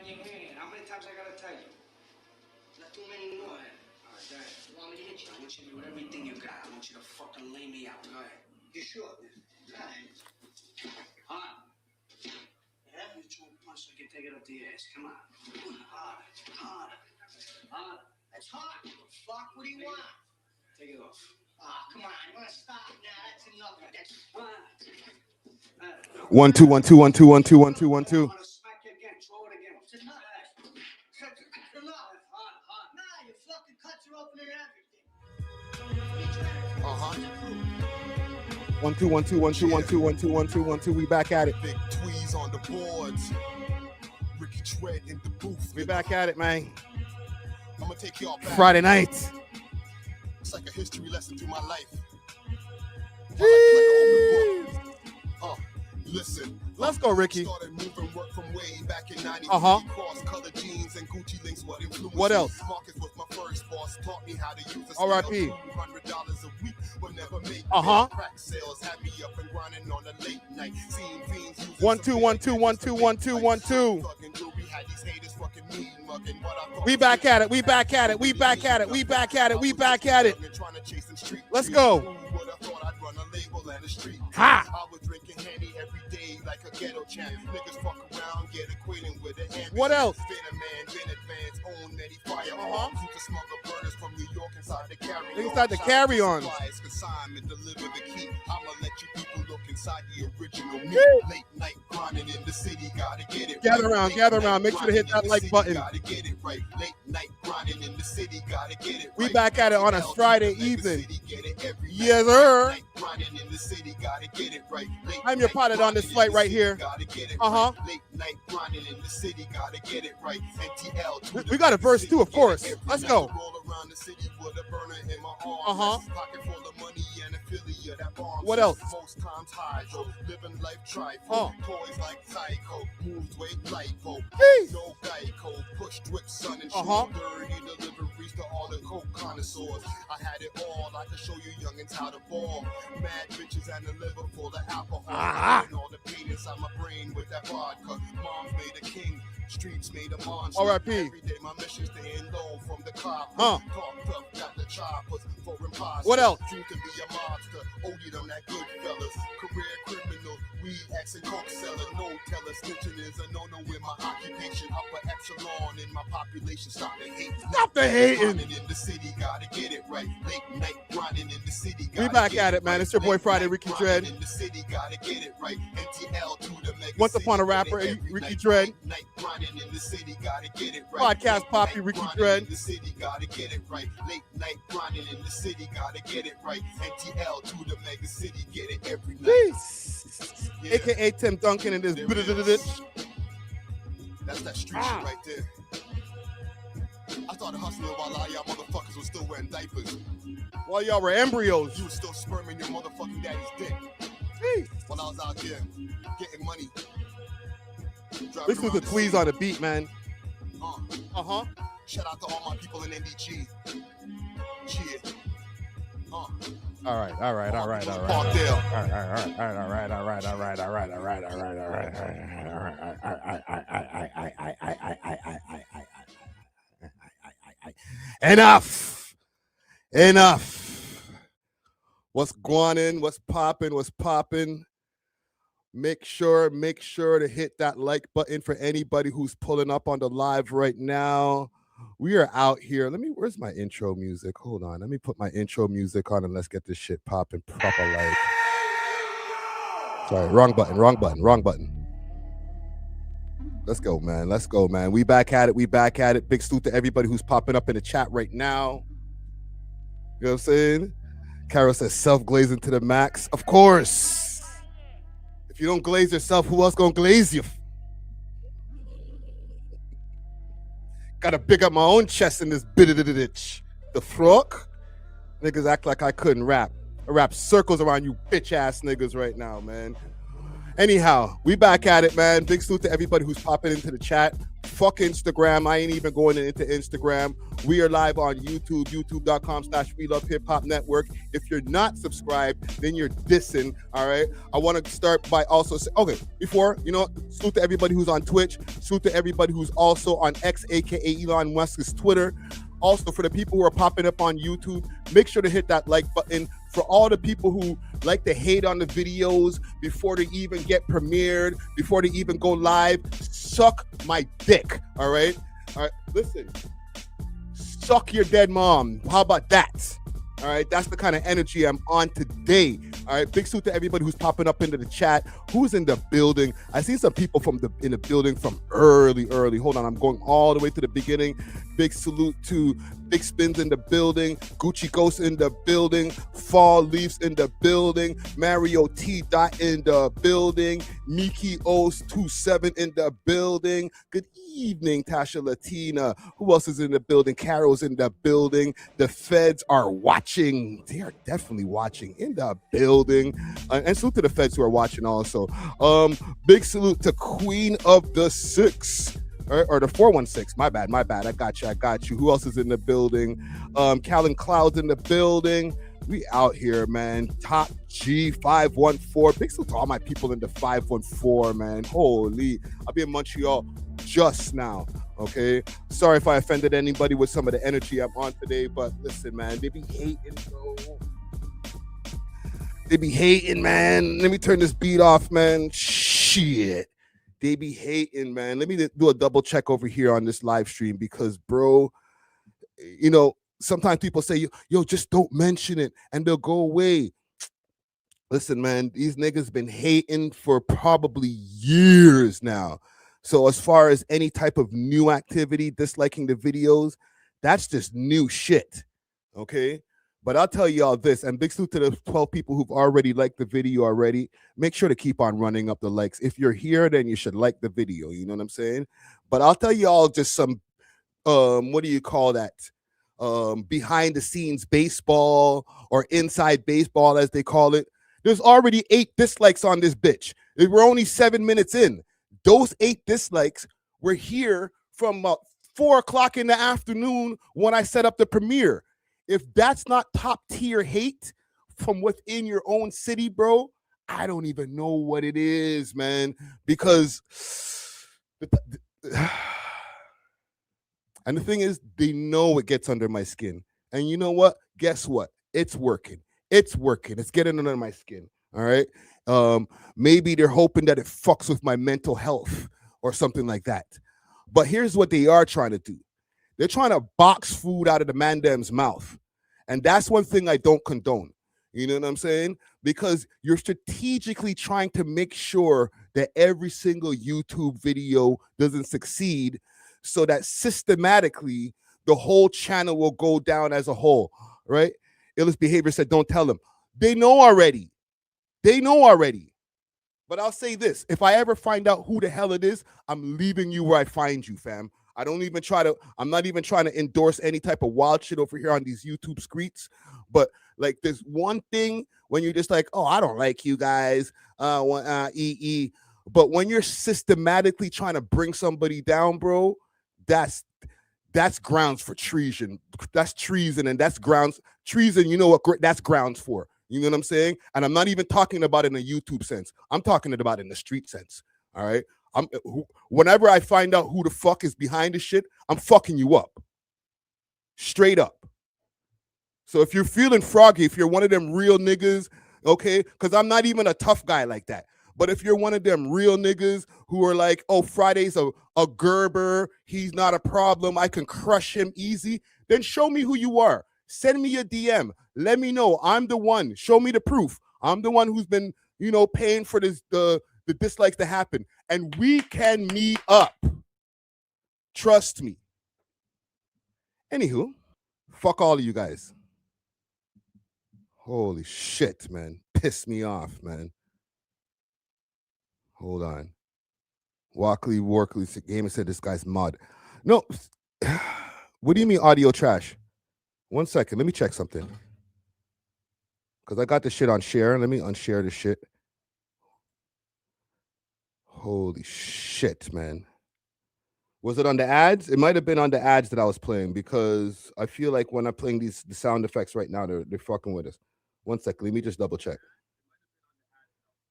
on your hand. How many times I gotta tell you? Not too many more. All right, go ahead. You want me to hit you? I want you to do everything you got. I want you to fucking lay me out. Go ahead. You sure? Hard. Yeah? You try to punch so I can take it up the ass. Come on. Hard. Hard. Hard. That's hard. Fuck, what do you want? Take it off. Ah, come on. You want to stop now? That's enough. That's fine. 1 2 1 2 1 2 1 2 1 2 1 2. I'm gonna smack you again. Throw it again. It's enough. It's enough. Hard, hard. Nah, your fucking cuts are open and everything. 1 2 1 2 1 2 1 2 1 2 1 2 1 2. We back at it. Big tweez on the boards. Ricky Tread in the booth. We back at it, man. I'm gonna take y'all back. Friday night. It's like a history lesson through my life. Listen. Let's go, Ricky. Started moving work from way back in 93. Cross-color jeans and Gucci links. What else? Marcus was my first boss. Taught me how to use a R.I.P. $200 a week. But never made crack sales. Had me up and grinding on a late night. Seeing fiends using 1 2 1 2 1 2 1 2 1 2. We back at it. We back at it. We back at it. We back at it. We back at it. Let's go. Ha! I was drinking Henny every day like a ghetto champ. Niggas fuck around, get acquainted with it. What else? Been a man, been advanced, own many firearms. Used to smuggle burners from New York inside the carry-on. Inside the carry-on. Consignment, deliver the key. I'ma let you people look inside the original me. Late night grinding in the city, gotta get it. Gather around, gather around. Make sure to hit that like button. Gotta get it right. Late night grinding in the city, gotta get it right. We back at it on a Friday evening. Yes, sir. I'm your pilot on this flight right here. Late night grinding in the city, gotta get it right. NTL. We got a verse too, of course. Let's go. What else? Most times hydro, living life trifle. Toys like Tyco, moves weight lipo. No Geico, push drip, sun and shoes. Dirty deliveries to all the coke connoisseurs. I had it all, I can show you youngins how to ball. Mad bitches and a liver full of alcohol. And all the pain inside my brain with that vodka. Mom's made a king. Streets made a monster. R.I.P. Every day my mission's staying low from the cop. Talk tough, got the choppers for imposters. What else? Dream to be a monster. OD'd on that good fellas. Career criminal. Weed, X, and coke seller. No teller. Snitching is a no-no in my occupation. Upper epsilon in my population. Stop the hating. Stop the hating. Grinding in the city, gotta get it right. Late night grinding in the city. We back at it, man. It's your boy Friday, Ricky Dread. In the city, gotta get it right. NTL to the mega. Once upon a rapper, Ricky Dread. Night grinding in the city, gotta get it right. Podcast Poppy, Ricky Dread. In the city, gotta get it right. Late night grinding in the city, gotta get it right. NTL to the mega city, get it every night. Peace. Yeah. AKA Tim Duncan and this. That's that street shit right there. I started hustling while a lot of y'all motherfuckers was still wearing diapers. While y'all were embryos. You was still sperming your motherfucking daddy's dick. Peace. While I was out there getting money. Listen to the tweez on the beat, man. Shout out to all my people in NDG. Cheers. All right. Parkdale. Enough. What's going on? What's popping? Make sure to hit that like button for anybody who's pulling up on the live right now. We are out here. Where's my intro music? Hold on. Let me put my intro music on and let's get this shit popping proper like. Sorry, wrong button. Let's go, man. We back at it. Big salute to everybody who's popping up in the chat right now. You know what I'm saying? Carol says self-glazing to the max. Of course. If you don't glaze yourself, who else gonna glaze you? Gotta big up my own chest in this bit of the ditch. The frock? Niggas act like I couldn't rap. I rap circles around you bitch ass niggas right now, man. Anyhow, we back at it, man. Big salute to everybody who's popping into the chat. Fuck Instagram. I ain't even going into Instagram. We are live on YouTube, youtube.com/welovehiphop network. If you're not subscribed, then you're dissing, all right? I want to start by also saying, okay, before, salute to everybody who's on Twitch, salute to everybody who's also on X, aka Elon Musk's Twitter. Also, for the people who are popping up on YouTube, make sure to hit that like button. For all the people who like to hate on the videos before they even get premiered, before they even go live, suck my dick, all right? All right, listen, suck your dead mom. How about that? All right, that's the kind of energy I'm on today. All right, big salute to everybody who's popping up into the chat. Who's in the building? I see some people in the building from early. Hold on, I'm going all the way to the beginning. Big salute to Big Spins in the building, Gucci Ghost in the building, Fall Leaves in the building, Mario T. Dot in the building, Miki O's 27 in the building. Good evening, Tasha Latina. Who else is in the building? Carol's in the building. The feds are watching. They are definitely watching in the building. And salute to the feds who are watching also. Big salute to Queen of the Six. Or the 416. My bad. I got you. Who else is in the building? Callan Cloud's in the building. We out here, man. Top G 514. Big salute to all my people in the 514, man. Holy. I'll be in Montreal just now. Okay. Sorry if I offended anybody with some of the energy I'm on today, but listen, man, they be hating, bro. They be hating, man. Let me turn this beat off, man. Shit. They be hating, man. Let me do a double check over here on this live stream because, bro, sometimes people say, yo, just don't mention it and they'll go away. Listen, man, these niggas been hating for probably years now. So as far as any type of new activity, disliking the videos, that's just new shit, okay? But I'll tell y'all this, and big salute to the 12 people who've already liked the video already. Make sure to keep on running up the likes. If you're here, then you should like the video. You know what I'm saying? But I'll tell y'all just some, what do you call that? Behind the scenes baseball or inside baseball, as they call it. There's already 8 dislikes on this bitch. We're only 7 minutes in. Those 8 dislikes were here from 4 o'clock in the afternoon when I set up the premiere. If that's not top tier hate from within your own city, bro, I don't even know what it is, man. Because, and the thing is, they know it gets under my skin. And you know what? Guess what? It's working. It's getting under my skin. All right. Maybe they're hoping that it fucks with my mental health or something like that. But here's what they are trying to do. They're trying to box food out of the mandem's mouth. And that's one thing I don't condone. You know what I'm saying? Because you're strategically trying to make sure that every single YouTube video doesn't succeed so that systematically the whole channel will go down as a whole, right? Illest Behavior said, don't tell them. They know already. But I'll say this. If I ever find out who the hell it is, I'm leaving you where I find you, fam. I'm not even trying to endorse any type of wild shit over here on these YouTube streets. But like there's one thing when you're just like, oh, I don't like you guys. But when you're systematically trying to bring somebody down, bro, that's grounds for treason. That's treason, and that's grounds treason. You know what that's grounds for. You know what I'm saying? And I'm not even talking about it in a YouTube sense. I'm talking about it in the street sense. All right. Whenever I find out who the fuck is behind this shit, I'm fucking you up. Straight up. So if you're feeling froggy, if you're one of them real niggas, okay, because I'm not even a tough guy like that. But if you're one of them real niggas who are like, oh, Friday's a Gerber, he's not a problem, I can crush him easy, then show me who you are. Send me a DM. Let me know. I'm the one. Show me the proof. I'm the one who's been, paying for this the dislikes to happen. And we can meet up. Trust me. Anywho, fuck all of you guys. Holy shit, man. Piss me off, man. Hold on. Workley Gamer said this guy's mod. No. What do you mean audio trash? 1 second. Let me check something. Because I got this shit on share. Let me unshare this shit. Holy shit, man. Was it on the ads? It might have been on the ads that I was playing because I feel like when I'm playing the sound effects right now, they're fucking with us. One second, let me just double check.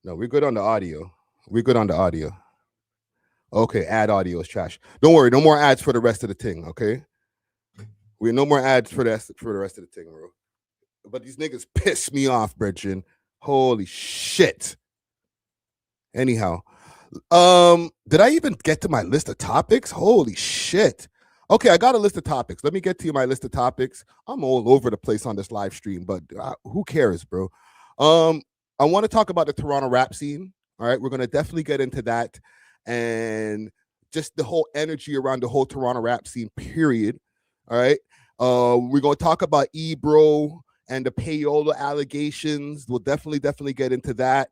No, we're good on the audio. We're good on the audio. Okay, ad audio is trash. Don't worry, no more ads for the rest of the thing, okay? We no more ads for the rest of the thing, bro. But these niggas piss me off, Bridget. Holy shit. Anyhow, did I even get to my list of topics? Holy shit. Okay, I got a list of topics. Let me get to you my list of topics. I'm all over the place on this live stream, but who cares, bro? I want to talk about the Toronto rap scene. All right, we're going to definitely get into that and just the whole energy around the whole Toronto rap scene, period. All right. We're going to talk about Ebro and the payola allegations. We'll definitely get into that.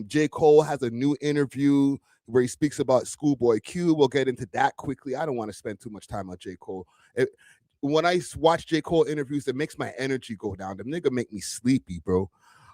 J. Cole has a new interview where he speaks about Schoolboy Q. We'll get into that quickly. I don't want to spend too much time on J. Cole. When I watch J. Cole interviews, it makes my energy go down. The nigga make me sleepy, bro.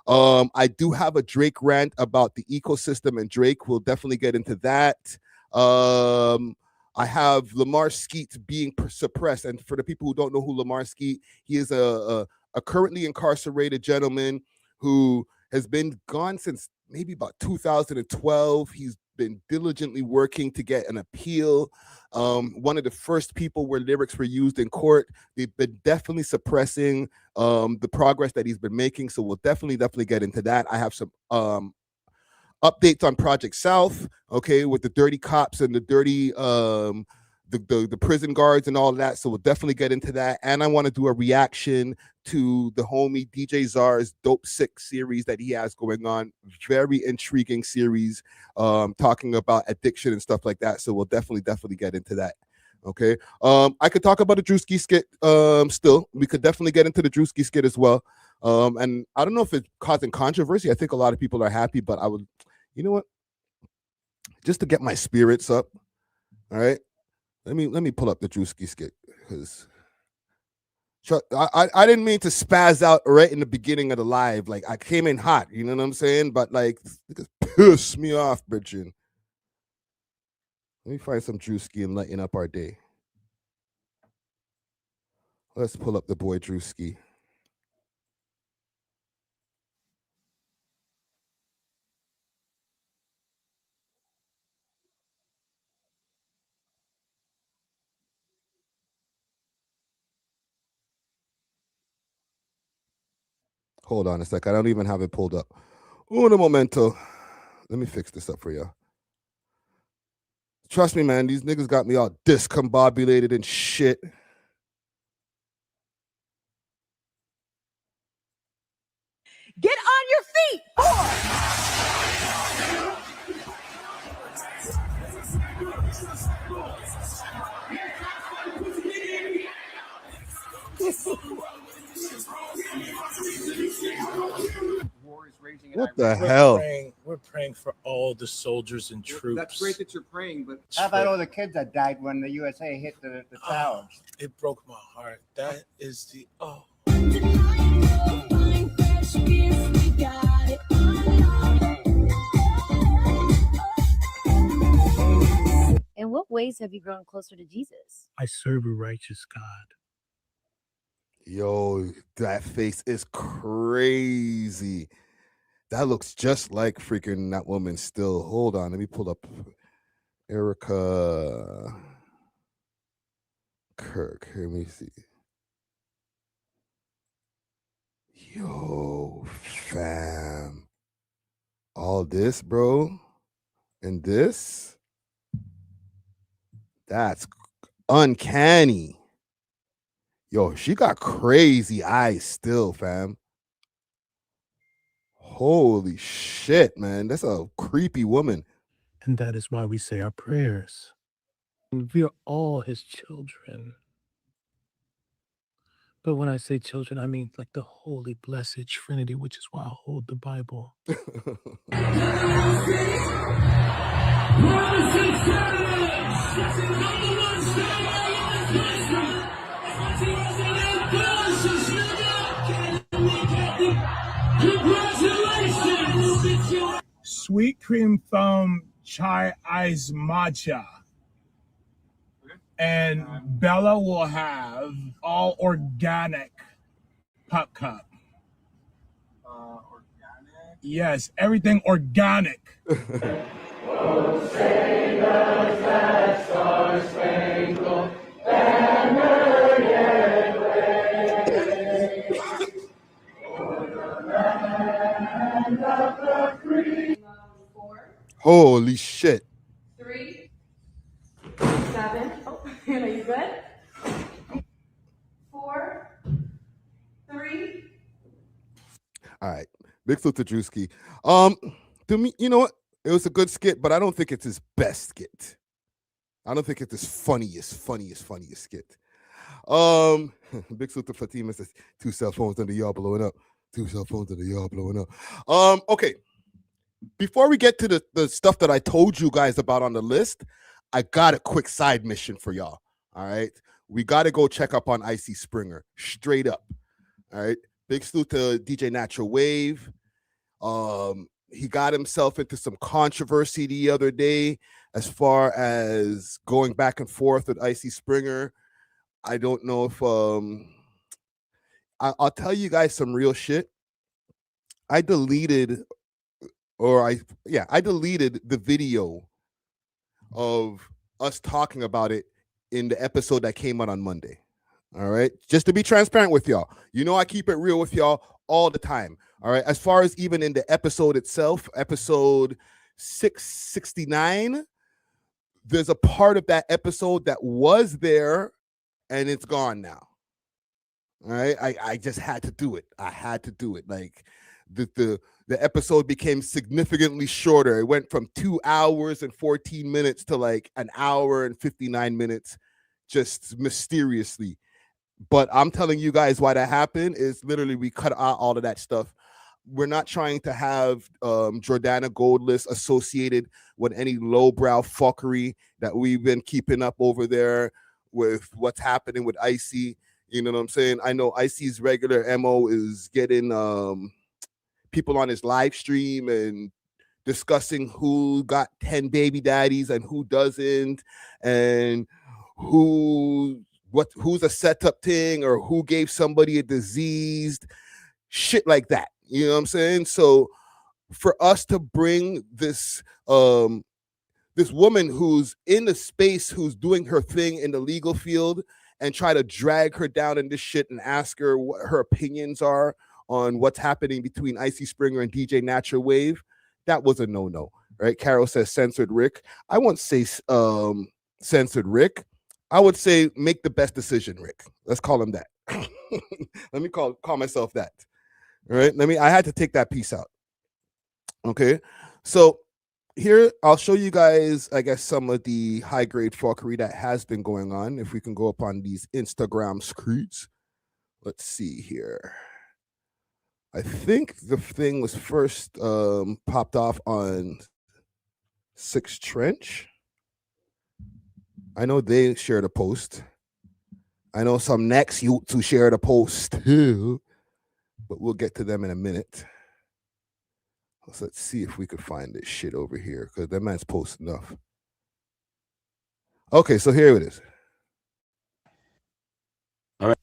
I do have a Drake rant about the ecosystem and Drake. We'll definitely get into that. I have Lamar Skeet being suppressed. And for the people who don't know who Lamar Skeet, he is a currently incarcerated gentleman who has been gone since maybe about 2012. He's been diligently working to get an appeal. One of the first people where lyrics were used in court. They've been definitely suppressing the progress that he's been making. So we'll definitely get into that. I have some updates on Project South, okay, with the dirty cops and the dirty the prison guards and all that. So we'll definitely get into that. And I want to do a reaction to the homie DJ Czar's Dope Sick series that he has going on. Very intriguing series, talking about addiction and stuff like that. So we'll definitely get into that. Okay. I could talk about the Druski skit still. We could definitely get into the Druski skit as well. And I don't know if it's causing controversy. I think a lot of people are happy, but I would, you know what? Just to get my spirits up, all right? Let me pull up the Druski skit because I didn't mean to spaz out right in the beginning of the live. Like I came in hot, you know what I'm saying? But like it just pissed me off, Bridget. Let me find some Druski and lighten up our day. Let's pull up the boy Druski. Hold on a sec. I don't even have it pulled up. Uno momento. Let me fix this up for you. Trust me, man. These niggas got me all discombobulated and shit. Get on your feet, What the hell? We're praying for all the soldiers and troops. That's great that you're praying, but How about all the kids that died when the USA hit the towers? It broke my heart. That is the In what ways have you grown closer to Jesus? I serve a righteous God. Yo, that face is crazy. That looks just like freaking that woman still. Hold on, let me pull up Erica Kirk. Let me see. Yo, fam. All this, bro, and this? That's uncanny. Yo, she got crazy eyes still, fam. Holy shit, man. That's a creepy woman. And that is why we say our prayers. And we are all his children. But when I say children, I mean like the holy, blessed Trinity, which is why I hold the Bible. Sweet cream foam chai ice matcha. And Bella will have all organic pop cup. Organic? Yes, everything organic. Holy shit. 3, 7. Oh, are you good? 4, 3. All right. Big salute to Druski. To me, you know what? It was a good skit, but I don't think it's his best skit. I don't think it's his funniest skit. Big salute to Fatima says 2 cell phones under y'all blowing up. 2 cell phones under y'all blowing up. Okay. Before we get to the stuff that I told you guys about on the list, I got a quick side mission for y'all. All right. We got to go check up on Icy Springer. Straight up. All right. Big salute to DJ Natural Wave. He got himself into some controversy the other day as far as going back and forth with Icy Springer. I don't know if I'll tell you guys some real shit. I deleted the video of us talking about it in the episode that came out on Monday. All right. Just to be transparent with y'all. You know, I keep it real with y'all all the time. All right. As far as even in the episode itself, episode 669, there's a part of that episode that was there and it's gone now. All right. I just had to do it. I had to do it. Like the episode became significantly shorter. It went from 2 hours and 14 minutes to like an hour and 59 minutes, just mysteriously. But I'm telling you guys why that happened is literally we cut out all of that stuff. We're not trying to have Jordana Goldlist associated with any lowbrow fuckery that we've been keeping up over there with what's happening with Icy. You know what I'm saying? I know Icy's regular MO is getting people on his live stream and discussing who got 10 baby daddies and who doesn't, and who's a setup thing, or who gave somebody a diseased shit like that. You know what I'm saying? So for us to bring this this woman who's in the space, who's doing her thing in the legal field, and try to drag her down in this shit and ask her what her opinions are on what's happening between Icy Springer and DJ Natural Wave, that was a no-no, right? Carol says censored Rick. I won't say censored Rick. I would say make the best decision, Rick. Let's call him that. Let me call myself that. All right. I had to take that piece out. Okay. So here, I'll show you guys, I guess, some of the high-grade fuckery that has been going on. If we can go up on these Instagram screens. Let's see here. I think the thing was first popped off on Six Trench. I know they shared a post. I know some next youths who shared a post too, but we'll get to them in a minute. So let's see if we could find this shit over here, because that man's post enough. Okay, so here it is. All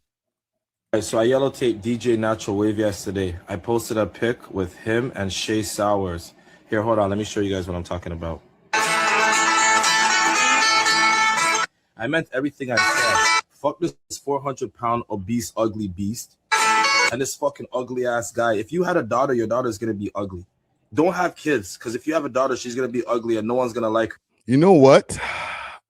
right, so I yellow taped DJ Natural Wave yesterday. I posted a pic with him and Shay Sowers. Here, hold on, let me show you guys what I'm talking about. I meant everything I said. Fuck this 400-pound obese ugly beast and this fucking ugly ass guy. If you had a daughter, your daughter's gonna be ugly. Don't have kids, because if you have a daughter, she's gonna be ugly and no one's gonna like her. You know what?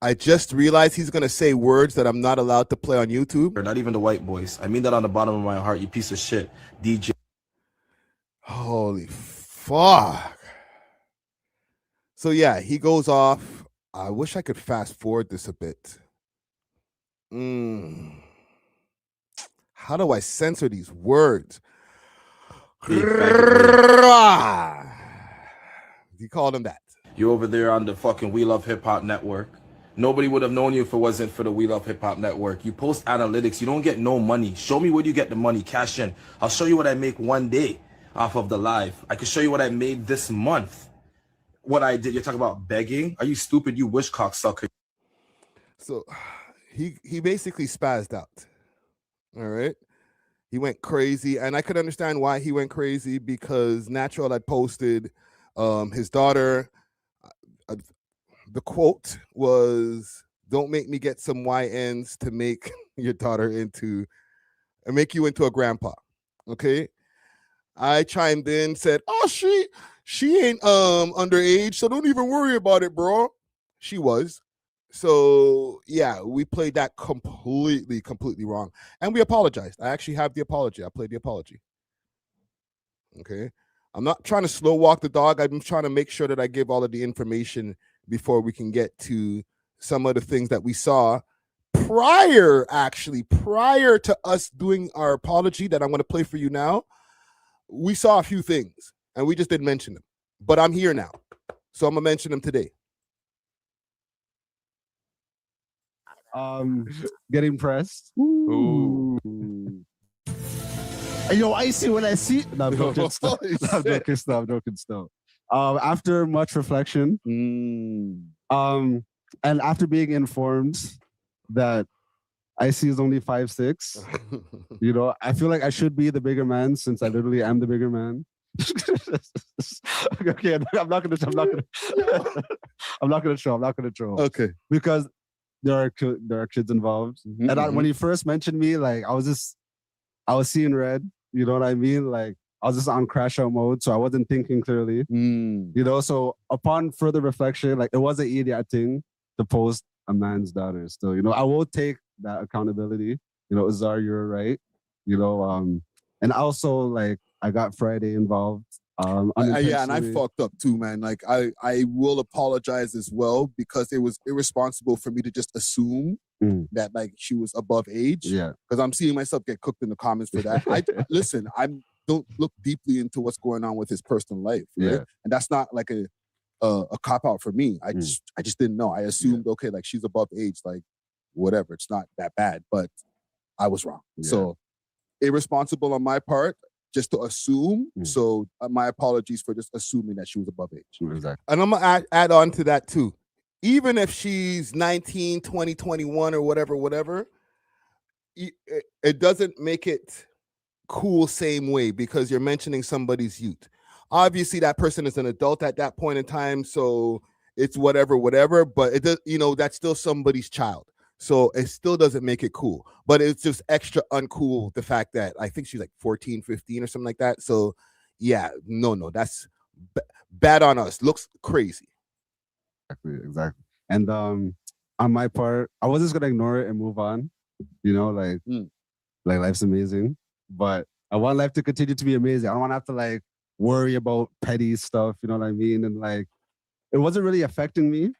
I just realized he's gonna say words that I'm not allowed to play on YouTube. Not even the white boys. I mean that on the bottom of my heart, you piece of shit. DJ. Holy fuck. So yeah, he goes off. I wish I could fast forward this a bit. How do I censor these words? You called him that. You're over there on the fucking We Love Hip Hop Network. Nobody would have known you if it wasn't for the We Love Hip Hop Network. You post analytics. You don't get no money. Show me where you get the money. Cash in. I'll show you what I make one day off of the live. I can show you what I made this month. What I did. You're talking about begging? Are you stupid? You wish cocksucker. So he basically spazzed out. All right. He went crazy, and I could understand why he went crazy because Natural had posted his daughter. Uh, the quote was, "Don't make me get some YNs to make your daughter into and make you into a grandpa." Okay. I chimed in, said, "Oh, she ain't underage, so don't even worry about it, bro." She was. So yeah, we played that completely wrong, and we apologized. I actually have the apology. I played the apology. Okay, I'm not trying to slow walk the dog. I'm trying to make sure that I give all of the information before we can get to some of the things that we saw prior to us doing our apology that I'm going to play for you now. We saw a few things, and we just didn't mention them. But I'm here now, so I'm gonna mention them today. Getting pressed. Ooh. Yo, Icy, when I see. No, I'm joking. Stop. I'm joking. Stop. After much reflection, and after being informed that Icy is only 5'6", you know, I feel like I should be the bigger man since I literally am the bigger man. Okay, I'm not gonna troll. Okay, because there are kids involved, and when he first mentioned me, like I was seeing red. You know what I mean? Like I was just on crash out mode, so I wasn't thinking clearly. You know, so upon further reflection, like it was an idiot thing to post a man's daughter. Still, you know, I will take that accountability. You know, Azar, you're right. You know, and also like I got Friday involved. Yeah, and I fucked up too, man. Like I will apologize as well because it was irresponsible for me to just assume that like she was above age. Yeah, because I'm seeing myself get cooked in the comments for that. I listen. I don't look deeply into what's going on with his personal life, right? Yeah. And that's not like a cop out for me. I just didn't know. I assumed okay, like she's above age, like whatever. It's not that bad, but I was wrong. Yeah. So irresponsible on my part. Just to assume. So my apologies for just assuming that she was above age. Exactly. And I'm going to add on to that too. Even if she's 19, 20, 21 or whatever, it doesn't make it cool same way because you're mentioning somebody's youth. Obviously, that person is an adult at that point in time, so it's whatever, but it does, you know, that's still somebody's child. So it still doesn't make it cool, but it's just extra uncool the fact that I think she's like 14, 15 or something like that. So yeah, no, that's bad on us. Looks crazy. Exactly. And on my part, I was just gonna ignore it and move on. You know, like life's amazing, but I want life to continue to be amazing. I don't want to have to like worry about petty stuff. You know what I mean? And like, it wasn't really affecting me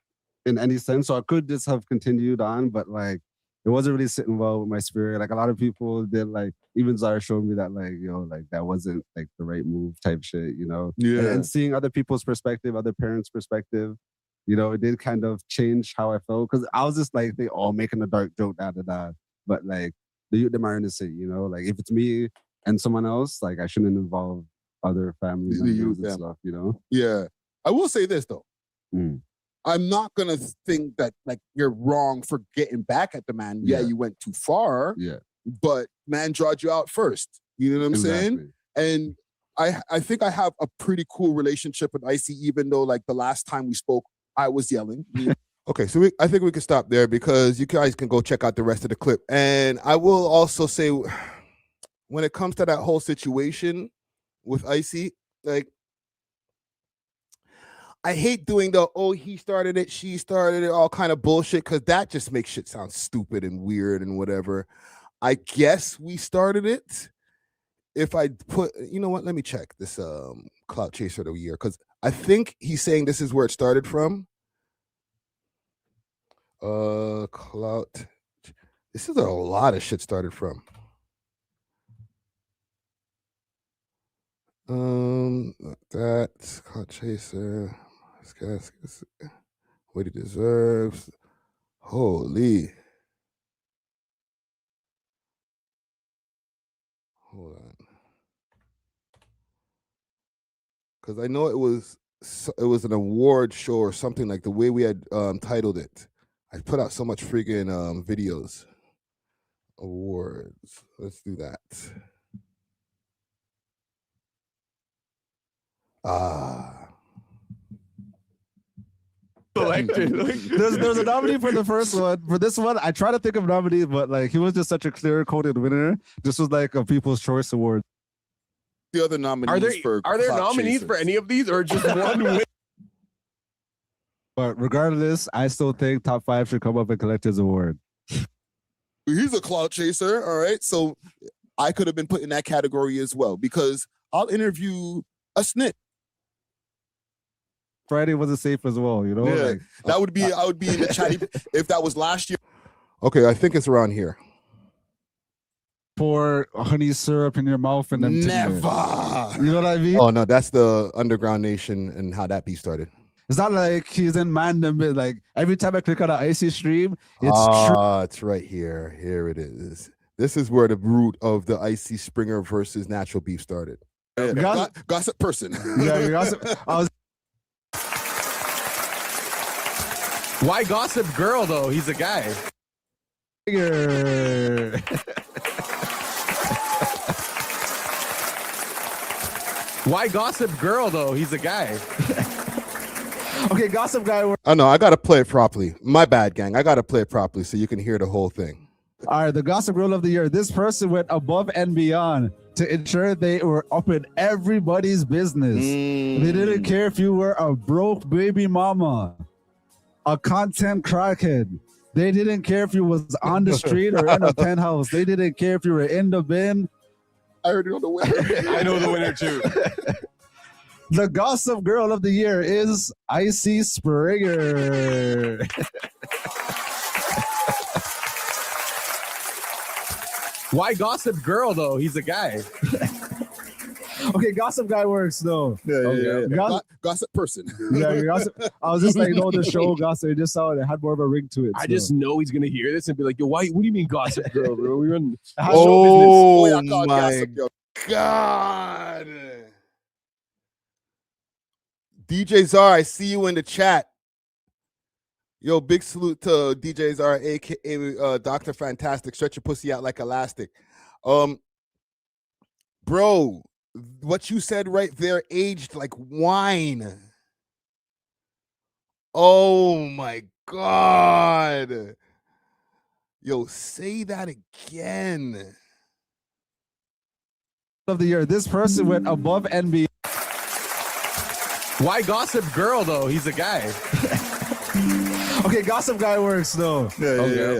in any sense. So I could just have continued on, but like it wasn't really sitting well with my spirit. Like a lot of people did, like even Zara showed me that like, yo, like that wasn't like the right move type shit, you know? Yeah. And seeing other people's perspective, other parents' perspective, you know, it did kind of change how I felt. Cause I was just like, they all making a dark joke, da. But like the youth them are innocent, you know? Like if it's me and someone else, like I shouldn't involve other family members and stuff, you know? Yeah. I will say this though. I'm not gonna think that like you're wrong for getting back at the man. Yeah, you went too far. Yeah, but man drawed you out first. You know what I'm saying? And I think I have a pretty cool relationship with Icy, even though like the last time we spoke, I was yelling. Okay, so I think we can stop there because you guys can go check out the rest of the clip. And I will also say, when it comes to that whole situation with Icy, like, I hate doing the, oh, he started it, she started it, all kind of bullshit, because that just makes shit sound stupid and weird and whatever. I guess we started it. If I put, you know what, let me check this Clout Chaser of the year, because I think he's saying this is where it started from. Clout. This is a lot of shit started from. That Clout Chaser. What he deserves. Holy. Hold on. Because I know it was an award show or something, like the way we had titled it. I put out so much friggin' videos. Awards. Let's do that. There's a nominee for the first one. For this one, I try to think of nominees, but like he was just such a clear-coded winner. This was like a People's Choice Award. The other nominees Are there nominees for any of these, or just one win? But regardless, I still think top 5 should come up and collect his award. He's a clout chaser, all right? So I could have been put in that category as well because I'll interview a snitch. Friday wasn't safe as well, you know? Yeah, like, that would be, I would be in the chatty if that was last year. Okay, I think it's around here. Pour honey syrup in your mouth and then Never. You know what I mean? Oh no, that's the Underground Nation and how that beat started. It's not like he's in Mandem. Like every time I click on an Icy stream, it's it's right here. Here it is. This is where the root of the Icy Springer versus Natural Beef started. Gossip person. Yeah, gossip. Why Gossip Girl though? He's a guy. Why Gossip Girl though? He's a guy. Okay, Gossip Guy. Oh no, I gotta play it properly. My bad, gang. I gotta play it properly so you can hear the whole thing. All right, the Gossip Girl of the Year. This person went above and beyond to ensure they were up in everybody's business. They didn't care if you were a broke baby mama, a content crackhead. They didn't care if you was on the street or in a penthouse. They didn't care if you were in the bin. I already know the winner. I know the winner too. The Gossip Girl of the Year is Icy Springer. Why Gossip Girl though? He's a guy. Okay, Gossip Guy works though. Yeah. Gossip person. Yeah, gossip. I was just like, the show Gossip. It just sounded, it had more of a ring to it. I just know he's gonna hear this and be like, "Yo, why? What do you mean Gossip Girl, bro? We run show business." Oh my God. DJ Czar, I see you in the chat. Yo, big salute to DJ Czar, aka Dr. Fantastic. Stretch your pussy out like elastic. Bro, what you said right there aged like wine. Oh my God. Yo, say that again. Of the Year. This person went above and beyond. Why Gossip Girl though? He's a guy. Okay, Gossip Guy works though. Yeah.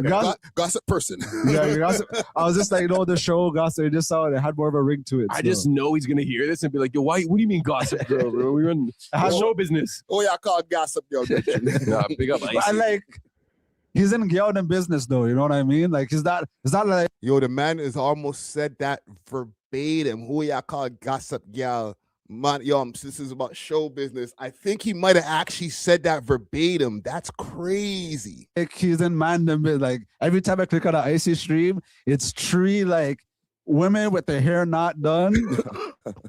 Gossip person. Yeah, gossip. I was just like, the show Gossip. It just sounded, it had more of a ring to it. I just know he's gonna hear this and be like, "Yo, why? What do you mean Gossip Girl, bro? We run show business." Oh yeah, I call it Gossip Girl. Yeah, big up Icy. I like. He's in Guyana business though. You know what I mean? Like, it's not like. Yo, the man has almost said that verbatim. Who y'all call Gossip Girl? Man, yo, this is about show business. I think he might have actually said that verbatim. That's crazy. Like, he's in Mandem. Like every time I click on an Icy stream, it's 3 like women with their hair not done.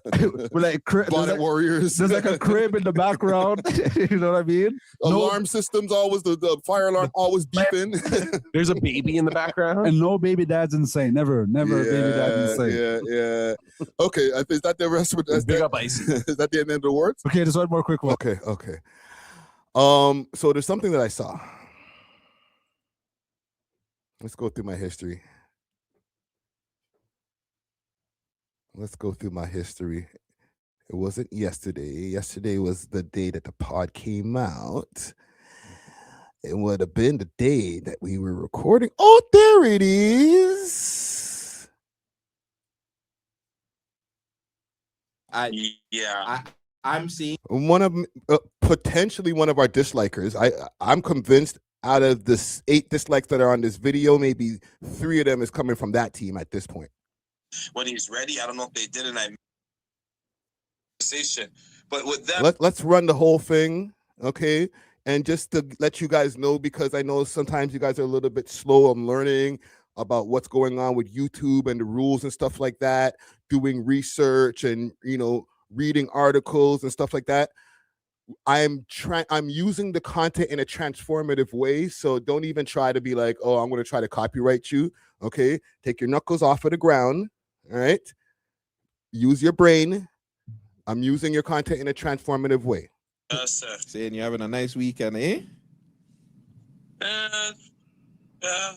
With like Bonnet warriors. There's like a crib in the background. You know what I mean? Alarm systems always, the fire alarm always beeping. There's a baby in the background. And no baby dad's insane. Never baby dad's insane. Yeah. Okay, is that the rest of it? Big up Icy. Is that the end of the awards? Okay, just one more quick one. Okay. So there's something that I saw. Let's go through my history. It wasn't yesterday. Yesterday was the day that the pod came out. It would have been the day that we were recording. Oh, there it is. I'm seeing potentially one of our dislikers. I'm convinced out of the 8 dislikes that are on this video, maybe 3 of them is coming from that team at this point. When he's ready, I don't know if they did it. But with them, let's run the whole thing, okay? And just to let you guys know, because I know sometimes you guys are a little bit slow on learning about what's going on with YouTube and the rules and stuff like that, doing research and reading articles and stuff like that. I'm using the content in a transformative way. So don't even try to be like, oh, I'm going to try to copyright you. Okay. Take your knuckles off of the ground. All right. Use your brain. I'm using your content in a transformative way. Yes, sir. Saying you're having a nice weekend, eh? Yeah.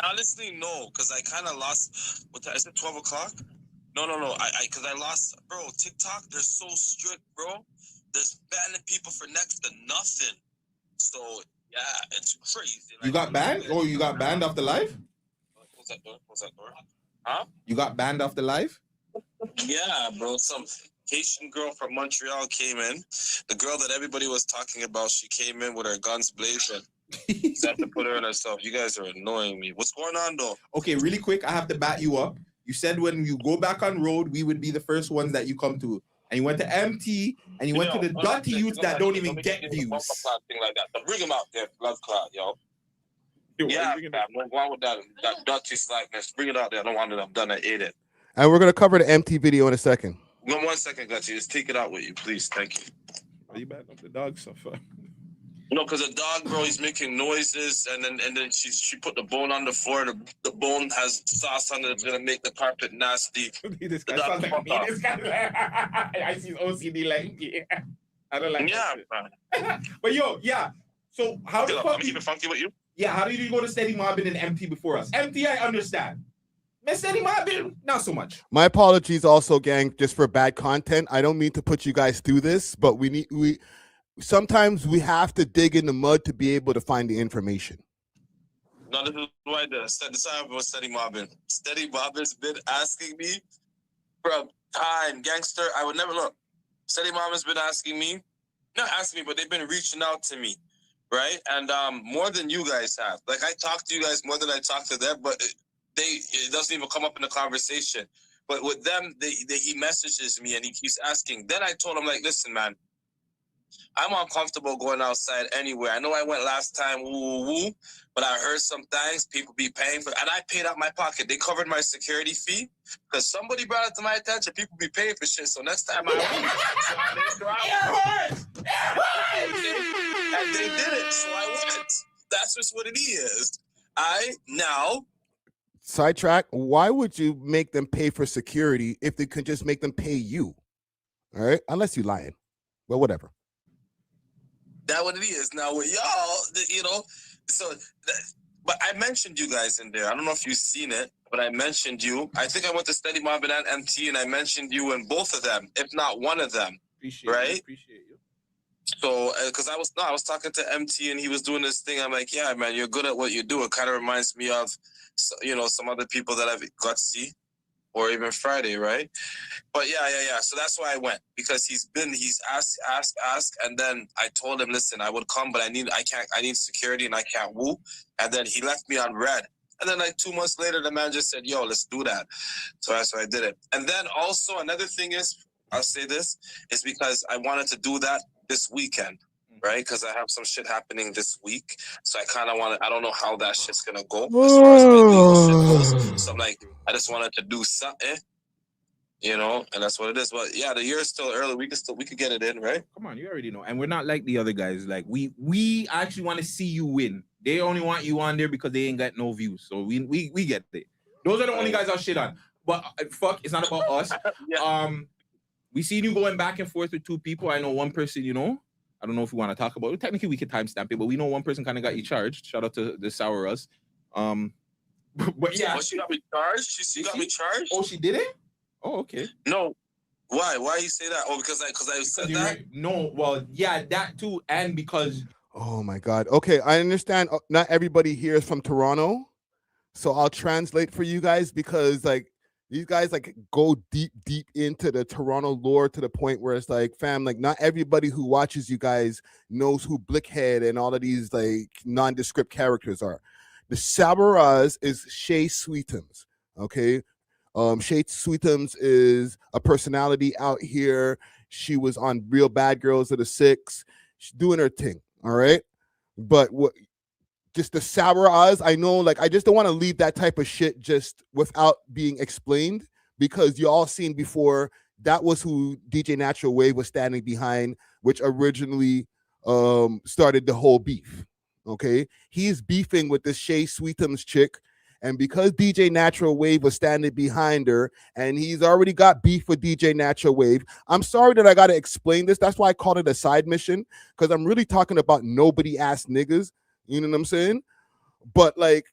Honestly, no, because I kind of lost. What time is it? 12 o'clock? No. Because I lost, bro. TikTok, they're so strict, bro. There's banning people for next to nothing. So yeah, it's crazy. You got banned? Oh, you got banned off the live? What's that door? Huh? You got banned off the live? Yeah, bro. Some Haitian girl from Montreal came in. The girl that everybody was talking about, she came in with her guns blazing. She had to put her in herself. You guys are annoying me. What's going on, though? Okay, really quick, I have to bat you up. You said when you go back on road, we would be the first ones that you come to. And you went to MT, and you went to the dirty youths that don't even get views. Thing like that. But bring him out there, blood clot, yo. Yeah, man. No wrong with that dirty slackness. Bring it out there. I don't want it. I'm done. I ate it. And we're going to cover the MT video in a second. 1 second, Gutty. Just take it out with you, please. Thank you. Are you batting up the dog stuff? No, because the dog, bro, he's making noises, and then she put the bone on the floor. The bone has sauce on it. It's gonna make the carpet nasty. This guy sounds like me. This guy, I see OCD like me. I don't like. Yeah, man. But yo, yeah. So how do I'm keeping funky with you? Yeah, how did you go to Steady Mobbing and MT before us? MT, I understand. But Steady Mobbing, not so much. My apologies, also, gang, just for bad content. I don't mean to put you guys through this, but sometimes we have to dig in the mud to be able to find the information. No, this is why this time was Steady Mobbing. Steady Mobbing's been asking me from time, gangster. I would never look. Steady Mobbing's been asking me, not asking me, but they've been reaching out to me, right? And more than you guys have. Like, I talk to you guys more than I talk to them, but it doesn't even come up in the conversation. But with them, he messages me and he keeps asking. Then I told him, like, listen, man, I'm uncomfortable going outside anywhere. I know I went last time, but I heard some things people be paying for, and I paid out my pocket. They covered my security fee because somebody brought it to my attention. People be paying for shit. So next time I went, and they did it. So I went. That's just what it is. Sidetrack. Why would you make them pay for security if they could just make them pay you? All right, unless you're lying. Well, whatever. That's what it is. Now with y'all, you know, but I mentioned you guys in there. I don't know if you've seen it, but I mentioned you. I think I went to Steady Mobbing and MT, and I mentioned you in both of them, if not one of them. Appreciate you. So, because I was talking to MT, and he was doing this thing. I'm like, yeah, man, you're good at what you do. It kind of reminds me of, you know, some other people that I've got to see. Or even Friday, right? But yeah. So that's why I went, because he's asked, and then I told him, listen, I would come, but I need security and I can't woo. And then he left me on red. And then like 2 months later, the man just said, yo, let's do that. So that's why I did it. And then also another thing is, I'll say this, is because I wanted to do that this weekend, right? Because I have some shit happening this week. So I kind of I don't know how that shit's going to go as far as my legal shit goes. So I'm like, I just wanted to do something, you know, and that's what it is. But yeah, the year is still early. We could get it in, right? Come on, you already know. And we're not like the other guys. Like we actually want to see you win. They only want you on there because they ain't got no views. So we get it. Those are the only guys I'll shit on. But fuck, it's not about us. Yeah. We seen you going back and forth with two people. I know one person, you know. I don't know if we want to talk about it. Technically, we could timestamp it, but we know one person kind of got you charged. Shout out to the Sour Us. But yeah, she got me charged. She got me charged. Oh, she did it. Oh, okay. No, why? Why you say that? Oh, because I said that. No, well, yeah, that too, and because. Oh my God. Okay, I understand. Not everybody here is from Toronto, so I'll translate for you guys because like these guys like go deep into the Toronto lore to the point where it's like, fam, like not everybody who watches you guys knows who Blickhead and all of these like nondescript characters are. The Sabaraz is Shay Sweetums, okay? Shay Sweetums is a personality out here. She was on Real Bad Girls of the Six. She's doing her thing, all right? But just the Sabaraz, I know, like, I just don't want to leave that type of shit just without being explained because you all seen before that was who DJ Natural Wave was standing behind, which originally started the whole beef. Okay, he's beefing with this Shay Sweetums chick, and because DJ Natural Wave was standing behind her, and he's already got beef with DJ Natural Wave. I'm sorry that I got to explain this. That's why I called it a side mission, because I'm really talking about nobody ass niggas. You know what I'm saying? But like,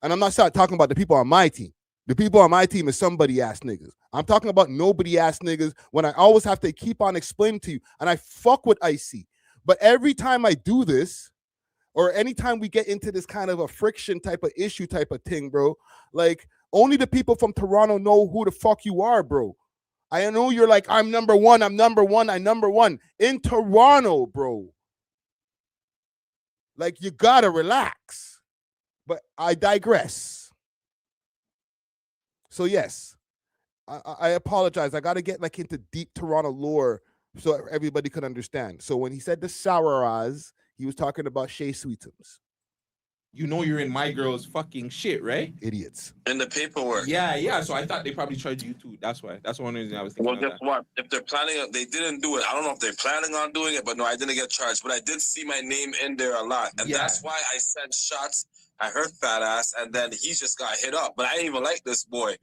and I'm not talking about the people on my team. The people on my team is somebody ass niggas. I'm talking about nobody ass niggas when I always have to keep on explaining to you. And I fuck with Icy. But every time I do this, or anytime we get into this kind of a friction type of issue type of thing, bro, like only the people from Toronto know who the fuck you are, bro. I know you're like, I'm number one, I'm number one, I'm number one. In Toronto, bro. Like, you gotta relax. But I digress. So yes, I apologize. I got to get like into deep Toronto lore so everybody could understand. So when he said the Sauras, he was talking about Shay Sweetums. You know you're in my girl's fucking shit, right? Idiots. In the paperwork. Yeah. So I thought they probably charged you too. That's why. That's one reason I was thinking. Well, guess what? If they're planning, they didn't do it. I don't know if they're planning on doing it, but no, I didn't get charged. But I did see my name in there a lot, and that's why I sent shots. I heard fat ass, and then he just got hit up. But I didn't even like this boy,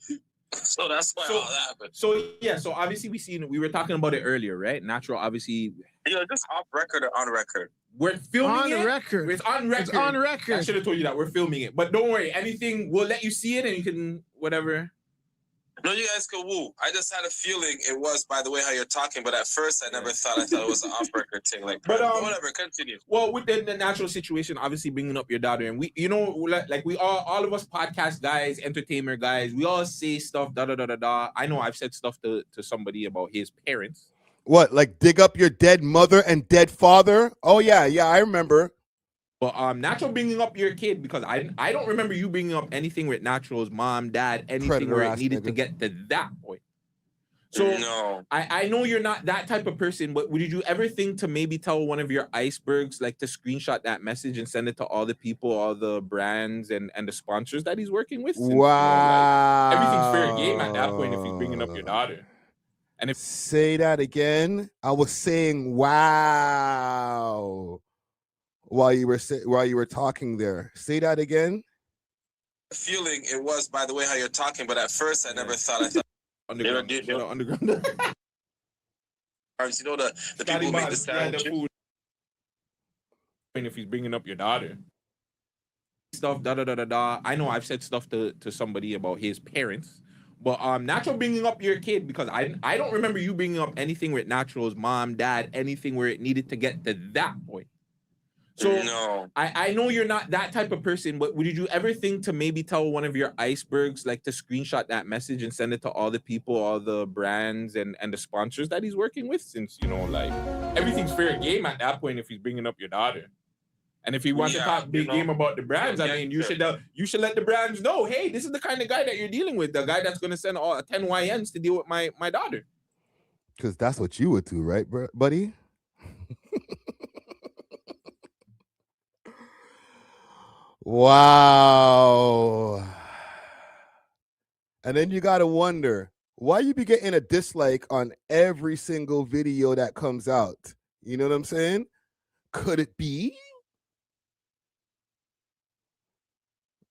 so that's why all that happened. So yeah, so obviously we were talking about it earlier, right? Natural, obviously. Yo, just off record or on record? We're filming on it. record. It's on record. It's on record. I should have told you that we're filming it, but don't worry. Anything, we'll let you see it, and you can whatever. No, you guys can woo. I just had a feeling it was by the way how you're talking, but at first I thought it was an off-record thing. Like, but whatever, continue. Well, within the natural situation, obviously bringing up your daughter, and we, you know, like we all of us podcast guys, entertainer guys, we all say stuff. I know I've said stuff to somebody about his parents. What, like dig up your dead mother and dead father? Oh yeah, I remember. But Natural bringing up your kid, because I don't remember you bringing up anything with Natural's mom, dad, anything Predator where it ass needed nigga. to get to that point. So no. I know you're not that type of person, but would you ever think to maybe tell one of your icebergs like to screenshot that message and send it to all the people, all the brands and the sponsors that he's working with? Since, Wow. you know, like, everything's fair game at that point if he's bringing up your daughter. And if Say that again. I was saying wow while you were talking there. Say that again. Feeling it was by the way how you're talking, but at first I thought underground. You know the people who make the sound. If he's bringing up your daughter. Stuff, I know I've said stuff to somebody about his parents. But Natural bringing up your kid, because I don't remember you bringing up anything with Natural's mom, dad, anything where it needed to get to that point. So no. I know you're not that type of person, but would you ever think to maybe tell one of your icebergs like to screenshot that message and send it to all the people, all the brands and the sponsors that he's working with? Since, you know, like everything's fair game at that point if he's bringing up your daughter. And if you want to talk big game about the brands, I mean, you should let the brands know, hey, this is the kind of guy that you're dealing with, the guy that's going to send all 10 YNs to deal with my daughter. Because that's what you would do, right, buddy? Wow. And then you got to wonder, why you be getting a dislike on every single video that comes out? You know what I'm saying? Could it be?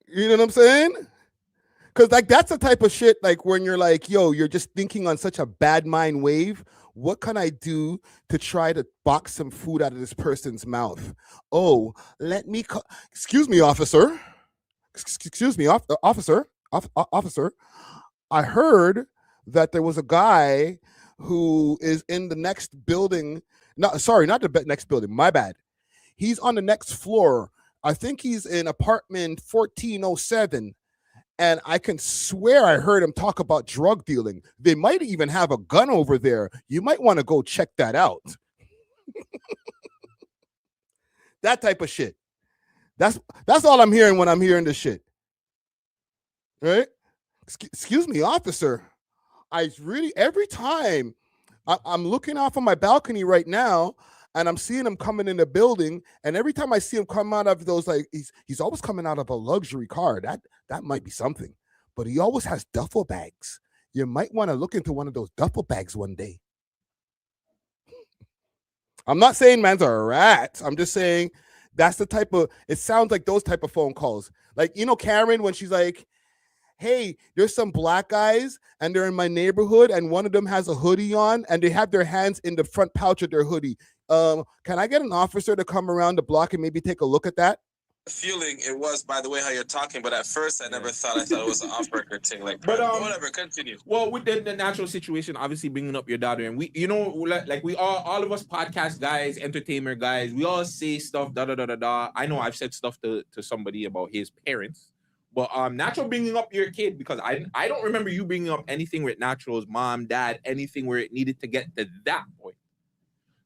You know what I'm saying? Because like that's the type of shit like when you're like, yo, you're just thinking on such a bad mind wave. What can I do to try to box some food out of this person's mouth? Oh, let me excuse me, officer. Excuse me, officer. Officer. I heard that there was a guy who is in the next building. Not the next building. My bad. He's on the next floor. I think he's in apartment 1407. And I can swear I heard him talk about drug dealing. They might even have a gun over there. You might want to go check that out. That type of shit. That's all I'm hearing when I'm hearing this shit. Right? Excuse me, officer. I really, every time I'm looking off on my balcony right now, and I'm seeing him coming in the building, and every time I see him come out of those, like he's always coming out of a luxury car. That might be something, but he always has duffel bags. you might want to look into one of those duffel bags one day. I'm not saying man's a rat. I'm just saying that's the type of, it sounds like those type of phone calls. Like, you know, Karen, when she's like, hey, there's some black guys and they're in my neighborhood and one of them has a hoodie on and they have their hands in the front pouch of their hoodie. Can I get an officer to come around the block and maybe take a look at that? Feeling it was by the way how you're talking, but at first I never thought it was an off-record thing. Like, But whatever, continue. Well, with the natural situation, obviously bringing up your daughter, and we, you know, like we all of us podcast guys, entertainer guys, we all say stuff, da da da da da. I know I've said stuff to somebody about his parents, but natural bringing up your kid, because I don't remember you bringing up anything with Natural's mom, dad, anything where it needed to get to that point.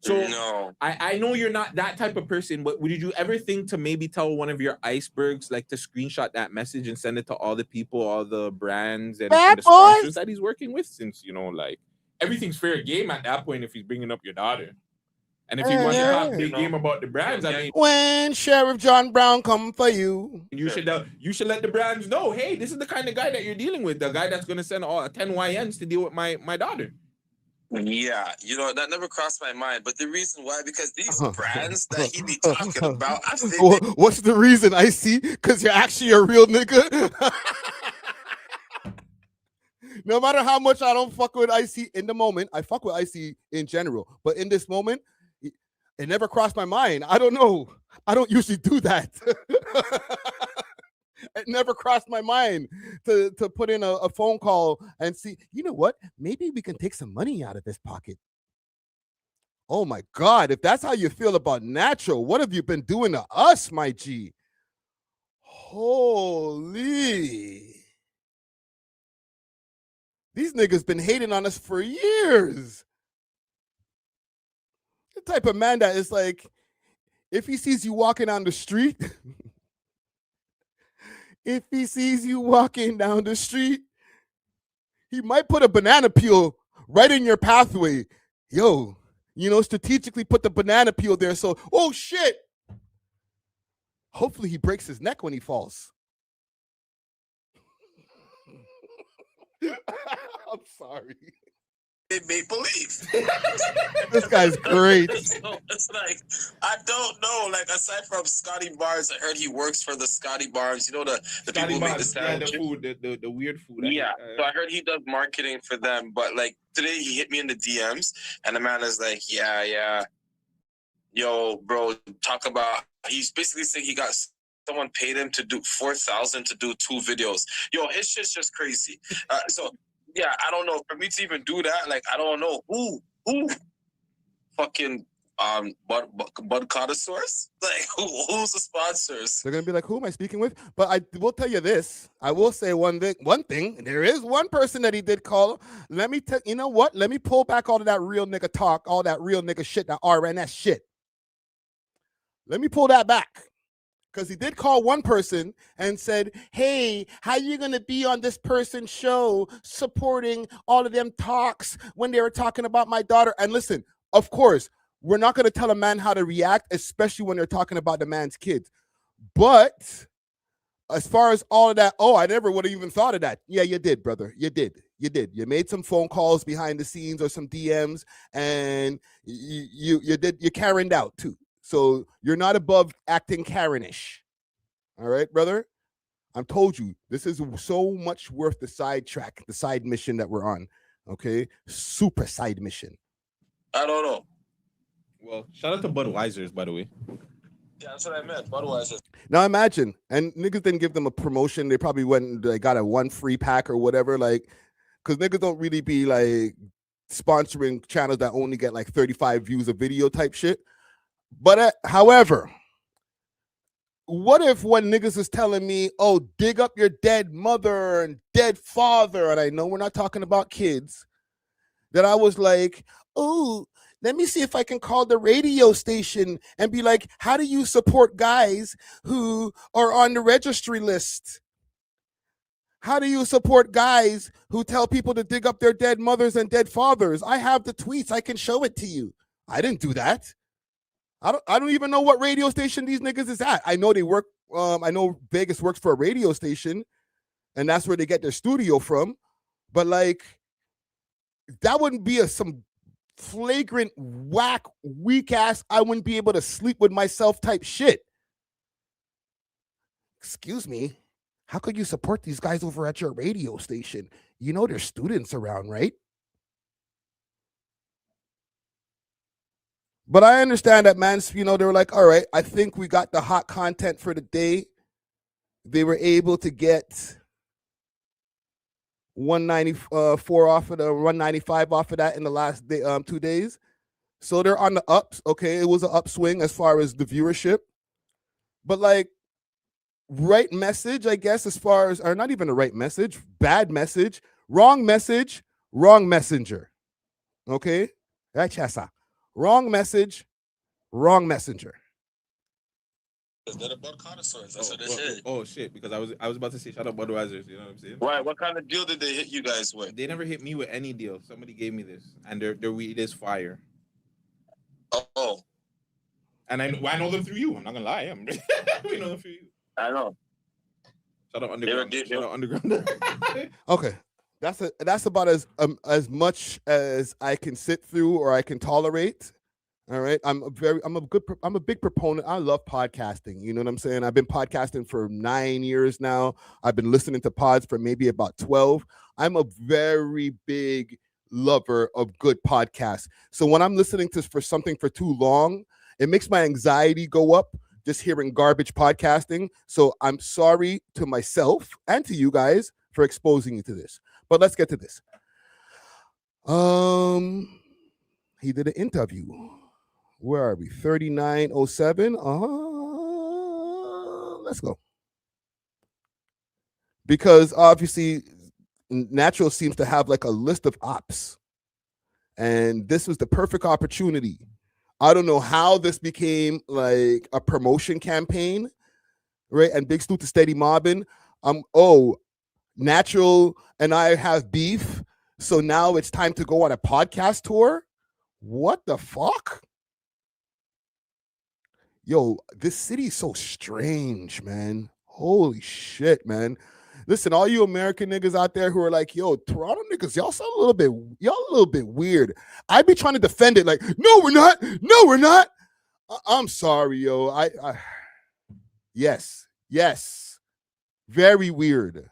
So no. I know you're not that type of person, but did you ever think to maybe tell one of your icebergs, like to screenshot that message and send it to all the people, all the brands and the sponsors that he's working with? Since, you know, like everything's fair game at that point if he's bringing up your daughter. And if he wants to talk big game about the brands, I mean, when Sheriff John Brown come for you, you should let the brands know, hey, this is the kind of guy that you're dealing with, the guy that's going to send all 10 YNs to deal with my daughter. Yeah, you know, that never crossed my mind. But the reason why, because these brands that he be talking about, I think what's the reason, Icy? Because you're actually a real nigga. No matter how much I don't fuck with Icy in the moment, I fuck with Icy in general. But in this moment, it never crossed my mind. I don't know. I don't usually do that. It never crossed my mind to put in a phone call and see, you know what? Maybe we can take some money out of this pocket. Oh my God, if that's how you feel about Natural, what have you been doing to us, my G? Holy. These niggas been hating on us for years. The type of man that is like, if he sees you walking down the street, if he sees you walking down the street, he might put a banana peel right in your pathway. Yo, you know, strategically put the banana peel there. So, oh shit. Hopefully he breaks his neck when he falls. I'm sorry. they make believe. This guy's great. So it's like, I don't know. Like, aside from Scotty Bars, I heard he works for the Scotty Bars. You know, the people who make the sandwiches. The food, the weird food. Yeah. So I heard he does marketing for them. But like today, he hit me in the DMs, and the man is like, yeah. Yo, bro, talk about. He's basically saying he got. Someone paid him to do $4,000 to do 2 videos. Yo, his shit's just crazy. So yeah, I don't know. For me to even do that, like, I don't know who fucking bud connoisseurs. Like, who's the sponsors? They're gonna be like, who am I speaking with? But I will tell you this. I will say one thing. There is one person that he did call. Let me tell you know what? Let me pull back all of that real nigga talk, all that real nigga shit, that RNS shit. Let me pull that back. Because he did call one person and said, hey, how you going to be on this person's show supporting all of them talks when they were talking about my daughter? And listen, of course, we're not going to tell a man how to react, especially when they're talking about the man's kids. But as far as all of that, I never would have even thought of that. Yeah, you did, brother. You did. You made some phone calls behind the scenes or some DMs, and you Karen'd out too. So you're not above acting Karen-ish. All right, brother? I've told you, this is so much worth the sidetrack, the side mission that we're on. Okay? Super side mission. I don't know. Well, shout out to Budweiser's, by the way. Yeah, that's what I meant. Budweiser. Now imagine, and niggas didn't give them a promotion. They probably went and they got a 1 free pack or whatever, like, because niggas don't really be like sponsoring channels that only get like 35 views a video type shit. But however, what if when niggas is telling me, oh, dig up your dead mother and dead father, and I know we're not talking about kids, that I was like, oh, let me see if I can call the radio station and be like, how do you support guys who are on the registry list? How do you support guys who tell people to dig up their dead mothers and dead fathers? I have the tweets. I can show it to you. I didn't do that. I don't even know what radio station these niggas is at. I know they work. I know Vegas works for a radio station, and that's where they get their studio from. But like, that wouldn't be some flagrant, whack, weak ass, I wouldn't be able to sleep with myself type shit. Excuse me, how could you support these guys over at your radio station? You know there's students around, right? But I understand that, man, you know, they were like, all right, I think we got the hot content for the day. They were able to get 194 off of the 195 off of that in the last day, 2 days. So they're on the ups. Okay, it was an upswing as far as the viewership. But like, right message, I guess, as far as, or not even the right message, bad message, wrong messenger. Okay? Wrong message, wrong messenger. They're about connoisseurs. That's what they say. Oh shit! Because I was about to say shout out Budweiser. You know what I'm saying? Right. What kind of deal did they hit you guys with? They never hit me with any deal. Somebody gave me this, and their weed is fire. Oh. And I know them through you. I'm not gonna lie. We know them through you. I know. Shout out Underground. Shout out Underground. Okay. That's about as much as I can sit through or I can tolerate. All right. I'm a big proponent. I love podcasting. You know what I'm saying? I've been podcasting for 9 years now. I've been listening to pods for maybe about 12. I'm a very big lover of good podcasts. So when I'm listening for something for too long, it makes my anxiety go up just hearing garbage podcasting. So I'm sorry to myself and to you guys for exposing you to this. But let's get to this. He did an interview. Where are we? 3907. Let's go. Because obviously Natural seems to have like a list of ops. And this was the perfect opportunity. I don't know how this became like a promotion campaign, right? And big salute to Steady Mobbin. Natural and I have beef, so now it's time to go on a podcast tour? What the fuck? Yo, this city's so strange, man. Holy shit, man. Listen, all you American niggas out there who are like, yo, Toronto niggas, y'all sound a little bit weird. I be trying to defend it like, no, we're not. No, we're not. I'm sorry, yo. Yes. Very weird.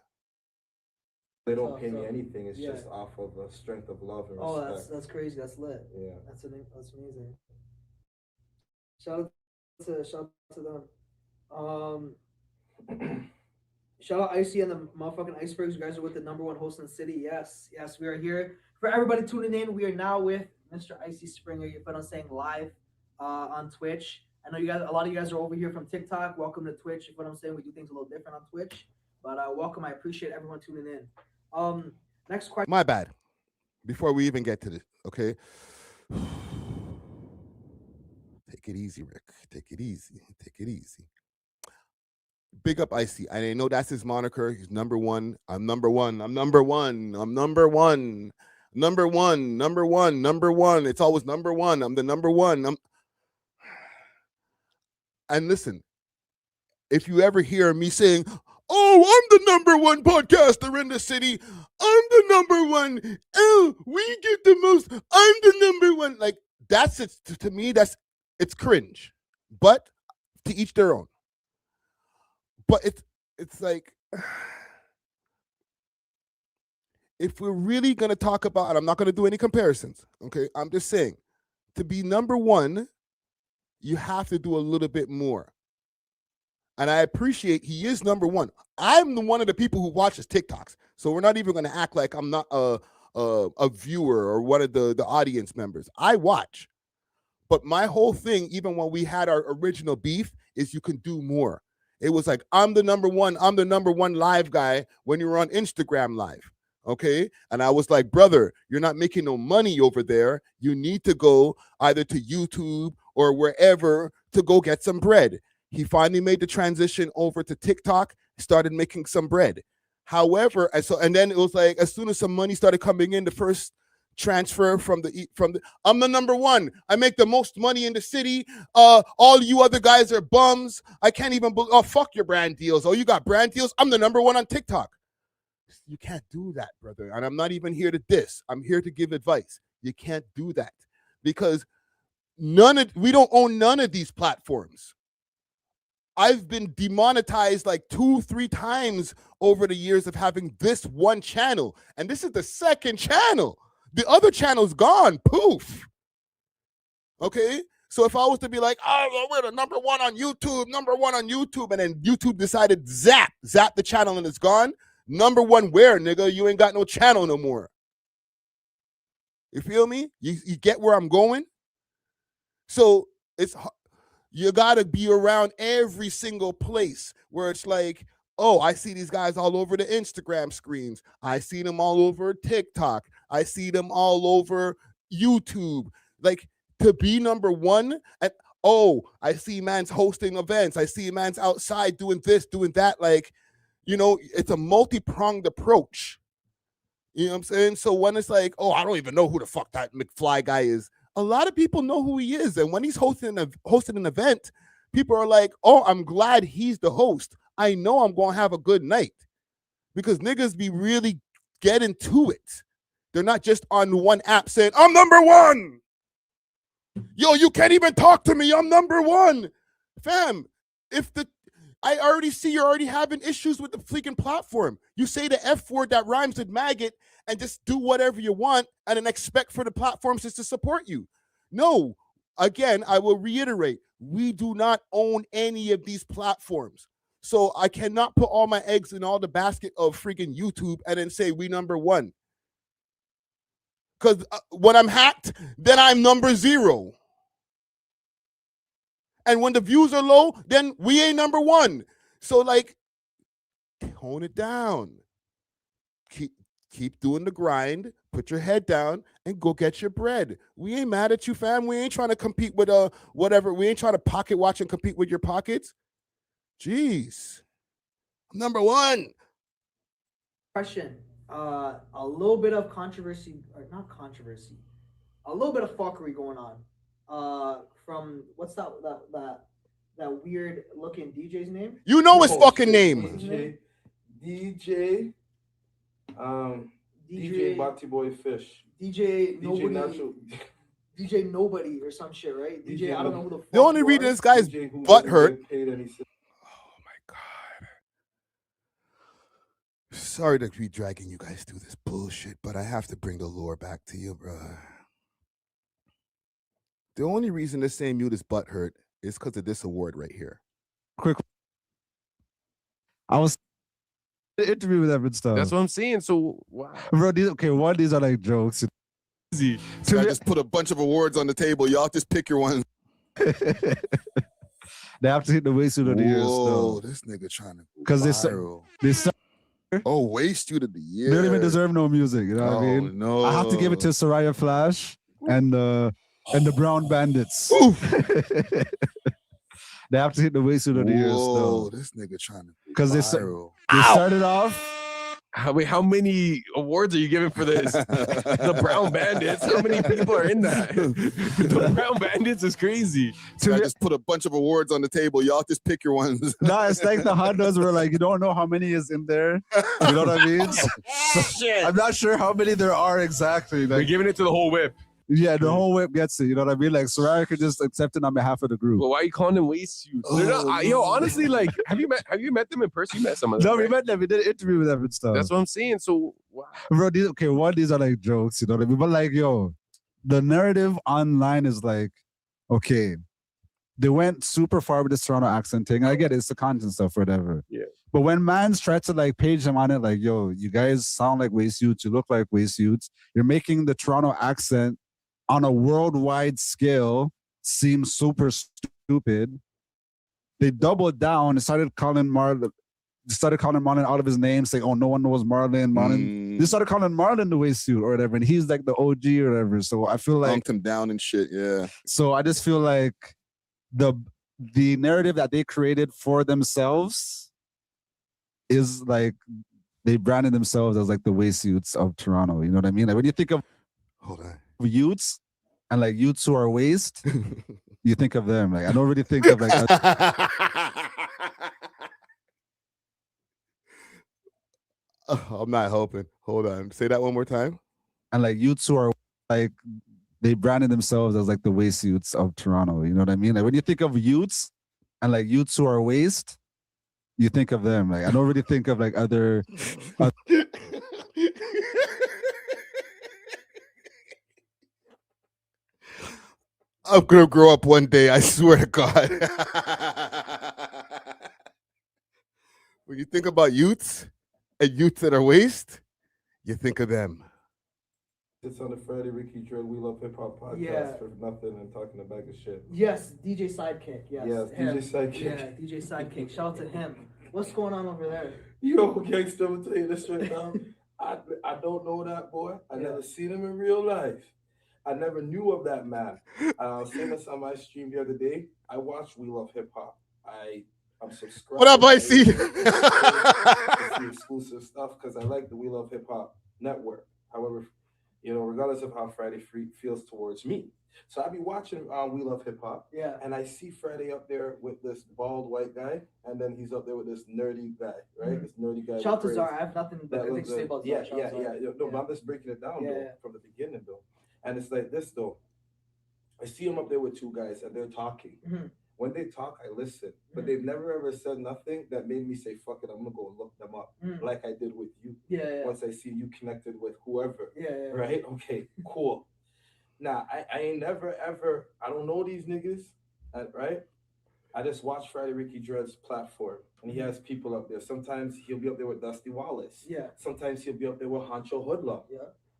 They don't pay me anything. It's just off of a strength of love and respect. Oh, that's crazy. That's lit. Yeah. That's amazing. Shout out to them. Shout out Icy and the motherfucking Icebergs. You guys are with the #1 host in the city. Yes, we are here. For everybody tuning in, we are now with Mr. Icy Springer. You've been on saying live on Twitch. I know you guys. A lot of you guys are over here from TikTok. Welcome to Twitch. If what I'm saying, we do things a little different on Twitch. But welcome. I appreciate everyone tuning in. Next question. My bad. Before we even get to this, okay? Take it easy, Rick. Take it easy. Big up Icy. I know that's his moniker. He's #1. I'm #1. I'm #1. I'm #1. #1. It's always #1. I'm the #1. And listen, if you ever hear me saying, oh, I'm the #1 podcaster in the city. I'm the #1. Oh, we get the most. I'm the #1. Like, that's it. To me, it's cringe. But to each their own. But it's like, if we're really going to talk about, and I'm not going to do any comparisons, okay? I'm just saying, to be #1, you have to do a little bit more. And I appreciate he is #1. I'm one of the people who watches TikToks. So we're not even going to act like I'm not a viewer or one of the audience members. I watch. But my whole thing, even when we had our original beef, is you can do more. It was like, I'm the #1. I'm the #1 live guy when you were on Instagram live. Okay. And I was like, brother, you're not making no money over there. You need to go either to YouTube or wherever to go get some bread. He finally made the transition over to TikTok, started making some bread. However, and then it was like, as soon as some money started coming in, the first transfer from the I'm the #1. I make the most money in the city. All you other guys are bums. I can't even fuck your brand deals. Oh, you got brand deals? I'm the #1 on TikTok. You can't do that, brother. And I'm not even here to diss. I'm here to give advice. You can't do that because we don't own none of these platforms. I've been demonetized like 2-3 times over the years of having this one channel. And this is the second channel. The other channel's gone. Poof. Okay? So if I was to be like, oh, we're the number one on YouTube, and then YouTube decided zap the channel and it's gone. Number one where, nigga? You ain't got no channel no more. You feel me? You get where I'm going? So you gotta be around every single place where it's like, oh, I see these guys all over the Instagram screens. I see them all over TikTok. I see them all over YouTube. Like, to be number one, and oh, I see man's hosting events. I see man's outside doing this, doing that. Like, you know, it's a multi-pronged approach. You know what I'm saying? So when it's like, oh, I don't even know who the fuck that McFly guy is. A lot of people know who he is. And when he's hosting an event, people are like, oh, I'm glad he's the host. I know I'm going to have a good night. Because niggas be really getting to it. They're not just on one app saying, I'm number one. Yo, you can't even talk to me. I'm number one. Fam, I already see you're already having issues with the freaking platform. You say the F word that rhymes with maggot and just do whatever you want and then expect for the platforms just to support you. No, again, I will reiterate, we do not own any of these platforms. So I cannot put all my eggs in all the basket of freaking YouTube and then say we number one. Because when I'm hacked, then I'm number 0. And when the views are low, then we ain't number one. So, like, tone it down. Keep doing the grind. Put your head down and go get your bread. We ain't mad at you, fam. We ain't trying to compete with whatever. We ain't trying to pocket watch and compete with your pockets. Jeez. Number one. Question. A little bit of controversy, or not controversy, a little bit of fuckery going on. From what's that weird looking DJ's name? You know his fucking name. DJ Bati Boy Fish. DJ Nobody. Natural. DJ Nobody or some shit, right? DJ I don't know who the fuck. The only reason this guy's butt hurt. Sorry to be dragging you guys through this bullshit, but I have to bring the lore back to you, bro. The only reason this same mute is butthurt is because of this award right here. Quick. I was interview with Evan stuff. That's what I'm saying. So, wow. Bro, these are like jokes. Easy. So I just put a bunch of awards on the table. Y'all just pick your ones. They have to hit the waist of the year. Whoa, this nigga trying to because they waste you to the year. They don't even deserve no music. You know what I mean? No. I have to give it to Soraya Flash and the Brown Bandits. They have to hit the waist of the year. Whoa, this nigga trying to because they started off. How many awards are you giving for this? The Brown Bandits. How many people are in that? The Brown Bandits is crazy. So I just put a bunch of awards on the table. Y'all just pick your ones. No, it's like the Hondas were like, you don't know how many is in there. You know what I mean? So, I'm not sure how many there are exactly. Like, we're giving it to the whole whip. Yeah, the whole whip gets it. You know what I mean? Like Soraya could just accept it on behalf of the group. Well, why are you calling them waste suits? Yo, honestly, like, have you met them in person? You met some of them. No, right? we met them. We did an interview with them and stuff. That's what I'm saying. So, wow. Bro, these are like jokes. You know what I mean? But like, yo, the narrative online is like, okay, they went super far with this Toronto accent thing. I get it, it's the content stuff, whatever. Yeah. But when mans try to like page them on it, like, yo, you guys sound like waste youths. You look like waste youths. You're making the Toronto accent on a worldwide scale seem super stupid. They doubled down and started calling Marlon out of his name, saying, oh, no one knows Marlon. They started calling Marlon the waste suit or whatever, and he's like the OG or whatever. So I feel like bumped him down and shit, yeah. So I just feel like the narrative that they created for themselves is like they branded themselves as like the waste suits of Toronto. You know what I mean? Like when you think of youths and like youths who are waste, you think of them. Like I don't really think of like I'm not helping. Hold on. Say that one more time. And like youths who are like, they branded themselves as like the waste youths of Toronto. You know what I mean? Like when you think of youths and like youths who are waste, you think of them. Like I don't really think of like other I'm gonna grow up one day, I swear to God. When you think about youths and youths that are waste, you think of them. It's on the Friday Ricky Drill We Love Hip Hop podcast Yeah. for nothing and talking a bag of shit. Yes, DJ Sidekick. Yes, Yes, him. DJ Sidekick. Yeah, DJ Sidekick. Shout out to him. What's going on over there? Yo, gangster, I'm gonna tell you this right now. I don't know that boy. I never seen him in real life. I never knew of that man. I was saying this on my stream the other day. I watched We Love Hip Hop. I'm subscribed. What up, Icy? I see exclusive stuff because I like the We Love Hip Hop network. However, you know, regardless of how Friday feels towards me. So I be watching We Love Hip Hop, and I see Friday up there with this bald white guy, and then he's up there with this nerdy guy, right? This nerdy guy. Shout out to Zara. I have nothing but good things to say about Zara. No, but I'm just breaking it down though from the beginning though, and it's like this though. I see him up there with two guys, and they're talking. When they talk, I listen, but they've never ever said nothing that made me say, fuck it, I'm gonna go look them up, like I did with you. Once I see you connected with whoever. Right? Okay, cool. Now, I ain't never ever, I don't know these niggas, right? I just watch Friday Ricky Dread's platform, and he has people up there. Sometimes he'll be up there with Dusty Wallace. Sometimes he'll be up there with Honcho Hoodlum.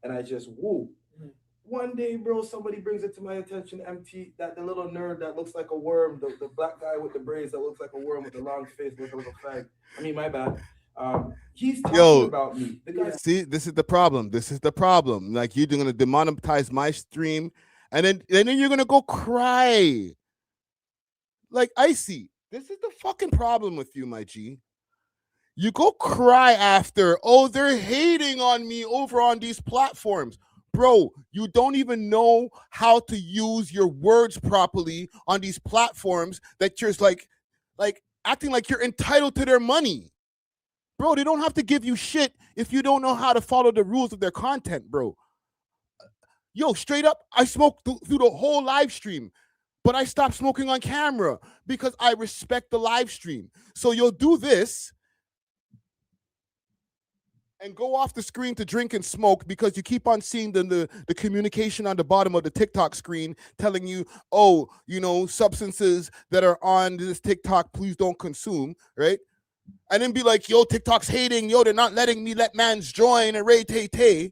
And I just woo. One day, bro, somebody brings it to my attention, MT, that the little nerd that looks like a worm, the black guy with the braids that looks like a worm with the long face, looks like a fag. I mean, my bad. He's talking about me. The guy. See, this is the problem. This is the problem. Like you're gonna demonetize my stream, and then you're gonna go cry. Like Icy, this is the fucking problem with you, my G. You go cry after, oh, they're hating on me over on these platforms. Bro, you don't even know how to use your words properly on these platforms that you're like acting like you're entitled to their money. Bro, they don't have to give you shit if you don't know how to follow the rules of their content, bro. Yo, straight up, I smoked through the whole live stream, but I stopped smoking on camera because I respect the live stream. So you'll do this and go off the screen to drink and smoke because you keep on seeing the communication on the bottom of the TikTok screen telling you, oh, you know, substances that are on this TikTok, please don't consume, right? And then be like, yo, TikTok's hating, yo, they're not letting me let mans join, and ray tay tay.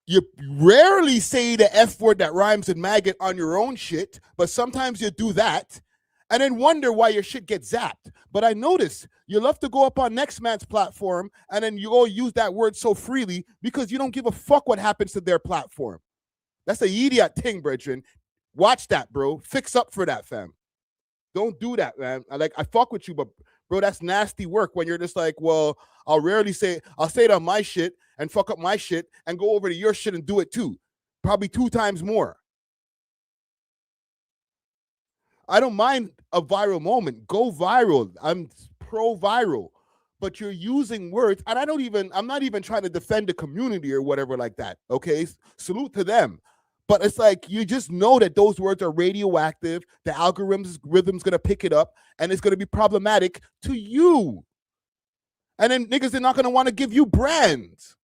You rarely say the F word that rhymes with maggot on your own shit, but sometimes you do that and then wonder why your shit gets zapped. But I notice you love to go up on next man's platform and then you go use that word so freely because you don't give a fuck what happens to their platform. That's a idiot thing, brethren. Watch that, bro. Fix up for that, fam. Don't do that, man. I fuck with you, but bro, that's nasty work when you're just like, well, I'll say it on my shit and fuck up my shit and go over to your shit and do it too. Probably 2 times more. I don't mind a viral moment. Go viral. I'm pro-viral. But you're using words, and I'm not even trying to defend the community or whatever like that, okay? Salute to them. But it's like, you just know that those words are radioactive. The rhythm's going to pick it up, and it's going to be problematic to you. And then niggas are not going to want to give you brands.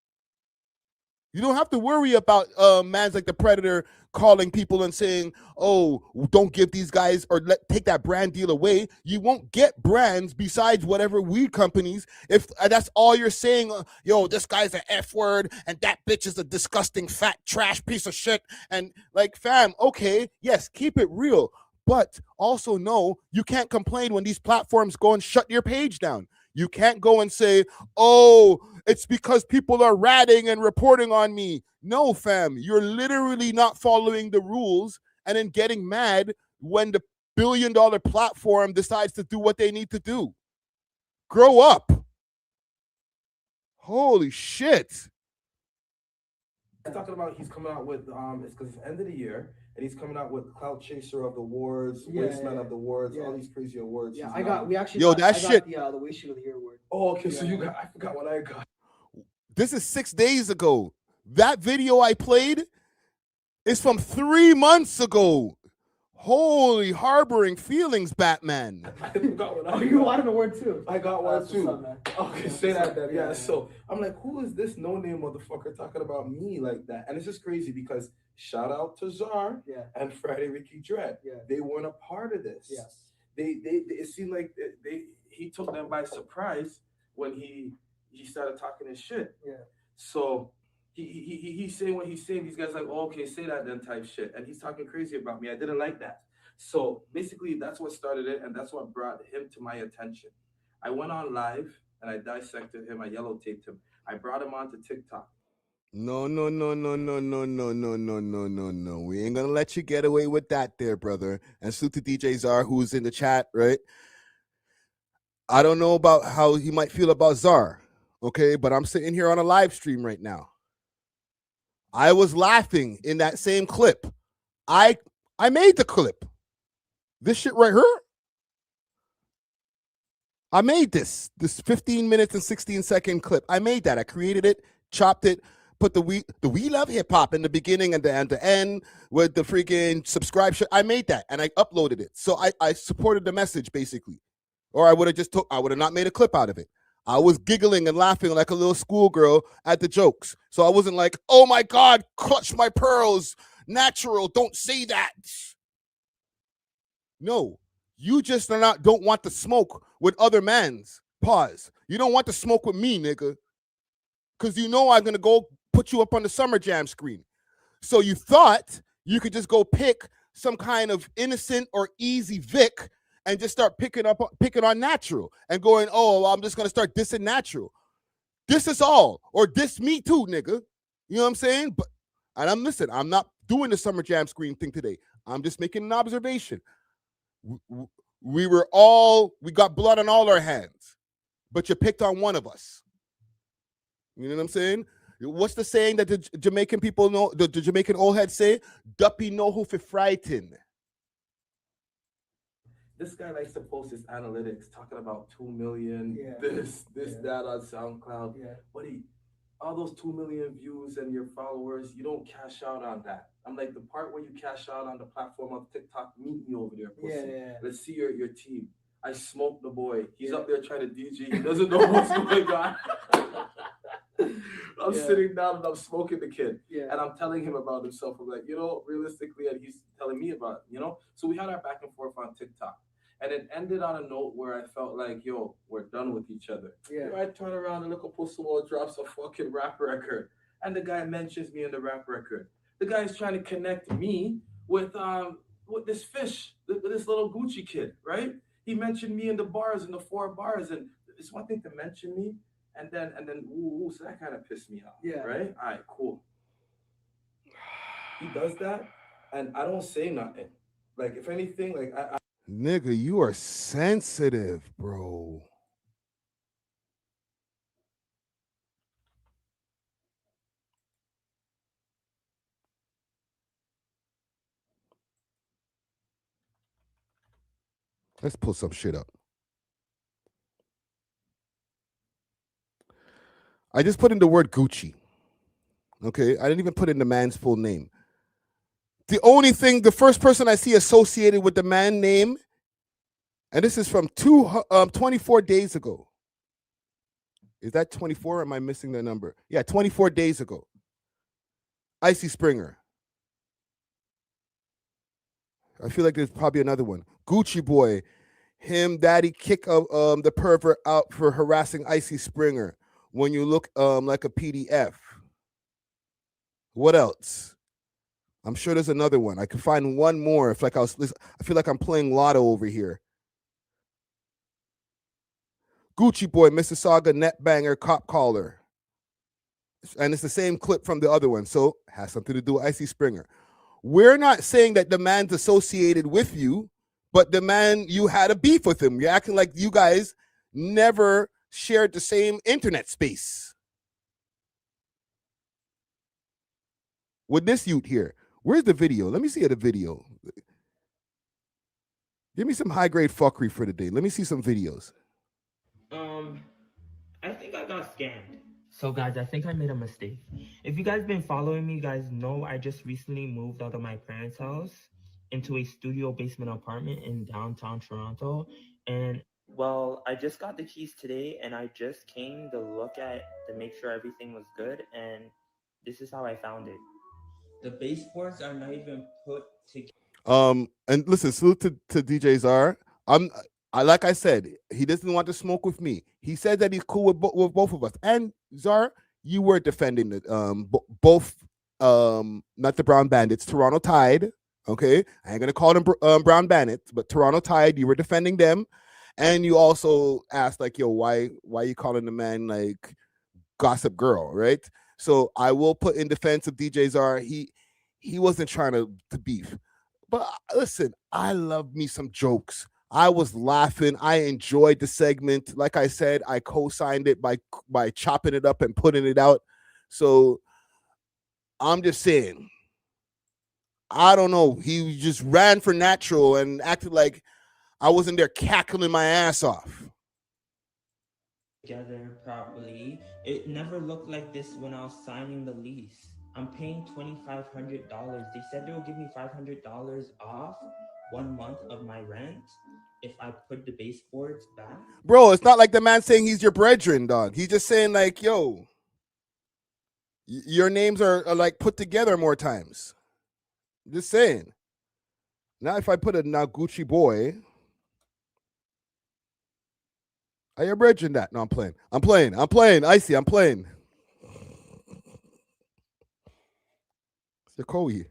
You don't have to worry about mans like the Predator calling people and saying, oh, don't give these guys or take that brand deal away. You won't get brands besides whatever weed companies. If that's all you're saying, yo, this guy's an F word and that bitch is a disgusting fat trash piece of shit. And like, fam, okay, yes, keep it real. But also know you can't complain when these platforms go and shut your page down. You can't go and say, oh, it's because people are ratting and reporting on me. No, fam, you're literally not following the rules and then getting mad when the billion-dollar platform decides to do what they need to do. Grow up. Holy shit. He's talking about he's coming out with it's because it's end of the year and he's coming out with Cloud Chaser of the Awards, Wasteman of the Awards, all these crazy awards. Yeah, we actually Yo, got, that I shit. got the Waste Shoot of the Year award. Oh, okay, so you got, I forgot what I got. This is 6 days ago. That video I played is from 3 months ago. Holy harboring feelings, Batman. I forgot what I got. You got an award too. I got one too. Okay, say that then. Yeah. So I'm like, who is this no-name motherfucker talking about me like that? And it's just crazy because shout out to Czar and Friday Ricky Dread. Yeah. They weren't a part of this. Yes. They it seemed like he took them by surprise when he started talking his shit. Yeah. So he's saying what he's saying. These guys like, oh, okay, say that then type shit. And he's talking crazy about me. I didn't like that. So basically that's what started it, and that's what brought him to my attention. I went on live and I dissected him, I yellow taped him. I brought him onto TikTok. No. We ain't gonna let you get away with that there, brother. And salute to DJ Czar, who's in the chat, right? I don't know about how he might feel about Czar, okay? But I'm sitting here on a live stream right now. I was laughing in that same clip. I made the clip. This shit right here. I made this 15 minutes and 16-second clip. I made that. I created it, chopped it, put the We Love Hip Hop in the beginning and the end with the freaking subscribe shit. I made that and I uploaded it. So I supported the message basically. Or I would have not made a clip out of it. I was giggling and laughing like a little schoolgirl at the jokes. So I wasn't like, oh my God, clutch my pearls, natural, don't say that. No, you just don't want to smoke with other mans. Pause. You don't want to smoke with me, nigga. Because you know I'm going to go put you up on the Summer Jam screen. So you thought you could just go pick some kind of innocent or easy Vic and just start picking on natural and going, oh, well, I'm just going to start dissing natural. This is all. Or diss me too, nigga. You know what I'm saying? I'm not doing the Summer Jam screen thing today. I'm just making an observation. We got blood on all our hands, but you picked on one of us. You know what I'm saying? What's the saying that the Jamaican people know, the Jamaican old heads say? Duppy know who for frighten. This guy likes to post his analytics, talking about 2 million, that on SoundCloud. Yeah. But all those 2 million views and your followers, you don't cash out on that. I'm like, the part where you cash out on the platform of TikTok, meet me over there, pussy. Yeah. Let's see your team. I smoked the boy. He's up there trying to DJ. He doesn't know what's going on. I'm sitting down and I'm smoking the kid. Yeah. And I'm telling him about himself. I'm like, realistically, and he's telling me about it, So we had our back and forth on TikTok. And it ended on a note where I felt like, yo, we're done with each other. Yeah. I turn around and look at Pussy drops a fucking rap record. And the guy mentions me in the rap record. The guy's trying to connect me with this fish, with this little Gucci kid, right? He mentioned me in the bars, in the 4 bars. And it's one thing to mention me. And then, so that kind of pissed me off. Yeah. Right? All right, cool. He does that, and I don't say nothing. Like, if anything, like, Nigga, you are sensitive, bro. Let's pull some shit up. I just put in the word Gucci. Okay, I didn't even put in the man's full name. The first person I see associated with the man name, and this is from 24 days ago. Is that 24? Or am I missing the number? Yeah, 24 days ago. Icy Springer. I feel like there's probably another one. Gucci Boy. Him, daddy kick the pervert out for harassing Icy Springer. When you look like a PDF. What else? I'm sure there's another one. I could find one more. I feel like I'm playing lotto over here. Gucci Boy, Mississauga net banger, cop caller. And it's the same clip from the other one. So it has something to do with Icy Springer. We're not saying that the man's associated with you, but the man, you had a beef with him. You're acting like you guys never shared the same internet space. with this youth here. Where's the video? Let me see the video. Give me some high grade fuckery for the day. Let me see some videos. I think I got scammed. So guys, I think I made a mistake. If you guys been following me, you guys know I just recently moved out of my parents' house into a studio basement apartment in downtown Toronto. And well, I just got the keys today and I just came to look at to make sure everything was good, and this is how I found it. The baseboards are not even put together. And listen, salute to DJ Czar. I like I said, he doesn't want to smoke with me. He said that he's cool with both of us. And Czar, you were defending the both not the Brown Bandits, Toronto Tide. Okay, I ain't gonna call them Brown Bandits, but Toronto Tide. You were defending them, and you also asked like, yo, why you calling the man like Gossip Girl, right? So I will put in defense of DJ Czar. He wasn't trying to beef. But listen, I love me some jokes. I was laughing. I enjoyed the segment. Like I said, I co-signed it by chopping it up and putting it out. So I'm just saying, I don't know. He just ran for natural and acted like I wasn't there cackling my ass off. Together properly. It never looked like this when I was signing the lease. I'm paying $2,500. They said they will give me $500 off 1 month of my rent if I put the baseboards back. Bro, it's not like the man saying he's your brethren, dog. He's just saying like, yo, your names are like put together more times. Just saying. Now if I put a Gucci boy, are you bridging that? No, I'm playing. Icy, I'm playing. It's Kofi.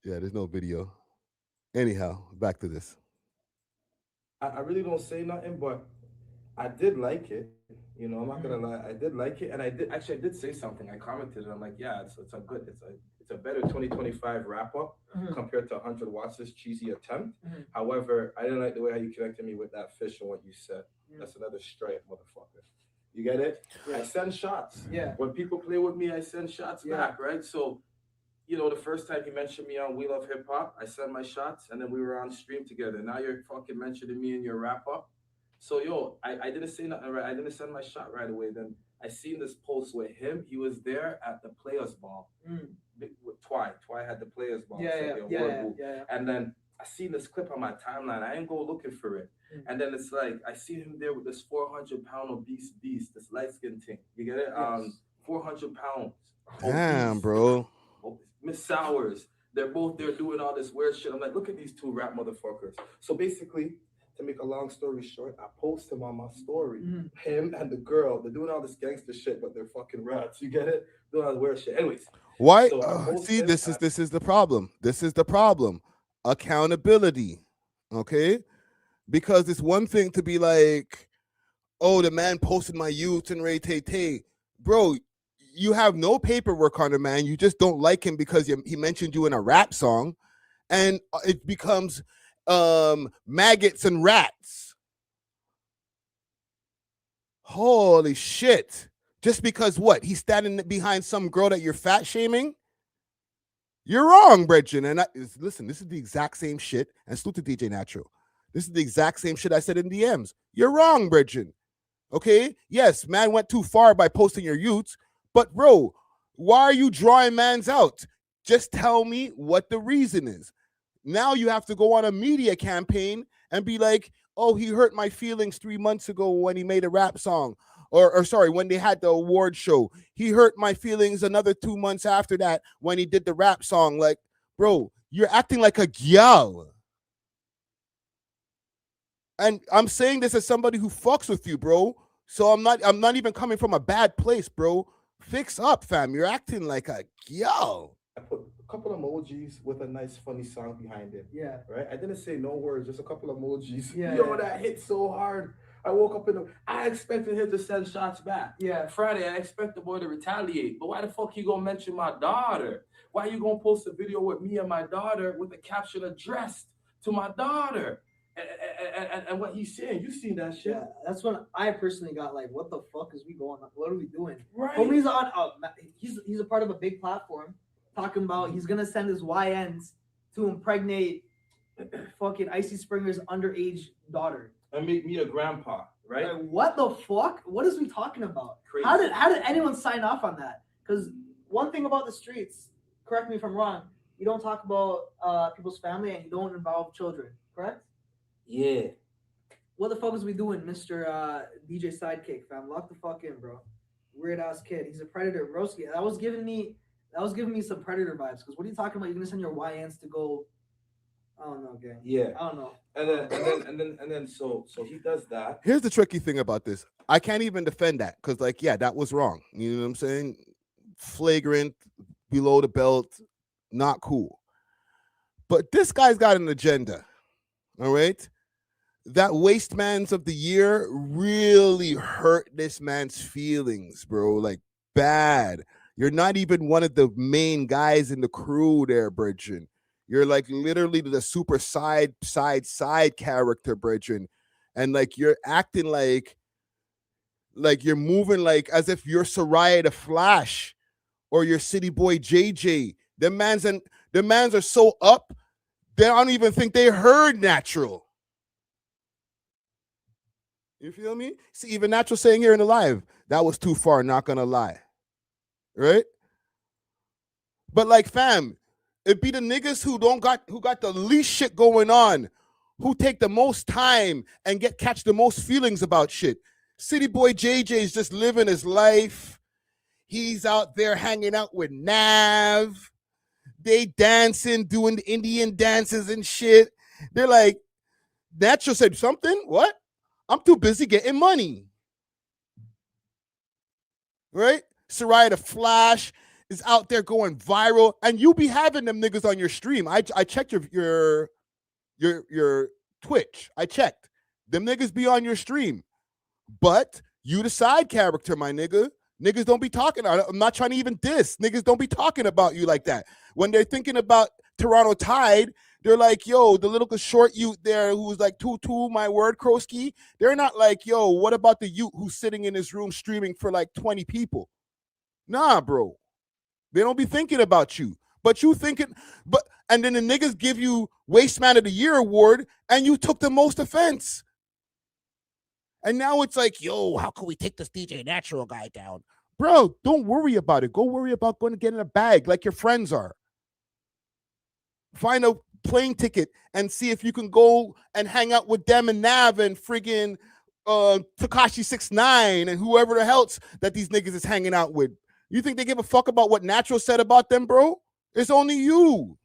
Yeah, there's no video. Anyhow, back to this. I really don't say nothing, but I did like it. You know, I'm not gonna lie. I did like it, and I did say something. I commented, and I'm like, yeah, it's a better 2025 wrap up compared to 100 Watts' cheesy attempt. However, I didn't like the way how you connected me with that fish and what you said. That's another strike, motherfucker. You get it? I send shots. Yeah. When people play with me, I send shots back, right? So, you know, the first time you mentioned me on We Love Hip Hop, I sent my shots, and then we were on stream together. Now you're fucking mentioning me in your wrap up. So, yo, I didn't say nothing right. I didn't send my shot right away. Then I seen this post with him. He was there at the Players Ball with Twy. Twy had the Players Ball. And then I seen this clip on my timeline. I ain't go looking for it. And then it's like, I see him there with this 400-pound obese beast, this light-skinned thing. You get it? 400 pounds. Damn, obese. bro. Miss Sowers. They're both there doing all this weird shit. I'm like, look at these two rap motherfuckers. So basically, to make a long story short, I post him on my story. Him and the girl, they're doing all this gangster shit, but they're fucking rats. You get it? Doing all this weird shit. Anyways. Why? So See, this is the problem. This is the problem. Accountability. Okay? Because it's one thing to be like, oh, the man posted my youth and Ray Tay Tay. Bro, you have no paperwork on the man. You just don't like him because he mentioned you in a rap song. And it becomes maggots and rats. Holy shit. Just because what? He's standing behind some girl that you're fat shaming? You're wrong, Bridget. And listen, this is the exact same shit. And salute to DJ Natural. This is the exact same shit I said in DMs. You're wrong, Bridget. Okay? Yes, man went too far by posting your youths. But bro, why are you drawing mans out? Just tell me what the reason is. Now you have to go on a media campaign and be like, oh, he hurt my feelings 3 months ago when he made a rap song. Or sorry, when they had the award show. He hurt my feelings another 2 months after that when he did the rap song. Like, bro, you're acting like a gyal. And I'm saying this as somebody who fucks with you, bro. So I'm not even coming from a bad place, bro. Fix up, fam. You're acting like a gyal. I put a couple emojis with a nice funny song behind it. Yeah. Right? I didn't say no words, just a couple emojis. Yeah. Yo, that hit so hard. I woke up I expected him to send shots back. Yeah. Friday, I expect the boy to retaliate. But why the fuck you gonna mention my daughter? Why you gonna post a video with me and my daughter with the caption addressed to my daughter? And what he's saying, you seen that shit? Yeah, that's when I personally got like, what the fuck is we going on? What are we doing? Right. Homie's on. He's a part of a big platform talking about he's gonna send his YNs to impregnate fucking Icy Springer's underage daughter and make me a grandpa, right? Like, what the fuck? What is we talking about? Crazy. How did anyone sign off on that? Because one thing about the streets, correct me if I'm wrong, you don't talk about people's family and you don't involve children, correct? Yeah. What the fuck is we doing, Mr. DJ Sidekick, fam? Lock the fuck in, bro. Weird ass kid. He's a predator, broski. That was giving me some predator vibes. Because what are you talking about? You're gonna send your YNs to go? I don't know, gang. Yeah. I don't know. And then so he does that. Here's the tricky thing about this. I can't even defend that because, like, yeah, that was wrong. You know what I'm saying? Flagrant, below the belt, not cool. But this guy's got an agenda. All right. That waste man's of the year really hurt this man's feelings, bro. Like, bad. You're not even one of the main guys in the crew there, Bridget. You're like literally the super side character, Bridget. And like you're acting like you're moving like as if you're Soraya the Flash or your city boy JJ. The mans are so up, they don't even think they heard Natural. You feel me? See, even Natural saying here in the live, that was too far, not gonna lie. Right? But like, fam, it be the niggas who got the least shit going on, who take the most time and catch the most feelings about shit. City boy JJ is just living his life. He's out there hanging out with Nav. They dancing, doing the Indian dances and shit. They're like, Natural said something? What? I'm too busy getting money. Right? Soraya the Flash is out there going viral, and you be having them niggas on your stream. I checked your Twitch. I checked. Them niggas be on your stream. But you the side character, my nigga. Niggas don't be talking. I'm not trying to even diss. Niggas don't be talking about you like that. When they're thinking about Toronto Tide, they're like, yo, the little short youth there who's like, two, my word, Kroski. They're not like, yo, what about the youth who's sitting in his room streaming for like 20 people? Nah, bro. They don't be thinking about you. But you thinking, and then the niggas give you Waste Man of the Year award and you took the most offense. And now it's like, yo, how can we take this DJ Natural guy down? Bro, don't worry about it. Go worry about going to get in a bag like your friends are. Find a plane ticket and see if you can go and hang out with them and Nav and friggin' Tekashi 6ix9ine and whoever else that these niggas is hanging out with. You think they give a fuck about what Natural said about them, bro? It's only you.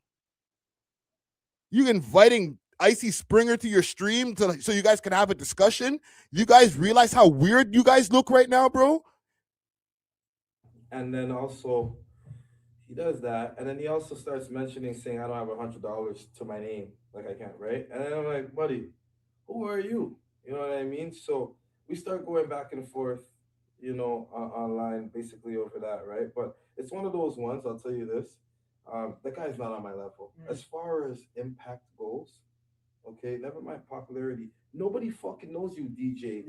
You inviting Icy Springer to your stream so you guys can have a discussion? You guys realize how weird you guys look right now, bro? And then also, he does that, and then he also starts mentioning, saying, I don't have $100 to my name. Like, I can't, right? And then I'm like, buddy, who are you? You know what I mean? So we start going back and forth, you know, online, basically over that, right? But it's one of those ones, I'll tell you this. That guy's not on my level. As far as impact goes, okay, never mind popularity. Nobody fucking knows you, DJ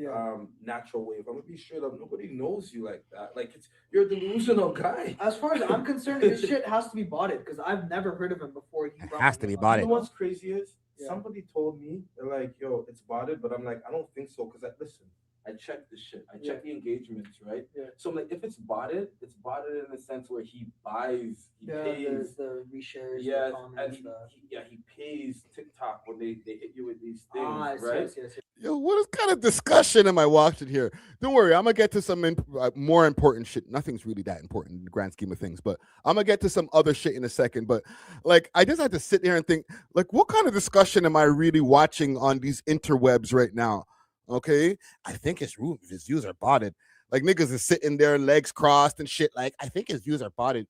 Natural Wave. I'm gonna be straight up. Nobody knows you like that. Like, you're a delusional guy. As far as I'm concerned, this shit has to be botted because I've never heard of him before. It has to be botted. You know what's crazy is somebody told me, they're like, yo, it's botted, but I'm like, I don't think so, because listen, I checked this shit. I checked the engagements, right? Yeah. So I'm like, if it's botted in the sense where he pays the reshares, yes, the comments, and he pays TikTok when they hit you with these things, right? Yes. Yo, what kind of discussion am I watching here? Don't worry, I'm gonna get to some more important shit. Nothing's really that important in the grand scheme of things, but I'm gonna get to some other shit in a second. But like, I just had to sit there and think, like, what kind of discussion am I really watching on these interwebs right now? Okay, I think his views are botted. Like, niggas is sitting there, legs crossed and shit. Like, I think his views are botted,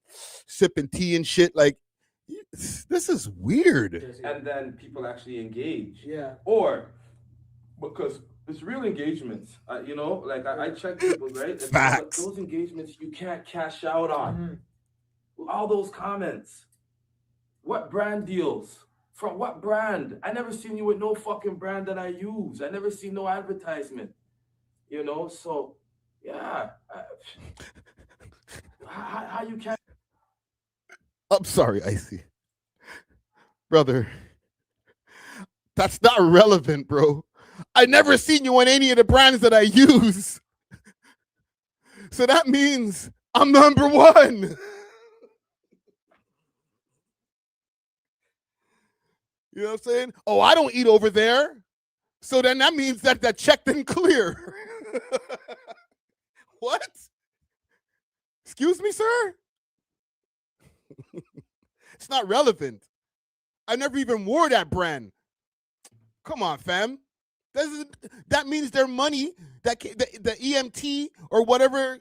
sipping tea and shit. Like, this is weird. And then people actually engage. Yeah. Or because it's real engagements. You know, like I check people, right? Facts. Those engagements you can't cash out on. All those comments. What brand deals? From what brand? I never seen you with no fucking brand that I use. I never seen no advertisement. You know, so yeah. How you can? I'm sorry, Icy. Brother, that's not relevant, bro. I never seen you on any of the brands that I use. So that means I'm number one. You know what I'm saying? Oh, I don't eat over there. So then that means that check didn't clear. What? Excuse me, sir? It's not relevant. I never even wore that brand. Come on, fam. That means their money, the EMT or whatever.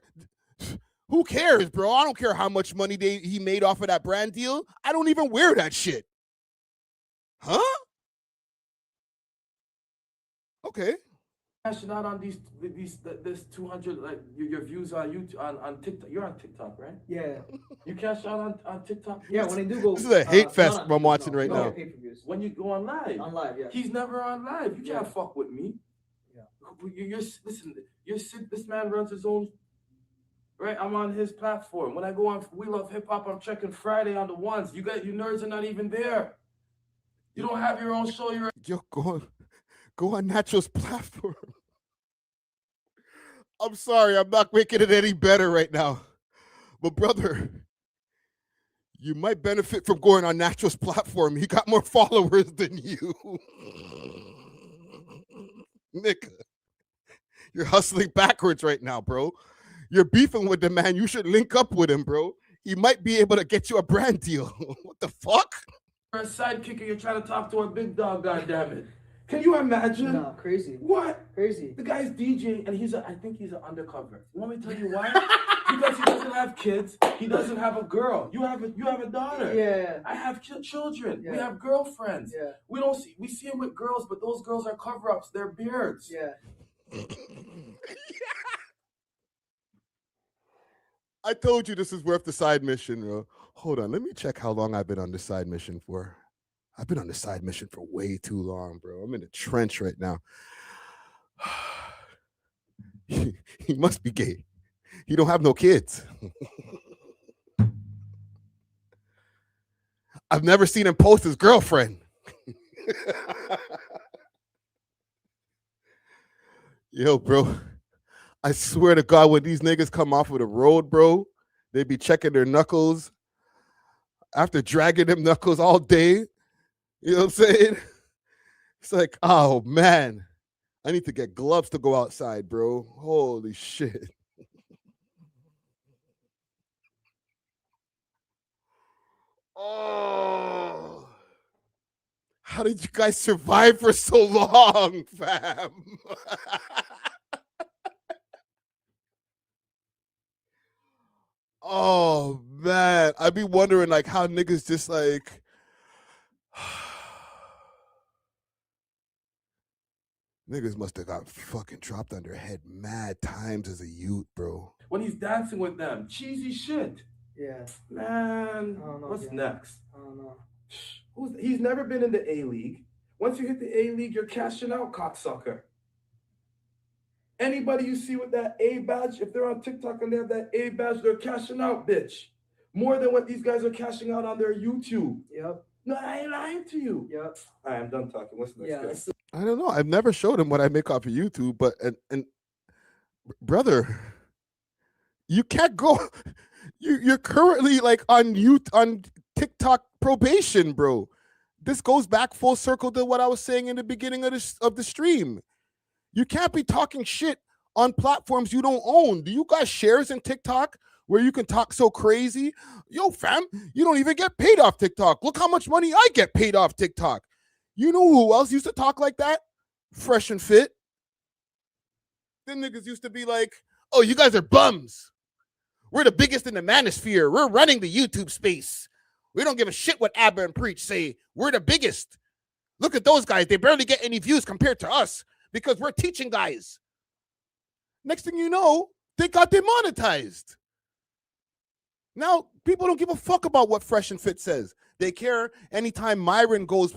Who cares, bro? I don't care how much money he made off of that brand deal. I don't even wear that shit. Huh? Okay. Cashing out on this 200 like your views on YouTube on TikTok. You're on TikTok, right? Yeah. You cash out on TikTok. Yeah, when they do go. This is a hate fest I'm watching right now. When you go on live. On live, yeah. He's never on live. You can't fuck with me. Yeah. Listen. This man runs his own. Right, I'm on his platform. When I go on We Love Hip Hop, I'm checking Friday on the ones. You nerds are not even there. You don't have your own show. Yo, go on Nacho's platform. I'm sorry, I'm not making it any better right now. But brother, you might benefit from going on Nacho's platform. He got more followers than you. Nigga, you're hustling backwards right now, bro. You're beefing with the man. You should link up with him, bro. He might be able to get you a brand deal. What the fuck? You're a sidekick and you're trying to talk to a big dog, goddammit. Can you imagine? No, crazy. What? Crazy. The guy's DJing and I think he's an undercover. You want me to tell you why? Because he doesn't have kids. He doesn't have a girl. You have a daughter. Yeah. I have children. Yeah. We have girlfriends. Yeah. We see him with girls, but those girls are cover-ups. They're beards. Yeah. I told you this is worth the side mission, bro. Hold on, let me check how long I've been on this side mission for. I've been on this side mission for way too long, bro. I'm in the trench right now. He must be gay. He don't have no kids. I've never seen him post his girlfriend. Yo, bro. I swear to God, when these niggas come off of the road, bro, they be checking their knuckles after dragging them knuckles all day. You know what I'm saying? It's like, oh, man. I need to get gloves to go outside, bro. Holy shit. Oh. How did you guys survive for so long, fam? Oh man, I be wondering like how niggas just like niggas must have got fucking dropped on their head mad times as a youth, bro. When he's dancing with them, cheesy shit. Yeah. Man, I don't know, what's yeah. next? I don't know. He's never been in the A-League. Once you hit the A-League, you're cashing out, cocksucker. Anybody you see with that A badge, if they're on TikTok and they have that A badge, they're cashing out, bitch. More than what these guys are cashing out on their YouTube. Yep. No, I ain't lying to you. Yep. All right, I'm done talking. What's the next guy? I don't know. I've never showed him what I make off of YouTube, but and brother, you can't go. You're currently like on TikTok probation, bro. This goes back full circle to what I was saying in the beginning of the stream. You can't be talking shit on platforms you don't own. Do you got shares in TikTok where you can talk so crazy? Yo, fam, you don't even get paid off TikTok. Look how much money I get paid off TikTok. You know who else used to talk like that? Fresh and Fit. Them niggas used to be like, oh, you guys are bums. We're the biggest in the manosphere. We're running the YouTube space. We don't give a shit what Abba and Preach say. We're the biggest. Look at those guys. They barely get any views compared to us because we're teaching guys. Next thing you know, they got demonetized. Now, people don't give a fuck about what Fresh and Fit says. They care anytime Myron goes,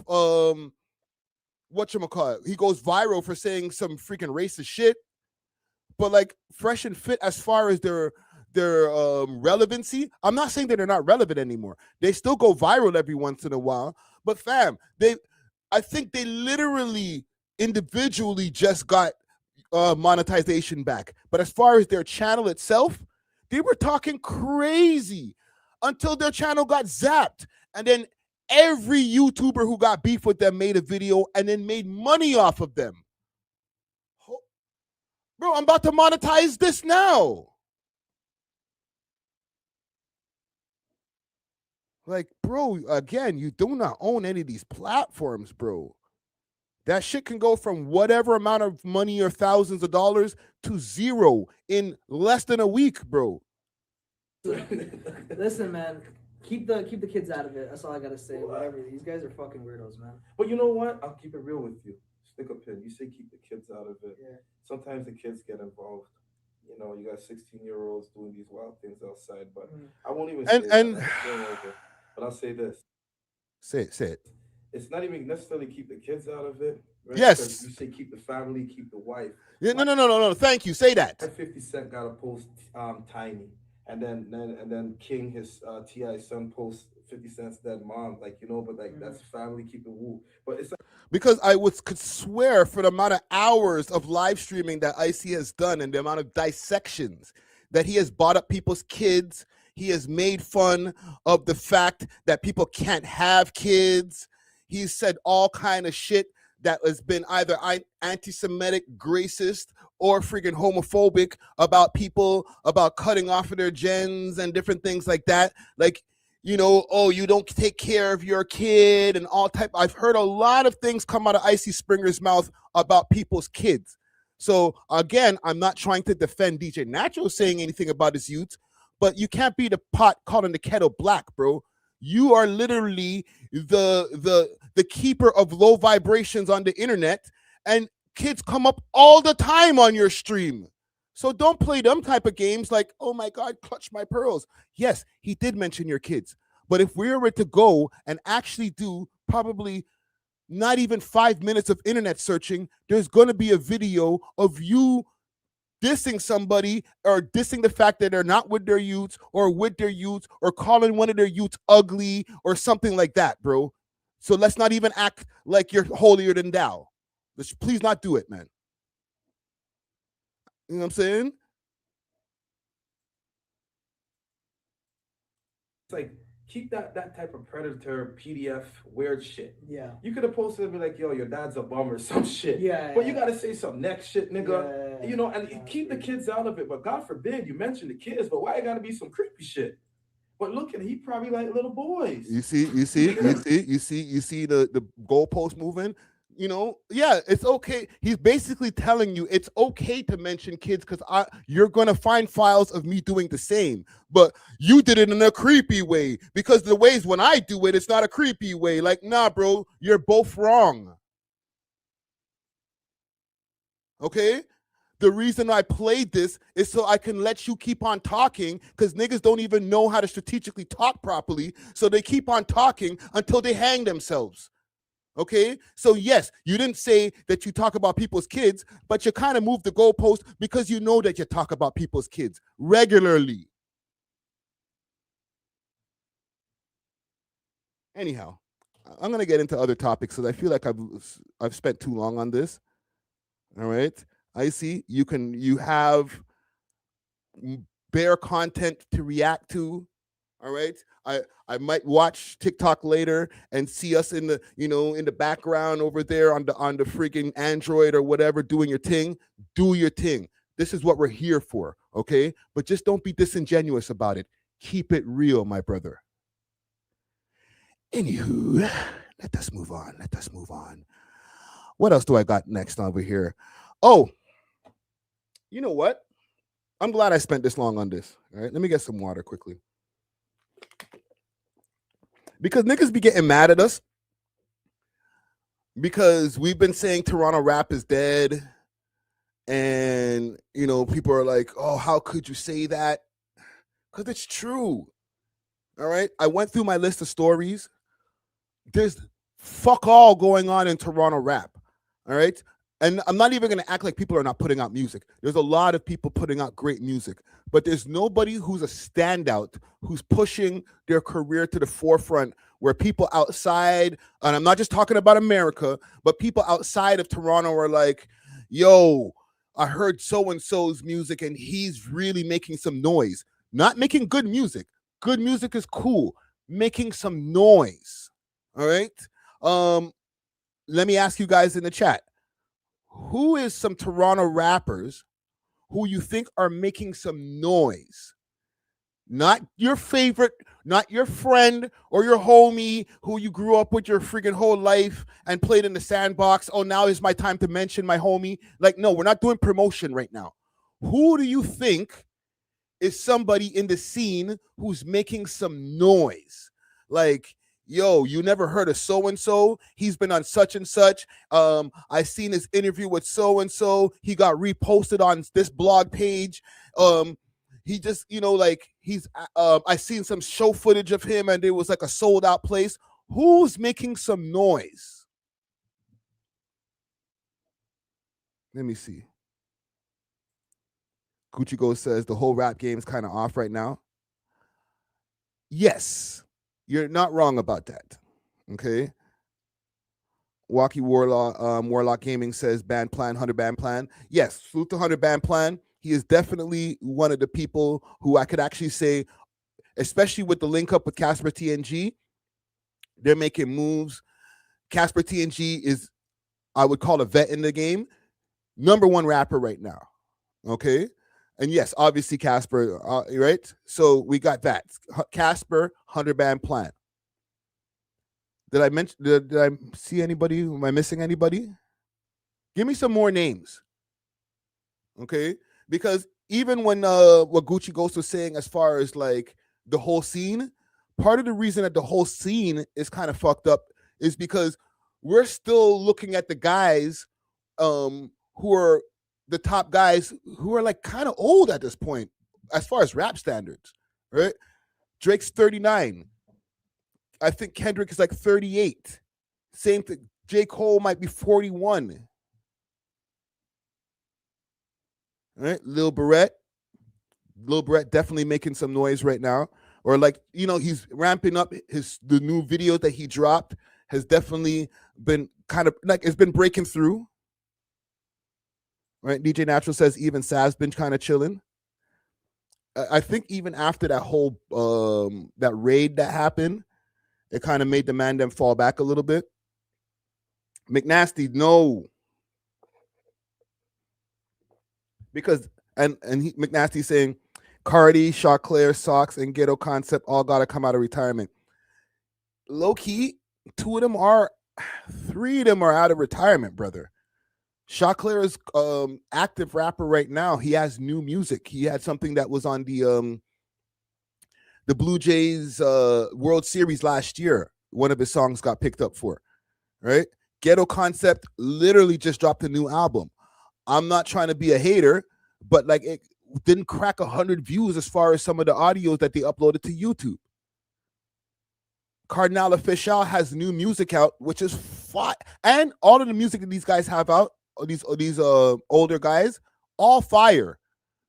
whatchamacallit, he goes viral for saying some freaking racist shit. But like Fresh and Fit, as far as their relevancy, I'm not saying that they're not relevant anymore. They still go viral every once in a while. But fam, I think they literally individually just got monetization back. But as far as their channel itself, they were talking crazy until their channel got zapped. And then every YouTuber who got beef with them made a video and then made money off of them. Bro, I'm about to monetize this now. Like, bro, again, you do not own any of these platforms, bro. That shit can go from whatever amount of money or thousands of dollars to zero in less than a week, bro. Listen, man, keep the kids out of it. That's all I gotta say. Whatever. These guys are fucking weirdos, man. But you know what? I'll keep it real with you. Stick a pin. You say keep the kids out of it. Yeah. Sometimes the kids get involved. You know, you got 16-year-olds doing these wild things outside. But I won't even say that. But I'll say this. Say it. It's not even necessarily keep the kids out of it. Right? Yes. Because you say keep the family, keep the wife. Yeah, no. Thank you. Say that. 50 Cent got a post Tiny. And then King, his T.I.'s son, posts 50 Cent's dead mom. Like, you know, but like that's family, keep it woo. But it's like, because I could swear for the amount of hours of live streaming that Icy has done and the amount of dissections that he has brought up people's kids. He has made fun of the fact that people can't have kids. He's said all kind of shit that has been either anti-Semitic, racist, or freaking homophobic about people, about cutting off of their gens and different things like that. Like, you know, oh, you don't take care of your kid and all type. I've heard a lot of things come out of Icy Springer's mouth about people's kids. So again, I'm not trying to defend DJ Natural saying anything about his youth, but you can't be the pot calling the kettle black, bro. You are literally the keeper of low vibrations on the internet, and kids come up all the time on your stream. So don't play them type of games like, oh my God, clutch my pearls. Yes, he did mention your kids. But if we were to go and actually do probably not even 5 minutes of internet searching, there's going to be a video of you dissing somebody or dissing the fact that they're not with their youths or with their youths or calling one of their youths ugly or something like that, bro. So let's not even act like you're holier than thou. Let's please not do it, man. You know what I'm saying? it's like keep that type of predator PDF weird shit. Yeah. You could have posted and be like, yo, your dad's a bum or some shit. Yeah. But you gotta say some next shit, nigga. Yeah. You know, and keep the kids out of it. But God forbid you mention the kids, but why it gotta be some creepy shit? But look at he probably like little boys. You see the goalpost moving. You know, yeah, it's okay. He's basically telling you it's okay to mention kids because you're gonna find files of me doing the same. But you did it in a creepy way because the ways when I do it, it's not a creepy way. Like, nah, bro, you're both wrong. Okay? The reason I played this is so I can let you keep on talking because niggas don't even know how to strategically talk properly. So they keep on talking until they hang themselves. Okay, so yes, you didn't say that you talk about people's kids, but you kind of moved the goalpost because you know that you talk about people's kids regularly. Anyhow, I'm gonna get into other topics because I feel like I've spent too long on this. All right, Icy, you have bare content to react to. All right, I might watch TikTok later and see us in the in the background over there on the freaking Android or whatever doing your thing. Do your thing. This is what we're here for, okay? But just don't be disingenuous about it. Keep it real, my brother. Anywho, let us move on. What else do I got next over here? Oh, you know what? I'm glad I spent this long on this. All right, let me get some water quickly. Because niggas be getting mad at us because we've been saying Toronto rap is dead. And, people are like, oh, how could you say that? Because it's true. All right. I went through my list of stories. there's fuck all going on in Toronto rap. All right. And I'm not even going to act like people are not putting out music. There's a lot of people putting out great music, but there's nobody who's a standout, who's pushing their career to the forefront, where people outside, and I'm not just talking about America, but people outside of Toronto are like, yo, I heard so-and-so's music and he's really making some noise. Not making good music. Good music is cool. Making some noise. All right. Let me ask you guys in the chat. Who is some Toronto rappers who you think are making some noise? Not your favorite, not your friend or your homie who you grew up with your freaking whole life and played in the sandbox. Oh, now is my time to mention my homie. Like, no, we're not doing promotion right now. Who do you think is somebody in the scene who's making some noise? Like, yo, you never heard of so-and-so? He's been on such and such. I seen his interview with so-and-so. He got reposted on this blog page. He just, like he's, I seen some show footage of him and it was like a sold out place. Who's making some noise? Let me see. Gucci Go says the whole rap game's kind of off right now. Yes, you're not wrong about that. Okay. Walkie Warlock Gaming says band plan, 100 band plan. Yes, salute to 100 band plan. He is definitely one of the people who I could actually say, especially with the link up with Casper TNG, they're making moves. Casper TNG is, I would call, a vet in the game. #1 rapper right now. Okay. And yes, obviously Casper, right? So we got that. Casper, 100 band plan. Did I mention, did I see anybody? Am I missing anybody? Give me some more names. Okay. Because even when what Gucci Ghost was saying as far as like the whole scene, part of the reason that the whole scene is kind of fucked up is because we're still looking at the guys who are the top guys who are like kind of old at this point as far as rap standards, right? Drake's 39. I think Kendrick is like 38. Same thing. J. Cole might be 41. All right, Lil Barrett definitely making some noise right now. Or like, he's ramping up the new video that he dropped has definitely been kind of like, it's been breaking through. Right, DJ Natural says even Sav's been kind of chilling. I think even after that whole that raid that happened, it kind of made the man them fall back a little bit. McNasty, no. Because McNasty saying Cardi, Chaclair, Socks, and Ghetto Concept all gotta come out of retirement. Low key, 3 of them are out of retirement, brother. Chaclair is active rapper right now. He has new music. He had something that was on the Blue Jays World Series last year. One of his songs got picked up for, right? Ghetto Concept literally just dropped a new album. I'm not trying to be a hater, but like it didn't crack 100 views as far as some of the audios that they uploaded to YouTube. Cardinal Official has new music out, which is fire. And all of the music that these guys have out, these older guys, all fire.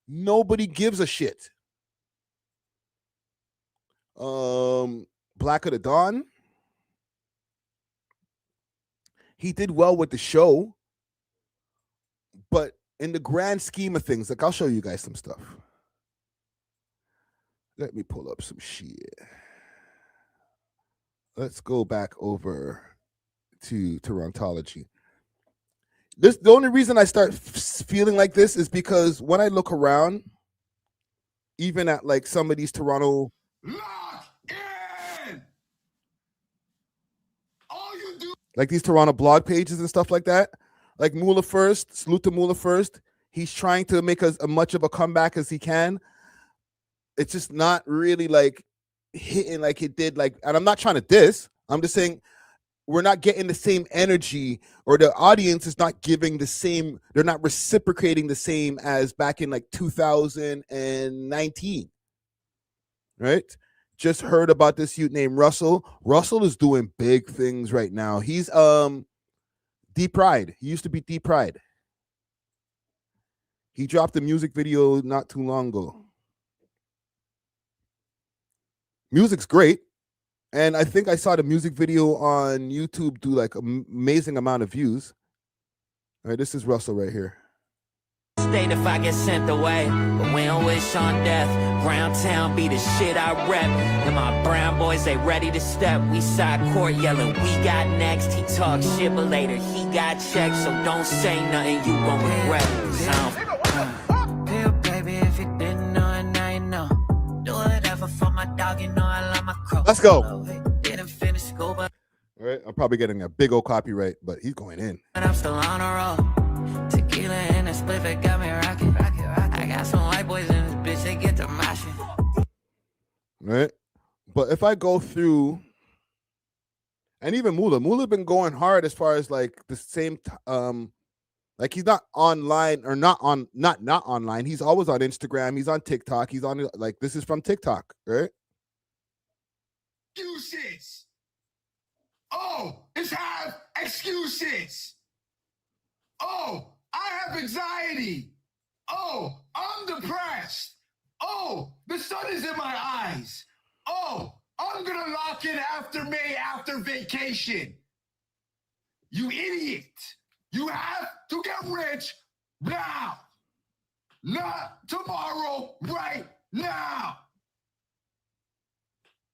Nobody gives a shit. Black of the Dawn. He did well with the show, but in the grand scheme of things, like I'll show you guys some stuff. Let me pull up some shit. Let's go back over to Torontology. The only reason I start feeling like this is because when I look around, even at like some of these Toronto, like these Toronto blog pages and stuff like that, like Moolah First, salute to Moolah First. He's trying to make as much of a comeback as he can. It's just not really like hitting like it did. Like, and I'm not trying to diss. I'm just saying we're not getting the same energy, or the audience is not giving the same. They're not reciprocating the same as back in like 2019, right? just heard about this youth named Russell. Russell is doing big things right now. He's D Pride. He used to be D Pride. He dropped a music video not too long ago. Music's great. And I think I saw the music video on YouTube do like an amazing amount of views. All right, this is Russell right here. State if I get sent away, but we don't wish on death. Brown town be the shit I rep. And my brown boys, they ready to step. We side court yelling, we got next. He talk shit, but later he got checked. So don't say nothing, you gon' regret. Pill, baby, if you didn't know it, now you know. Do whatever for my dog, you know I love my crow. Let's go. Didn't finish school, but all right, I'm probably getting a big old copyright, but he's going in. I'm still on a roll. Tequila and a split that got me rocking. I got some white boys in this bitch, they get to mashing. Right? But if I go through, and even Mula been going hard as far as like the same, like he's not online or not online. He's always on Instagram. He's on TikTok. He's on, like, this is from TikTok, right? Excuses. Oh, it's have excuses. Oh, I have anxiety. Oh, I'm depressed. Oh, the sun is in my eyes. Oh, I'm gonna lock in after May after vacation. You idiot. You have to get rich now. Not tomorrow, right now.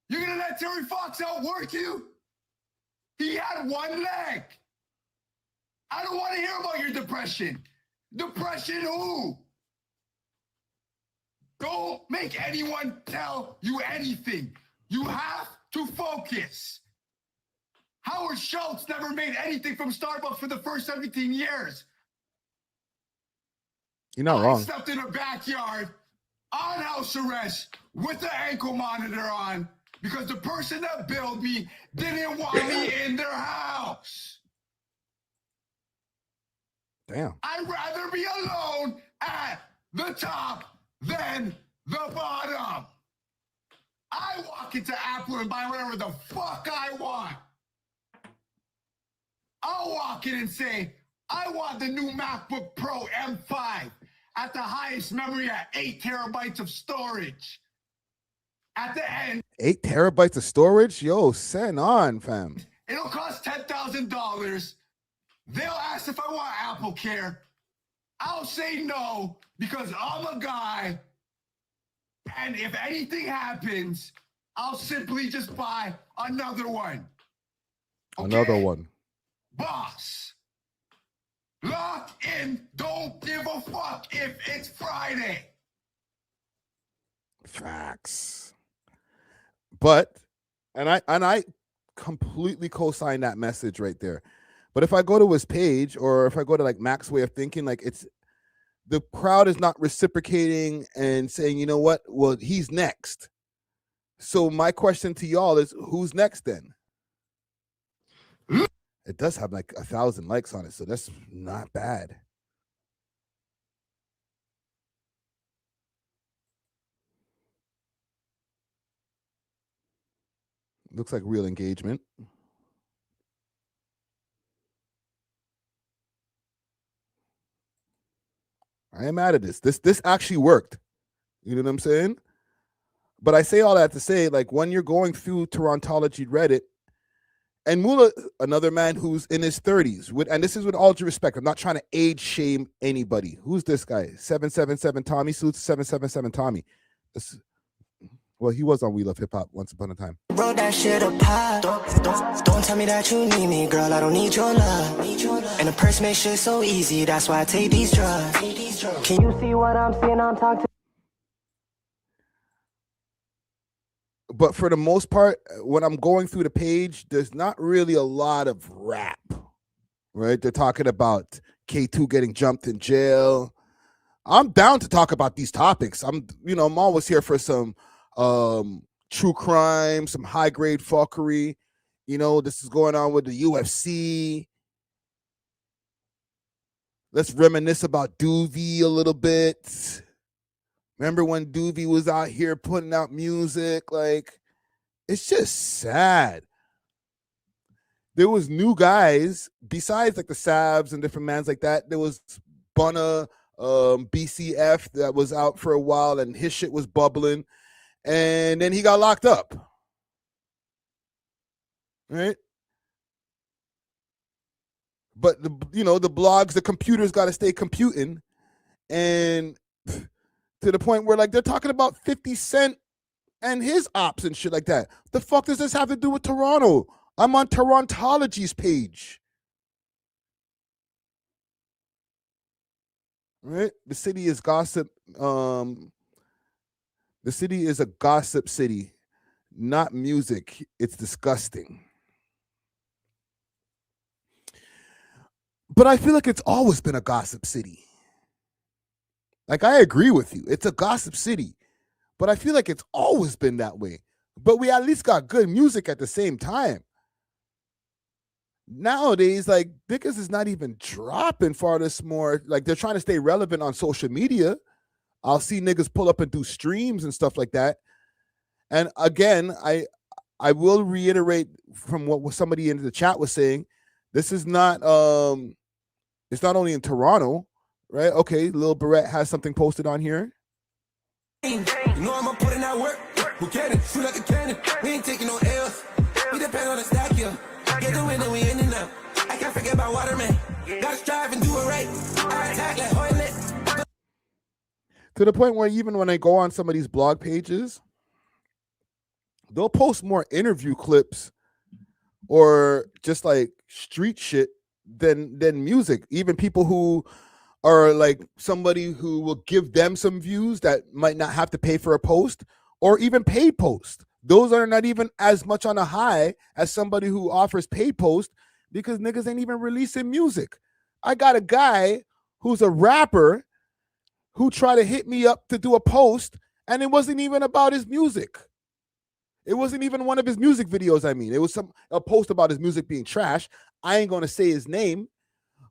You're gonna let Terry Fox outwork you? He had one leg. I don't want to hear about your depression. Depression who? Don't make anyone tell you anything. You have to focus. Howard Schultz never made anything from Starbucks for the first 17 years. You're not wrong. I slept in a backyard on house arrest with the ankle monitor on because the person that billed me didn't want me in their house. Damn. I'd rather be alone at the top than the bottom. I walk into Apple and buy whatever the fuck I want. I'll walk in and say, I want the new MacBook Pro M5 at the highest memory at 8 terabytes of storage. At the end, 8 terabytes of storage? Yo, send on, fam. It'll cost $10,000. They'll ask if I want Apple Care. I'll say no because I'm a guy. And if anything happens, I'll simply just buy another one. Okay? Another one. Boss. Lock in. Don't give a fuck if it's Friday. Facts. But, and I completely co-sign that message right there. But if I go to his page or if I go to like Mac's way of thinking, like it's the crowd is not reciprocating and saying, you know what? Well, he's next. So my question to y'all is, who's next then? It does have like 1,000 likes on it, so that's not bad. Looks like real engagement. I am mad at this. This actually worked. You know what I'm saying? But I say all that to say, like, when you're going through Torontology Reddit, and Mula, another man who's in his 30s, and this is with all due respect, I'm not trying to age shame anybody. Who's this guy? 777 Tommy Suits, 777 Tommy. Well, he was on We Love Hip Hop once upon a time. Bro, that shit apart. Don't tell me that you need me, girl. I don't need your love. And the purse makes shit so easy. That's why I take these drugs. Can you see what I'm seeing? I'm talking. But for the most part, when I'm going through the page, there's not really a lot of rap, right? They're talking about K2 getting jumped in jail. I'm down to talk about these topics. I'm always here for some true crime, some high grade fuckery. This is going on with the UFC. Let's reminisce about Doovie a little bit. Remember when Doovie was out here putting out music? Like, It's just sad. There was new guys besides like the Savs and different mans like that. There was Bunna, BCF that was out for a while and his shit was bubbling, and then he got locked up. Right? But the blogs, the computers got to stay computing, and to the point where like they're talking about 50 Cent and his ops and shit like that. The fuck does this have to do with Toronto? I'm on Torontology's page. Right? The city is gossip. The city is a gossip city, not music. It's disgusting. But I feel like it's always been a gossip city. Like, I agree with you. It's a gossip city. But I feel like it's always been that way. But we at least got good music at the same time. Nowadays, like, niggas is not even dropping for this more. Like, they're trying to stay relevant on social media. I'll see niggas pull up and do streams and stuff like that. And again, I will reiterate from what somebody in the chat was saying. This is not, it's not only in Toronto, right? Okay, Lil Barrett has something posted on here. You know I'm putting that work. Who can it? Shoot like a cannon. We ain't taking no L's. We depend on the stack, yo. Get the win and we in and out. I can't forget about Waterman. Gotta strive and do it right. I attack like Hoylet. To the point where even when I go on some of these blog pages, they'll post more interview clips or just like street shit than music. Even people who are like somebody who will give them some views that might not have to pay for a post or even paid post. Those are not even as much on a high as somebody who offers paid post because niggas ain't even releasing music. I got a guy who's a rapper who tried to hit me up to do a post, and it wasn't even about his music. It wasn't even one of his music videos, I mean. It was a post about his music being trash. I ain't going to say his name,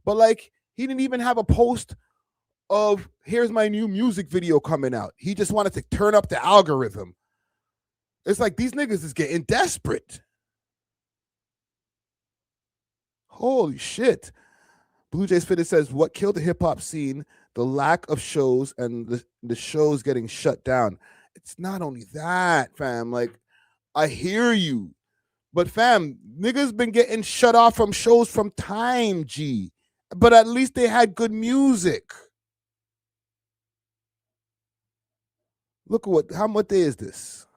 but like he didn't even have a post of here's my new music video coming out. He just wanted to turn up the algorithm. It's like these niggas is getting desperate. Holy shit. Blue Jays Fitted says, what killed the hip-hop scene? The lack of shows and the shows getting shut down. It's not only that, fam. Like, I hear you. But fam, niggas been getting shut off from shows from time, G. But at least they had good music. Look at what day is this?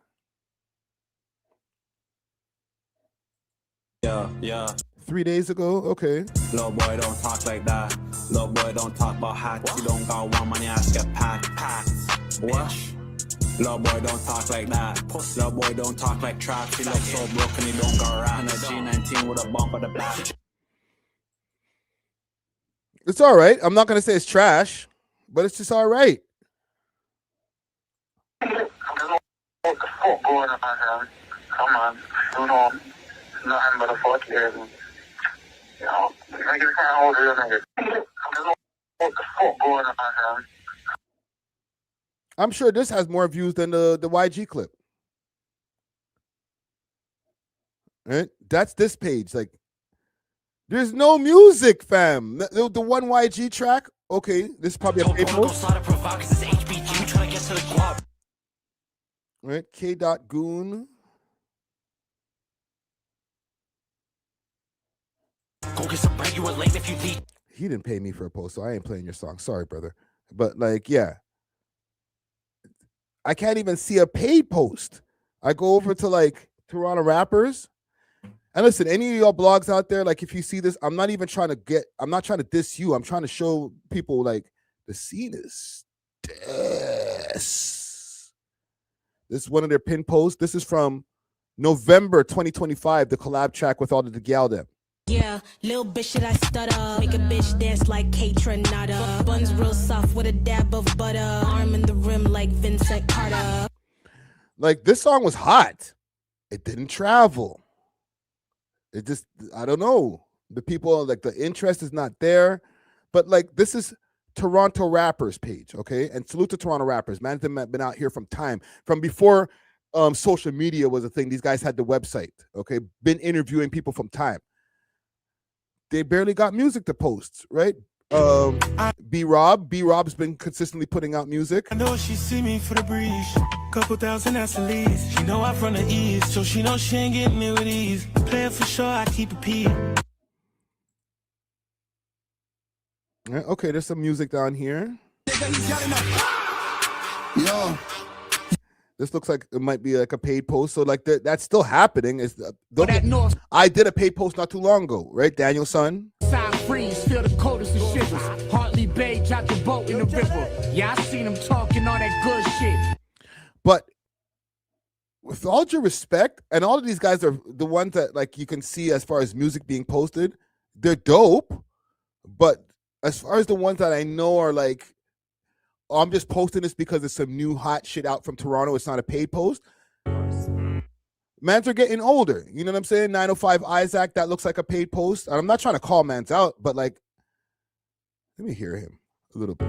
Yeah. 3 days ago? Okay. Little boy don't talk like that. Little boy don't talk about hats. You don't got one money, ask get packed. What? Little boy don't talk like that. Little boy don't talk like trap. He looks so broken, he don't got rap. In a G19 with a bump at the back. It's all right. I'm not going to say it's trash, but it's just all right. Come on, you know, nothing but a 4 years. You know, niggas can't hold real niggas. What the fuck going on, man? I'm sure this has more views than the YG clip. Right? That's this page. Like, there's no music, fam. The one YG track, okay, this is probably a paid post. Right? K.Goon. Go get some bread, you were late if you need. He didn't pay me for a post, so I ain't playing your song. Sorry, brother. But like, yeah. I can't even see a paid post. I go over to like Toronto rappers. And listen, any of y'all blogs out there, like if you see this, I'm not trying to diss you. I'm trying to show people like the scene is this. This is one of their pin posts. This is from November 2025, the collab track with all the gal them. Yeah, little bitch, should I stutter? Make a bitch dance like Kate Renata. Buns real soft with a dab of butter. Arm in the rim like Vincent Carter. Like, this song was hot. It didn't travel. It just, I don't know. The people, like, the interest is not there. But, like, this is Toronto rappers page, okay? And salute to Toronto rappers. Man, them have been out here from before social media was a thing. These guys had the website, okay? Been interviewing people from time. They barely got music to post, right? B-Rob's been consistently putting out music. I know she see me for the breeze. Couple thousand, that's the least. She know I'm from the east, so she know she ain't getting me with ease. Play it for sure, I keep it P. Okay, there's some music down here. Yo. This looks like it might be like a paid post. So like that's still happening. I did a paid post not too long ago, right? Daniel's son. Side freeze, feel the coldest of shivers. Hartley Bay, drop the boat in the river. Yeah, I seen him talking all that good shit. But with all due respect, and all of these guys are the ones that like you can see as far as music being posted, they're dope. But as far as the ones that I know are like, oh, I'm just posting this because it's some new hot shit out from Toronto. It's not a paid post. Mans are getting older. You know what I'm saying? 905 Isaac, that looks like a paid post. I'm not trying to call Mans out, but like, let me hear him a little bit.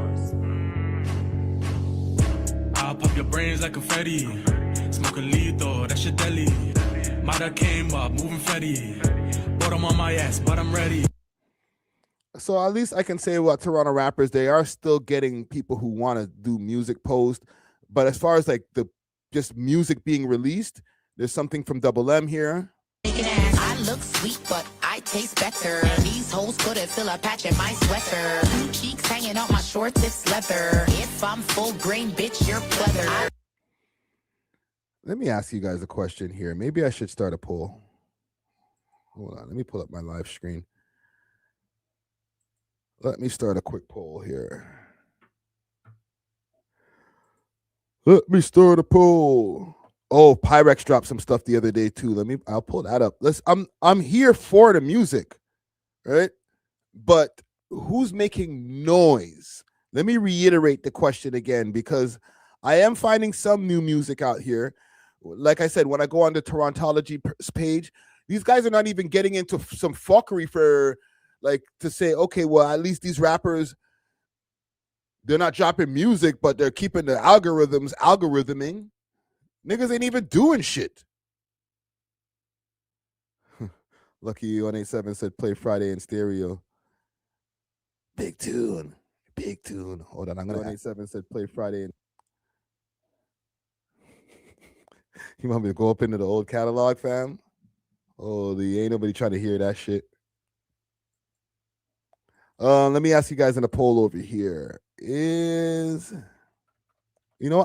I'll pop your brains like confetti. Smoking lethal, that's your deli. Mada came up, moving Fetty. Bottom on my ass, but I'm ready. So at least I can say what Toronto rappers, they are still getting people who want to do music post. But as far as like the just music being released, there's something from A.W.O.L here. I look sweet, but I taste better. These hoes couldn't fill a patch in my sweater. Cheeks hanging out my shorts, it's leather. If I'm full grain, bitch, you're pleather. Let me ask you guys a question here. Maybe I should start a poll. Hold on, let me pull up my live screen. Let me start a quick poll here. Let me start a poll. Oh, Pyrex dropped some stuff the other day too. I'll pull that up. I'm here for the music, right? But who's making noise? Let me reiterate the question again, because I am finding some new music out here. Like I said, when I go on the Torontology page, these guys are not even getting into some fuckery for like to say, okay, well, at least these rappers, they're not dropping music, but they're keeping the algorithming. Niggas ain't even doing shit. Lucky 187 said play Friday in stereo. Big tune. Big tune. Hold on, I'm gonna 187 said play Friday in. You want me to go up into the old catalog, fam? Oh, ain't nobody trying to hear that shit. Let me ask you guys in a poll over here.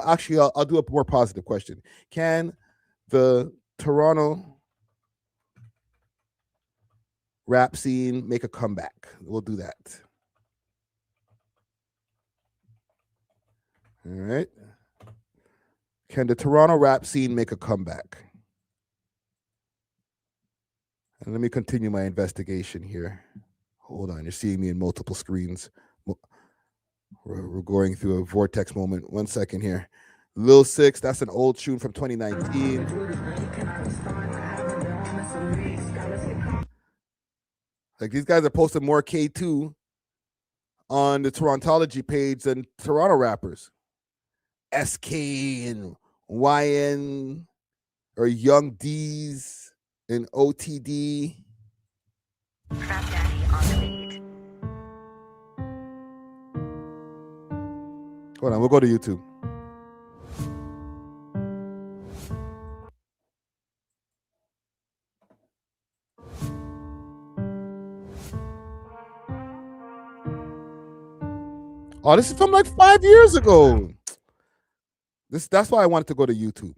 Actually, I'll do a more positive question. Can the Toronto rap scene make a comeback? We'll do that. All right. Can the Toronto rap scene make a comeback? And let me continue my investigation here. Hold on, you're seeing me in multiple screens. We're going through a vortex moment. 1 second here. Lil 6, that's an old tune from 2019. Like these guys are posting more K2 on the Torontology page than Toronto rappers. SK and YN or Young D's and OTD. Hold on, we'll go to YouTube. Oh, this is from like 5 years ago. That's why I wanted to go to YouTube.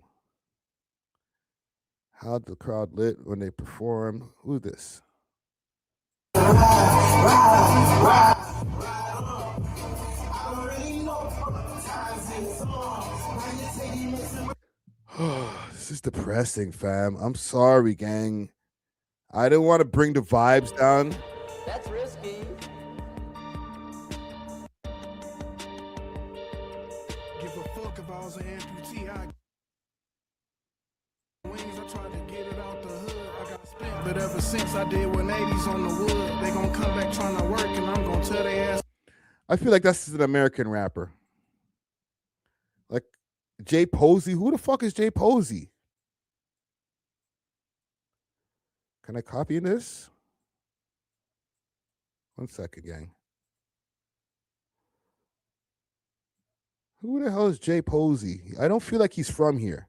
How'd the crowd lit when they perform? Who's this? This is depressing, fam. I'm sorry, gang. I didn't want to bring the vibes down. That's risky. Give a fuck if I was an amputee. Wings, I tried to get it out the hood. I got spent, but ever since I did 180s on the wood, they gonna come back trying to work, and I'm gonna tell their ass. I feel like that's an American rapper. Like Jay Posey. Who the fuck is Jay Posey? Can I copy this? 1 second, gang. Who the hell is Jay Posey? I don't feel like he's from here.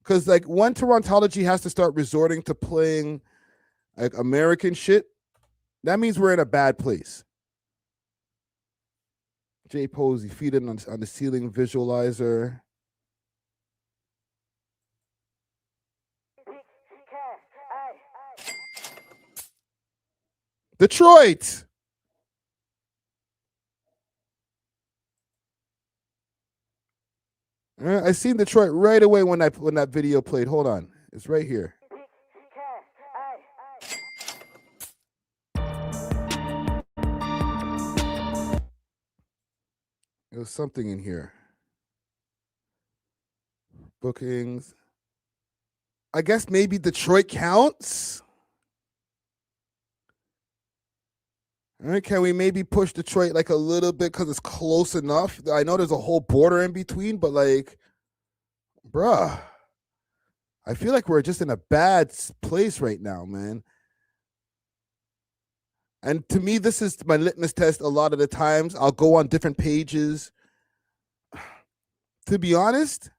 Because, like, one Torontology has to start resorting to playing, like, American shit. That means we're in a bad place. Jay Posey, feeding on the ceiling visualizer. Detroit. I seen Detroit right away when that video played. Hold on, it's right here. There was something in here. Bookings. I guess maybe Detroit counts. All right, can we maybe push Detroit like a little bit because it's close enough? I know there's a whole border in between, but like, bruh, I feel like we're just in a bad place right now, man. And to me, this is my litmus test a lot of the times. I'll go on different pages. To be honest,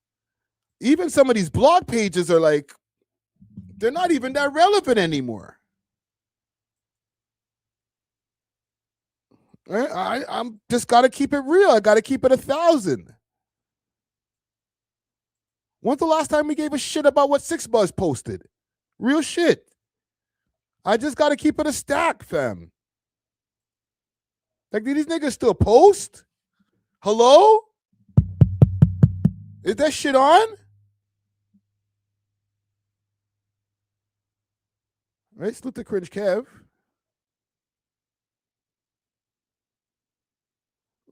even some of these blog pages are like, they're not even that relevant anymore. I'm just got to keep it real. I got to keep it 1,000. When's the last time we gave a shit about what 6Buzz posted? Real shit. I just got to keep it a stack, fam. Like, do these niggas still post? Hello? Is that shit on? Right, salute to Cringe Kev.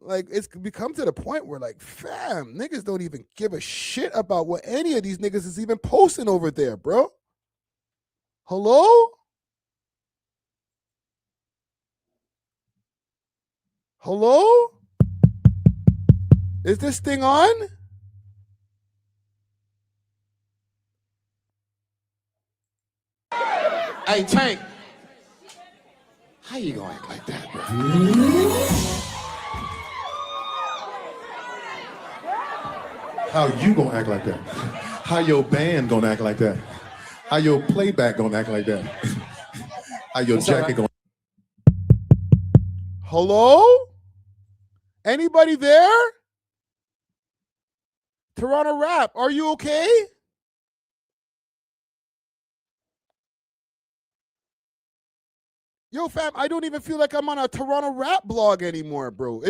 Like, it's become to the point where, like, fam, niggas don't even give a shit about what any of these niggas is even posting over there, bro. Hello? Hello? Is this thing on? Hey, Tank. How you gonna act like that, bro? How you gonna act like that? How your band gonna act like that? How your playback gonna act like that? How your jacket gonna... Hello? Anybody there? Toronto Rap, are you okay? Yo, fam, I don't even feel like I'm on a Toronto Rap blog anymore, bro.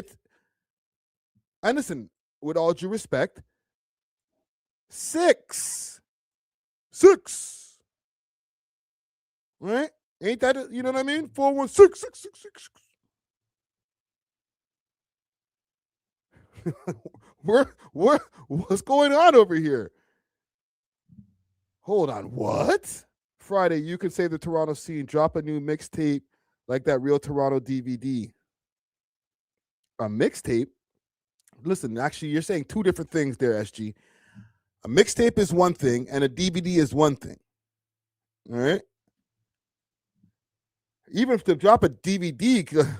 And listen, with all due respect, 6. Right? Ain't that, you know what I mean? 416-666-666. What's going on over here? Hold on, what? Friday, you can save the Toronto scene. Drop a new mixtape like that Real Toronto DVD. A mixtape? Listen, actually, you're saying two different things there, SG. A mixtape is one thing, and a DVD is one thing. All right? Even if to drop a DVD,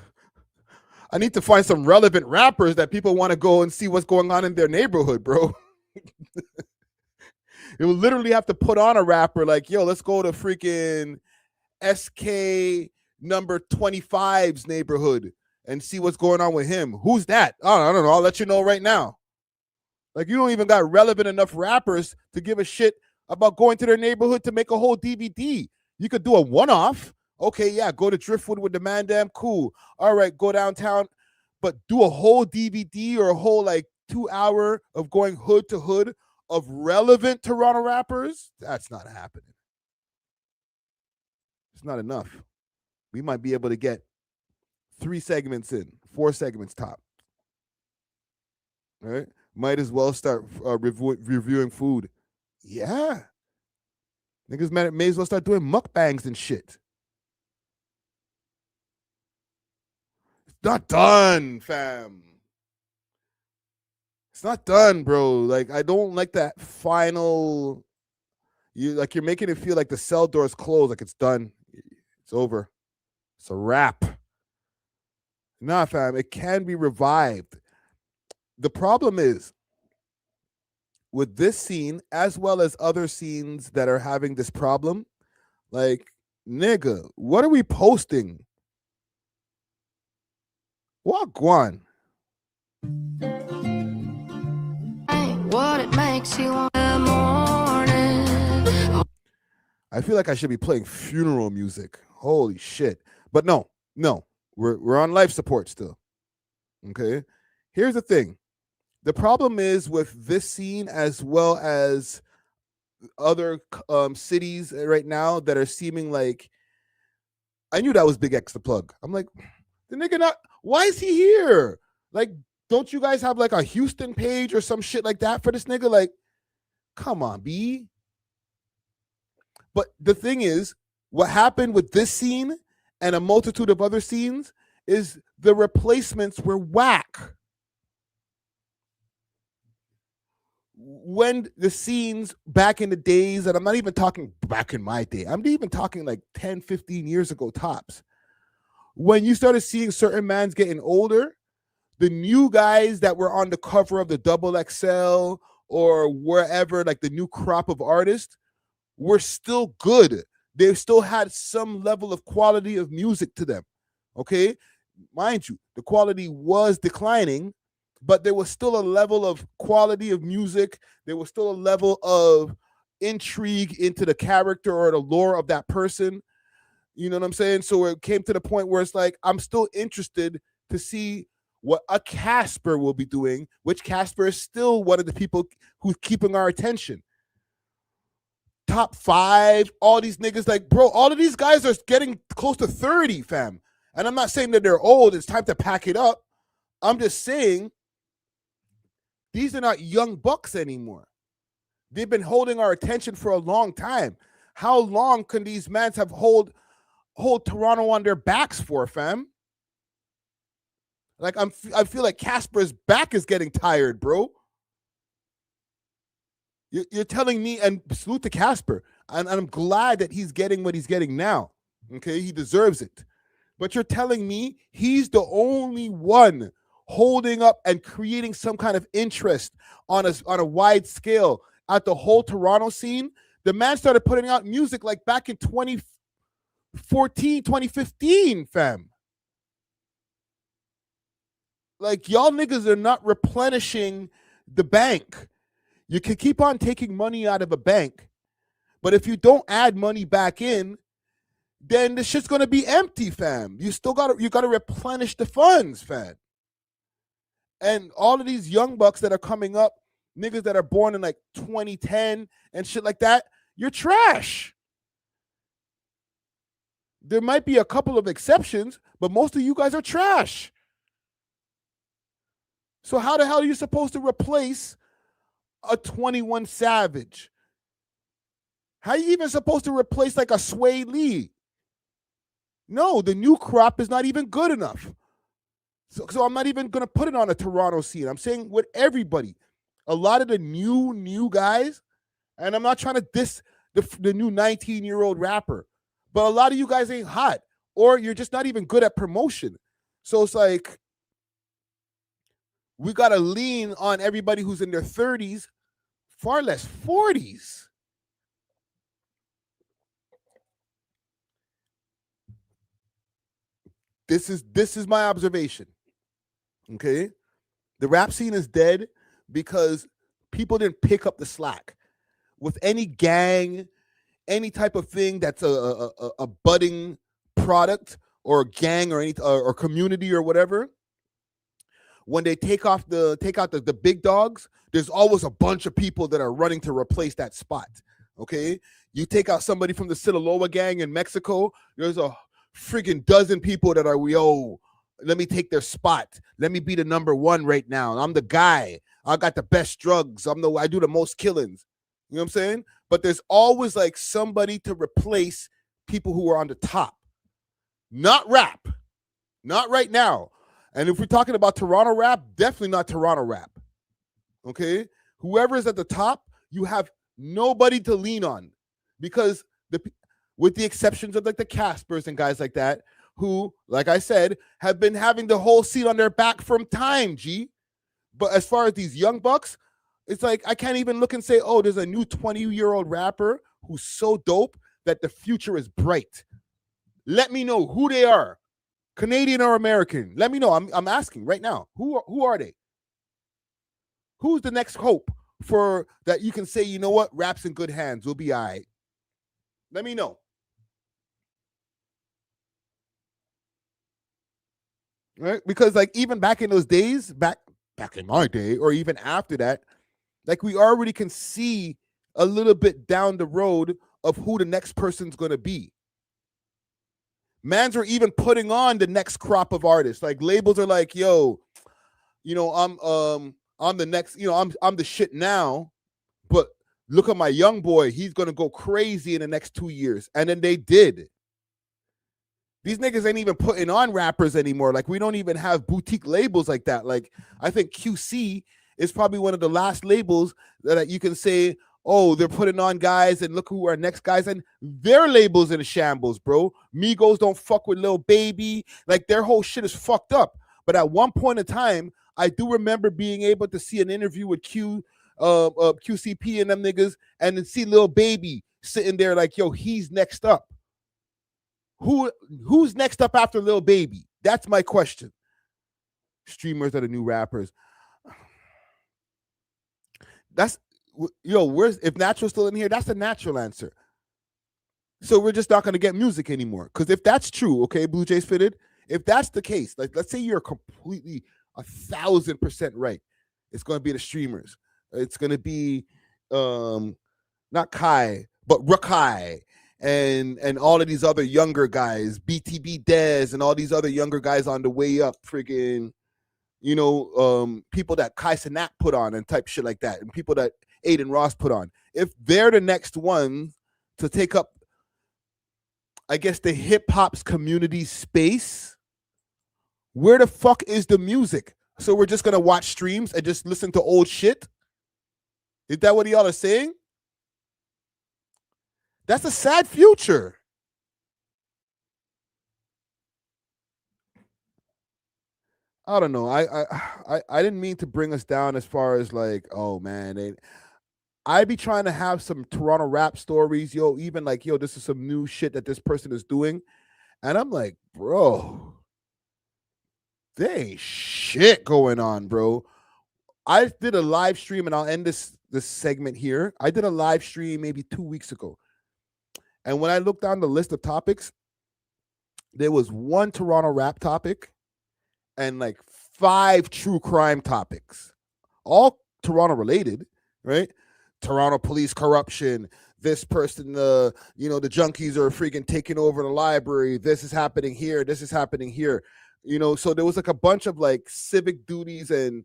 I need to find some relevant rappers that people want to go and see what's going on in their neighborhood, bro. It will literally have to put on a rapper like, yo, let's go to freaking SK number 25's neighborhood and see what's going on with him. Who's that? I don't know. I'll let you know right now. Like, you don't even got relevant enough rappers to give a shit about going to their neighborhood to make a whole DVD. You could do a one-off. Okay, yeah, go to Driftwood with the Man Damn, cool. All right, go downtown, but do a whole DVD or a whole, like, 2 hour of going hood to hood of relevant Toronto rappers? That's not happening. It's not enough. We might be able to get 3 segments in, 4 segments top. All right? Might as well start reviewing food. Yeah. Niggas may as well start doing mukbangs and shit. It's not done, fam. It's not done, bro. Like, I don't like that final. You're making it feel like the cell door's closed, like it's done. It's over. It's a wrap. Nah, fam, it can be revived. The problem is with this scene, as well as other scenes that are having this problem, like, nigga, what are we posting? Wagwan. What it makes you want in the morning. I feel like I should be playing funeral music. Holy shit. But no. We're on life support still. Okay? Here's the thing. The problem is with this scene, as well as other cities right now that are seeming like, I knew that was Big X the plug. I'm like, the nigga not, why is he here? Like, don't you guys have like a Houston page or some shit like that for this nigga? Like, come on, B. But the thing is, what happened with this scene and a multitude of other scenes is the replacements were whack. When the scenes back in the days, and I'm not even talking back in my day, I'm even talking like 10, 15 years ago tops. When you started seeing certain mans getting older, the new guys that were on the cover of the XXL or wherever, like the new crop of artists, were still good. They still had some level of quality of music to them. Okay? Mind you, the quality was declining, but there was still a level of quality of music. There was still a level of intrigue into the character or the lore of that person. You know what I'm saying? So it came to the point where it's like, I'm still interested to see what a Casper will be doing, which Casper is still one of the people who's keeping our attention. Top 5, all these niggas, like, bro, all of these guys are getting close to 30, fam. And I'm not saying that they're old. It's time to pack it up. I'm just saying these are not young bucks anymore. They've been holding our attention for a long time. How long can these mans have hold Toronto on their backs for, fam? Like, I feel like Casper's back is getting tired, bro. You're telling me, and salute to Casper, and I'm glad that he's getting what he's getting now. Okay, he deserves it. But you're telling me he's the only one holding up and creating some kind of interest on a wide scale at the whole Toronto scene. The man started putting out music like back in 2014, 2015, fam. Like, y'all niggas are not replenishing the bank. You can keep on taking money out of a bank, but if you don't add money back in, then the shit's gonna be empty, fam. You gotta replenish the funds, fam. And all of these young bucks that are coming up, niggas that are born in like 2010 and shit like that, you're trash. There might be a couple of exceptions, but most of you guys are trash. So how the hell are you supposed to replace a 21 Savage? How are you even supposed to replace like a Sway Lee? No, the new crop is not even good enough. So I'm not even going to put it on a Toronto scene. I'm saying with everybody. A lot of the new guys, and I'm not trying to diss the new 19-year-old rapper, but a lot of you guys ain't hot, or you're just not even good at promotion. So it's like, we got to lean on everybody who's in their 30s, far less 40s. This is my observation. Okay? The rap scene is dead because people didn't pick up the slack. With any gang, any type of thing that's a budding product or gang or any or community or whatever, when they take out the big dogs, there's always a bunch of people that are running to replace that spot. Okay, you take out somebody from the Sinaloa gang in Mexico, there's a friggin' dozen people that are, yo, let me take their spot. Let me be the number one right now. I'm the guy. I got the best drugs. I do the most killings. You know what I'm saying? But there's always like somebody to replace people who are on the top. Not rap. Not right now. And if we're talking about Toronto rap, definitely not Toronto rap. Okay? Whoever is at the top, you have nobody to lean on. because with the exceptions of like the Caspers and guys like that, who, like I said, have been having the whole seat on their back from time, G. But as far as these young bucks, it's like I can't even look and say, oh, there's a new 20-year-old rapper who's so dope that the future is bright. Let me know who they are, Canadian or American. Let me know. I'm asking right now. Who are they? Who's the next hope for that you can say, you know what, rap's in good hands. We'll be all right. Let me know. Right? Because like even back in those days, back in my day, or even after that, like we already can see a little bit down the road of who the next person's gonna be. Mans are even putting on the next crop of artists. Like labels are like, yo, you know, I'm the next, you know, I'm the shit now, but look at my young boy, he's gonna go crazy in the next 2 years. And then they did. These niggas ain't even putting on rappers anymore. Like, we don't even have boutique labels like that. Like, I think QC is probably one of the last labels that you can say, oh, they're putting on guys and look who are next guys. And their labels in the shambles, bro. Migos don't fuck with Lil Baby. Like, their whole shit is fucked up. But at one point in time, I do remember being able to see an interview with QCP and them niggas and then see Lil Baby sitting there like, yo, he's next up. Who's next up after Lil Baby? That's my question. Streamers are the new rappers. That's, yo, where's, if Natural's still in here, that's the natural answer. So we're just not going to get music anymore. Because if that's true, okay, Blue Jays Fitted, if that's the case, like let's say you're completely 1,000% right, it's going to be the streamers. It's going to be not Kai, but Rakai. And all of these other younger guys, BTB Dez and all these other younger guys on the way up, friggin', you know, people that Kai Cenat put on and type shit like that, and people that Aiden Ross put on. If they're the next one to take up, I guess, the hip hop's community space, where the fuck is the music? So we're just gonna watch streams and just listen to old shit? Is that what y'all are saying? That's a sad future. I don't know. I didn't mean to bring us down as far as like, oh man, I be trying to have some Toronto rap stories, yo, even like, yo, this is some new shit that this person is doing. And I'm like, bro, there ain't shit going on, bro. I did a live stream, and I'll end this segment here. I did a live stream maybe 2 weeks ago. And when I looked down the list of topics, there was one Toronto rap topic and like 5 true crime topics, all Toronto related, right? Toronto police corruption, this person, you know, the junkies are freaking taking over the library. This is happening here. This is happening here. You know, so there was like a bunch of like civic duties and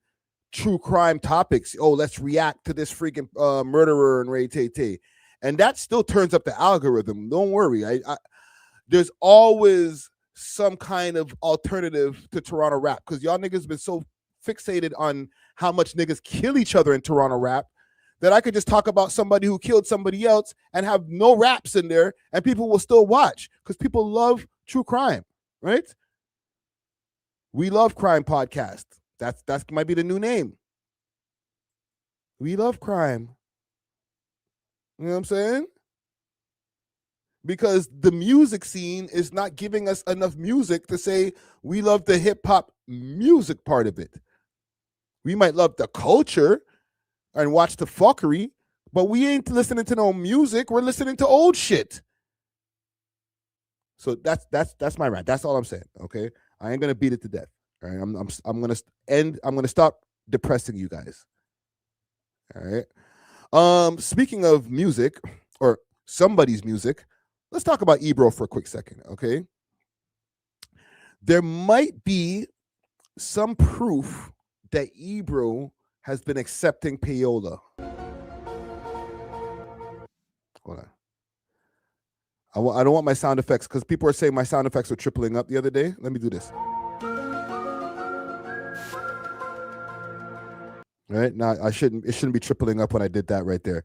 true crime topics. Oh, let's react to this freaking murderer and Ray Tay. And that still turns up the algorithm. Don't worry. There's always some kind of alternative to Toronto rap because y'all niggas been so fixated on how much niggas kill each other in Toronto rap that I could just talk about somebody who killed somebody else and have no raps in there and people will still watch because people love true crime, right? We Love Crime podcast. That's might be the new name. We Love Crime. You know what I'm saying? Because the music scene is not giving us enough music to say we love the hip hop music part of it. We might love the culture and watch the fuckery, but we ain't listening to no music. We're listening to old shit. So that's my rant. That's all I'm saying. Okay, I ain't gonna beat it to death. All right, I'm gonna end. I'm gonna stop depressing you guys. All right. Speaking of music or somebody's music, let's talk about Ebro for a quick second, okay? There might be some proof that Ebro has been accepting payola. Hold on. I don't want my sound effects because people are saying my sound effects were tripling up the other day. Let me do this. Right now, it shouldn't be tripling up when I did that right there.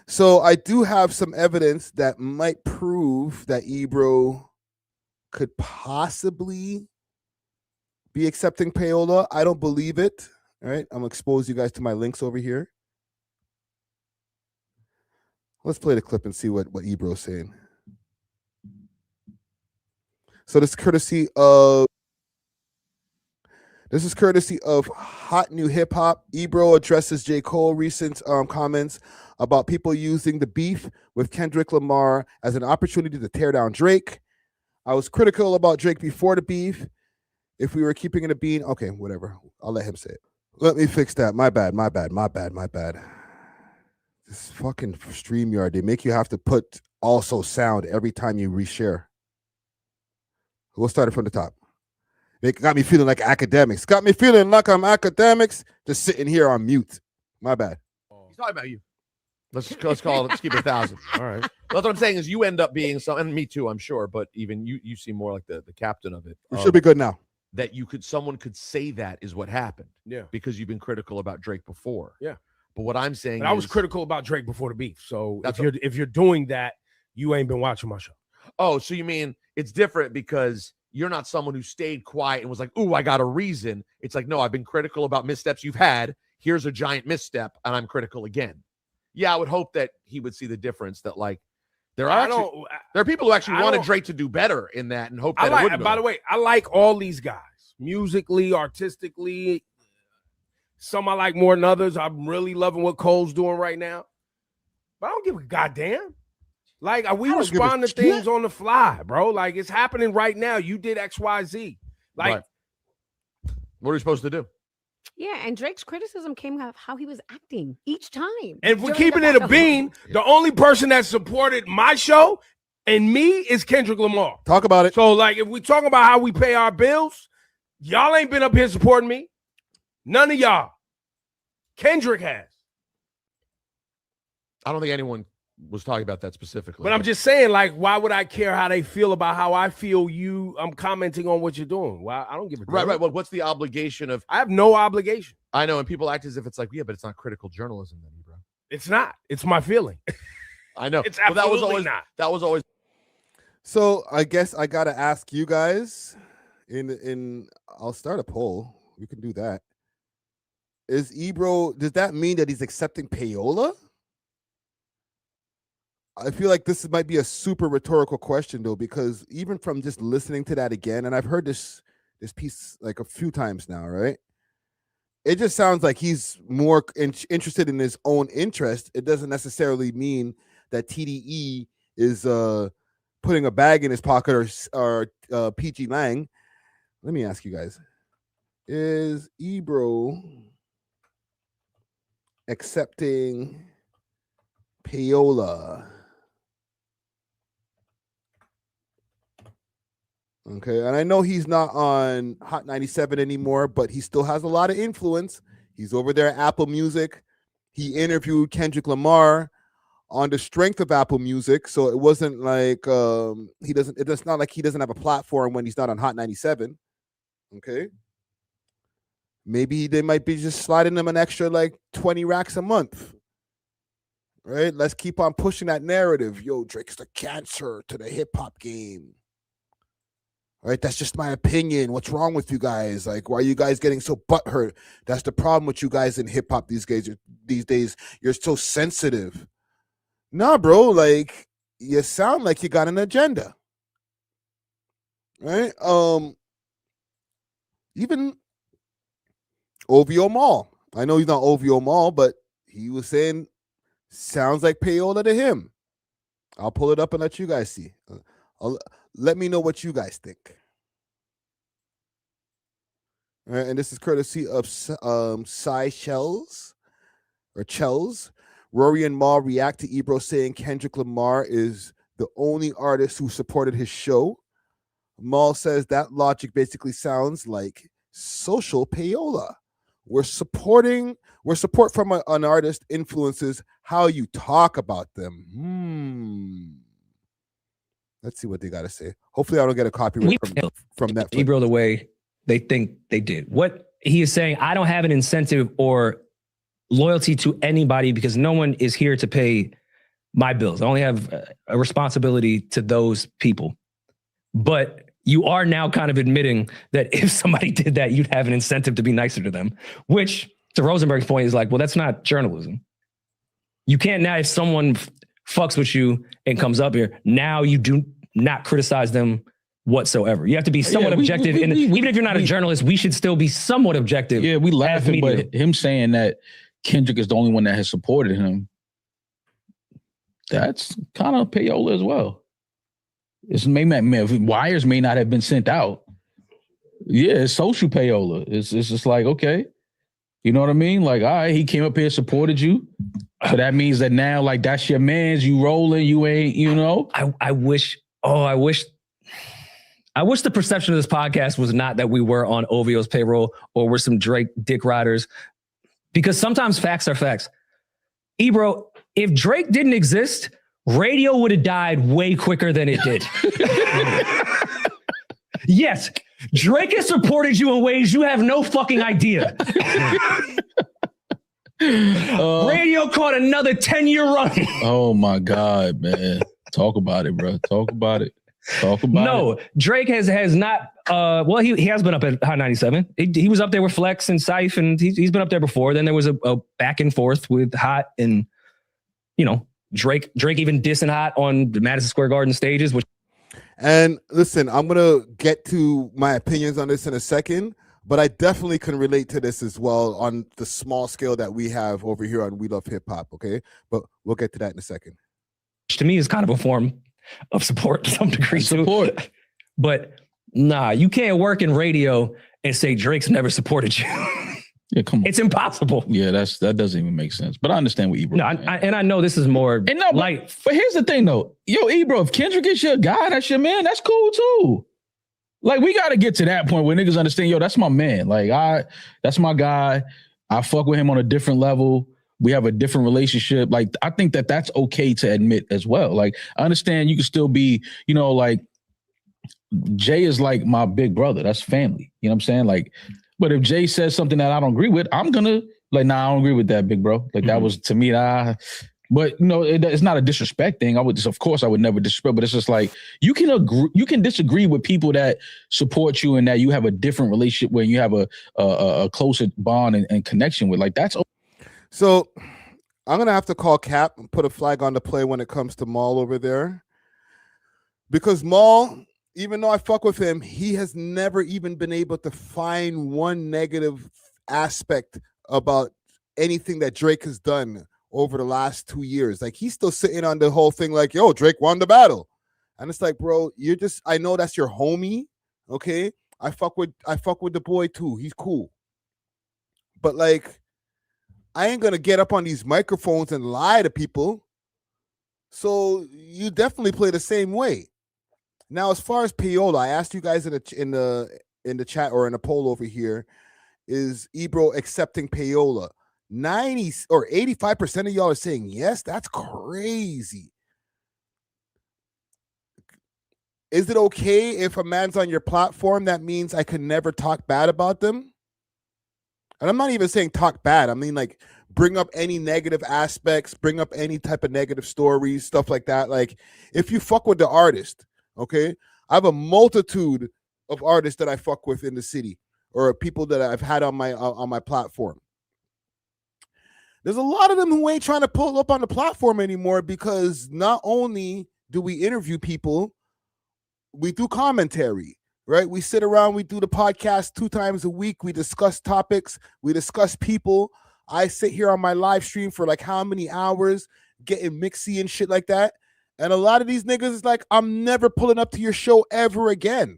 So I do have some evidence that might prove that Ebro could possibly be accepting payola. I don't believe it. All right, I'm gonna expose you guys to my links over here. Let's play the clip and see what Ebro's saying. So this is courtesy of Hot New Hip Hop. Ebro addresses J. Cole recent comments about people using the beef with Kendrick Lamar as an opportunity to tear down Drake. I was critical about Drake before the beef. If we were keeping it a bean, okay, whatever. I'll let him say it. Let me fix that. My bad. This fucking StreamYard, they make you have to put also sound every time you reshare. We'll start it from the top. It got me feeling like academics. Got me feeling like I'm academics, just sitting here on mute. My bad. He's talking about you. Let's call it. Let's keep it 1,000. All right. That's what I'm saying is you end up being some, and me too, I'm sure. But even you seem more like the captain of it. We should be good now. That someone could say that is what happened. Yeah. Because you've been critical about Drake before. Yeah. But what I'm saying, but I was critical about Drake before the beef. So That's if you're doing that, you ain't been watching my show. Oh, so you mean it's different because you're not someone who stayed quiet and was like, "Ooh, I got a reason." It's like, no, I've been critical about missteps you've had. Here's a giant misstep, and I'm critical again. Yeah, I would hope that he would see the difference. That like there are people who actually wanted Drake to do better in that and hope that it wouldn't. By the way, I like all these guys musically, artistically. Some I like more than others. I'm really loving what Cole's doing right now, but I don't give a goddamn. Like we respond to things on the fly, bro. Like it's happening right now. You did XYZ. Like, right. What are we supposed to do? Yeah, and Drake's criticism came out of how he was acting each time. And if we're keeping it a bean, the only person that supported my show and me is Kendrick Lamar. Talk about it. So, like, if we talk about how we pay our bills, y'all ain't been up here supporting me. None of y'all. Kendrick has. I don't think anyone was talking about that specifically. But I'm just saying, like, why would I care how they feel about how I feel? I'm commenting on what you're doing. Why I don't give a damn. Right. Well, what's the obligation of? I have no obligation. I know, and people act as if it's like, yeah, but it's not critical journalism, then, bro. It's not. It's my feeling. I know. It's absolutely not. That was always. So I guess I gotta ask you guys. I'll start a poll. We can do that. Is Ebro? Does that mean that he's accepting payola? I feel like this might be a super rhetorical question though, because even from just listening to that again, and I've heard this piece like a few times now, right? It just sounds like he's more interested in his own interest. It doesn't necessarily mean that TDE is putting a bag in his pocket or PG Lang. Let me ask you guys: is Ebro accepting payola? Okay, and I know he's not on Hot 97 anymore, but he still has a lot of influence. He's over there at Apple Music. He interviewed Kendrick Lamar on the strength of Apple Music, so it wasn't like it's not like he doesn't have a platform when he's not on Hot 97. Okay, maybe they might be just sliding him an extra like 20 racks a month. Right? Let's keep on pushing that narrative. Yo, Drake's the cancer to the hip hop game. All right, that's just my opinion. What's wrong with you guys? Like, why are you guys getting so butthurt? That's the problem with you guys in hip hop these days. You're so sensitive. Nah, bro. Like, you sound like you got an agenda, right? Even A.W.O.L. I know he's not A.W.O.L, but he was saying sounds like payola to him. I'll pull it up and let you guys see. Let me know what you guys think. All right, and this is courtesy of Seychelles or Chels. Rory and Mal react to Ebro saying Kendrick Lamar is the only artist who supported his show. Mal says that logic basically sounds like social payola. Support from an artist influences how you talk about them. Let's see what they got to say. Hopefully I don't get a copyright from Netflix. Ebro the way they think they did. What he is saying, I don't have an incentive or loyalty to anybody because no one is here to pay my bills. I only have a responsibility to those people. But you are now kind of admitting that if somebody did that, you'd have an incentive to be nicer to them, which to Rosenberg's point is like, well, that's not journalism. You can't now, if someone fucks with you and comes up here, now you do not criticize them whatsoever. You have to be somewhat objective. Even if you're not a journalist, we should still be somewhat objective. Yeah, we laughing, but him saying that Kendrick is the only one that has supported him, that's kind of payola as well. It's wires may not have been sent out. Yeah, it's social payola. It's just like, okay, you know what I mean? Like, all right, he came up here, supported you. So that means that now, like, that's your man's, you rolling, you ain't, you know? I wish the perception of this podcast was not that we were on OVO's payroll or we're some Drake dick riders, because sometimes facts are facts. Ebro, if Drake didn't exist, radio would have died way quicker than it did. Yes, Drake has supported you in ways you have no fucking idea. Radio caught another 10-year run. Oh my God, man. Talk about it, bro. Talk about it. No, Drake has not. Well, he has been up at Hot 97. He was up there with Flex and Syph, and he's been up there before. Then there was a back and forth with Hot, and you know, Drake even dissing Hot on the Madison Square Garden stages. And listen, I'm gonna get to my opinions on this in a second, but I definitely can relate to this as well on the small scale that we have over here on We Love Hip Hop. Okay, but we'll get to that in a second. Which to me is kind of a form of support to some degree too. But nah, you can't work in radio and say Drake's never supported you. Yeah, come on. It's impossible. Yeah, that doesn't even make sense. But I understand what Ebro. No, I know this is more light. But here's the thing though. Yo, Ebro, if Kendrick is your guy, that's your man, that's cool too. Like, we got to get to that point where niggas understand, yo, that's my man. Like, that's my guy. I fuck with him on a different level. We have a different relationship. Like, I think that that's okay to admit as well. Like, I understand you can still be, you know, like, Jay is like my big brother. That's family. You know what I'm saying? Like, but if Jay says something that I don't agree with, I'm gonna like, nah, I don't agree with that, big bro. Like, that was, to me, but you know, it's not a disrespect thing. Of course I would never disrespect, but it's just like, you can agree, you can disagree with people that support you and that you have a different relationship where you have a closer bond and connection with. Like, that's okay. So I'm gonna have to call Cap and put a flag on the play when it comes to Maul over there, because Maul, even though I fuck with him, he has never even been able to find one negative aspect about anything that Drake has done over the last 2 years. Like, he's still sitting on the whole thing like, yo, Drake won the battle. And it's like, bro, I know that's your homie, okay? I fuck with the boy too. He's cool. But like, I ain't gonna get up on these microphones and lie to people. So you definitely play the same way. Now, as far as payola, I asked you guys in the chat or in a poll over here, is Ebro accepting payola? 90 or 85% of y'all are saying yes. That's crazy. Is it okay if a man's on your platform? That means I can never talk bad about them. And I'm not even saying talk bad. I mean, like, bring up any negative aspects, bring up any type of negative stories, stuff like that. Like, if you fuck with the artist, okay, I have a multitude of artists that I fuck with in the city, or people that I've had on my platform. There's a lot of them who ain't trying to pull up on the platform anymore, because not only do we interview people, we do commentary, right? We sit around, we do the podcast 2 times a week. We discuss topics, we discuss people. I sit here on my live stream for like how many hours, getting mixy and shit like that. And a lot of these niggas is like, I'm never pulling up to your show ever again.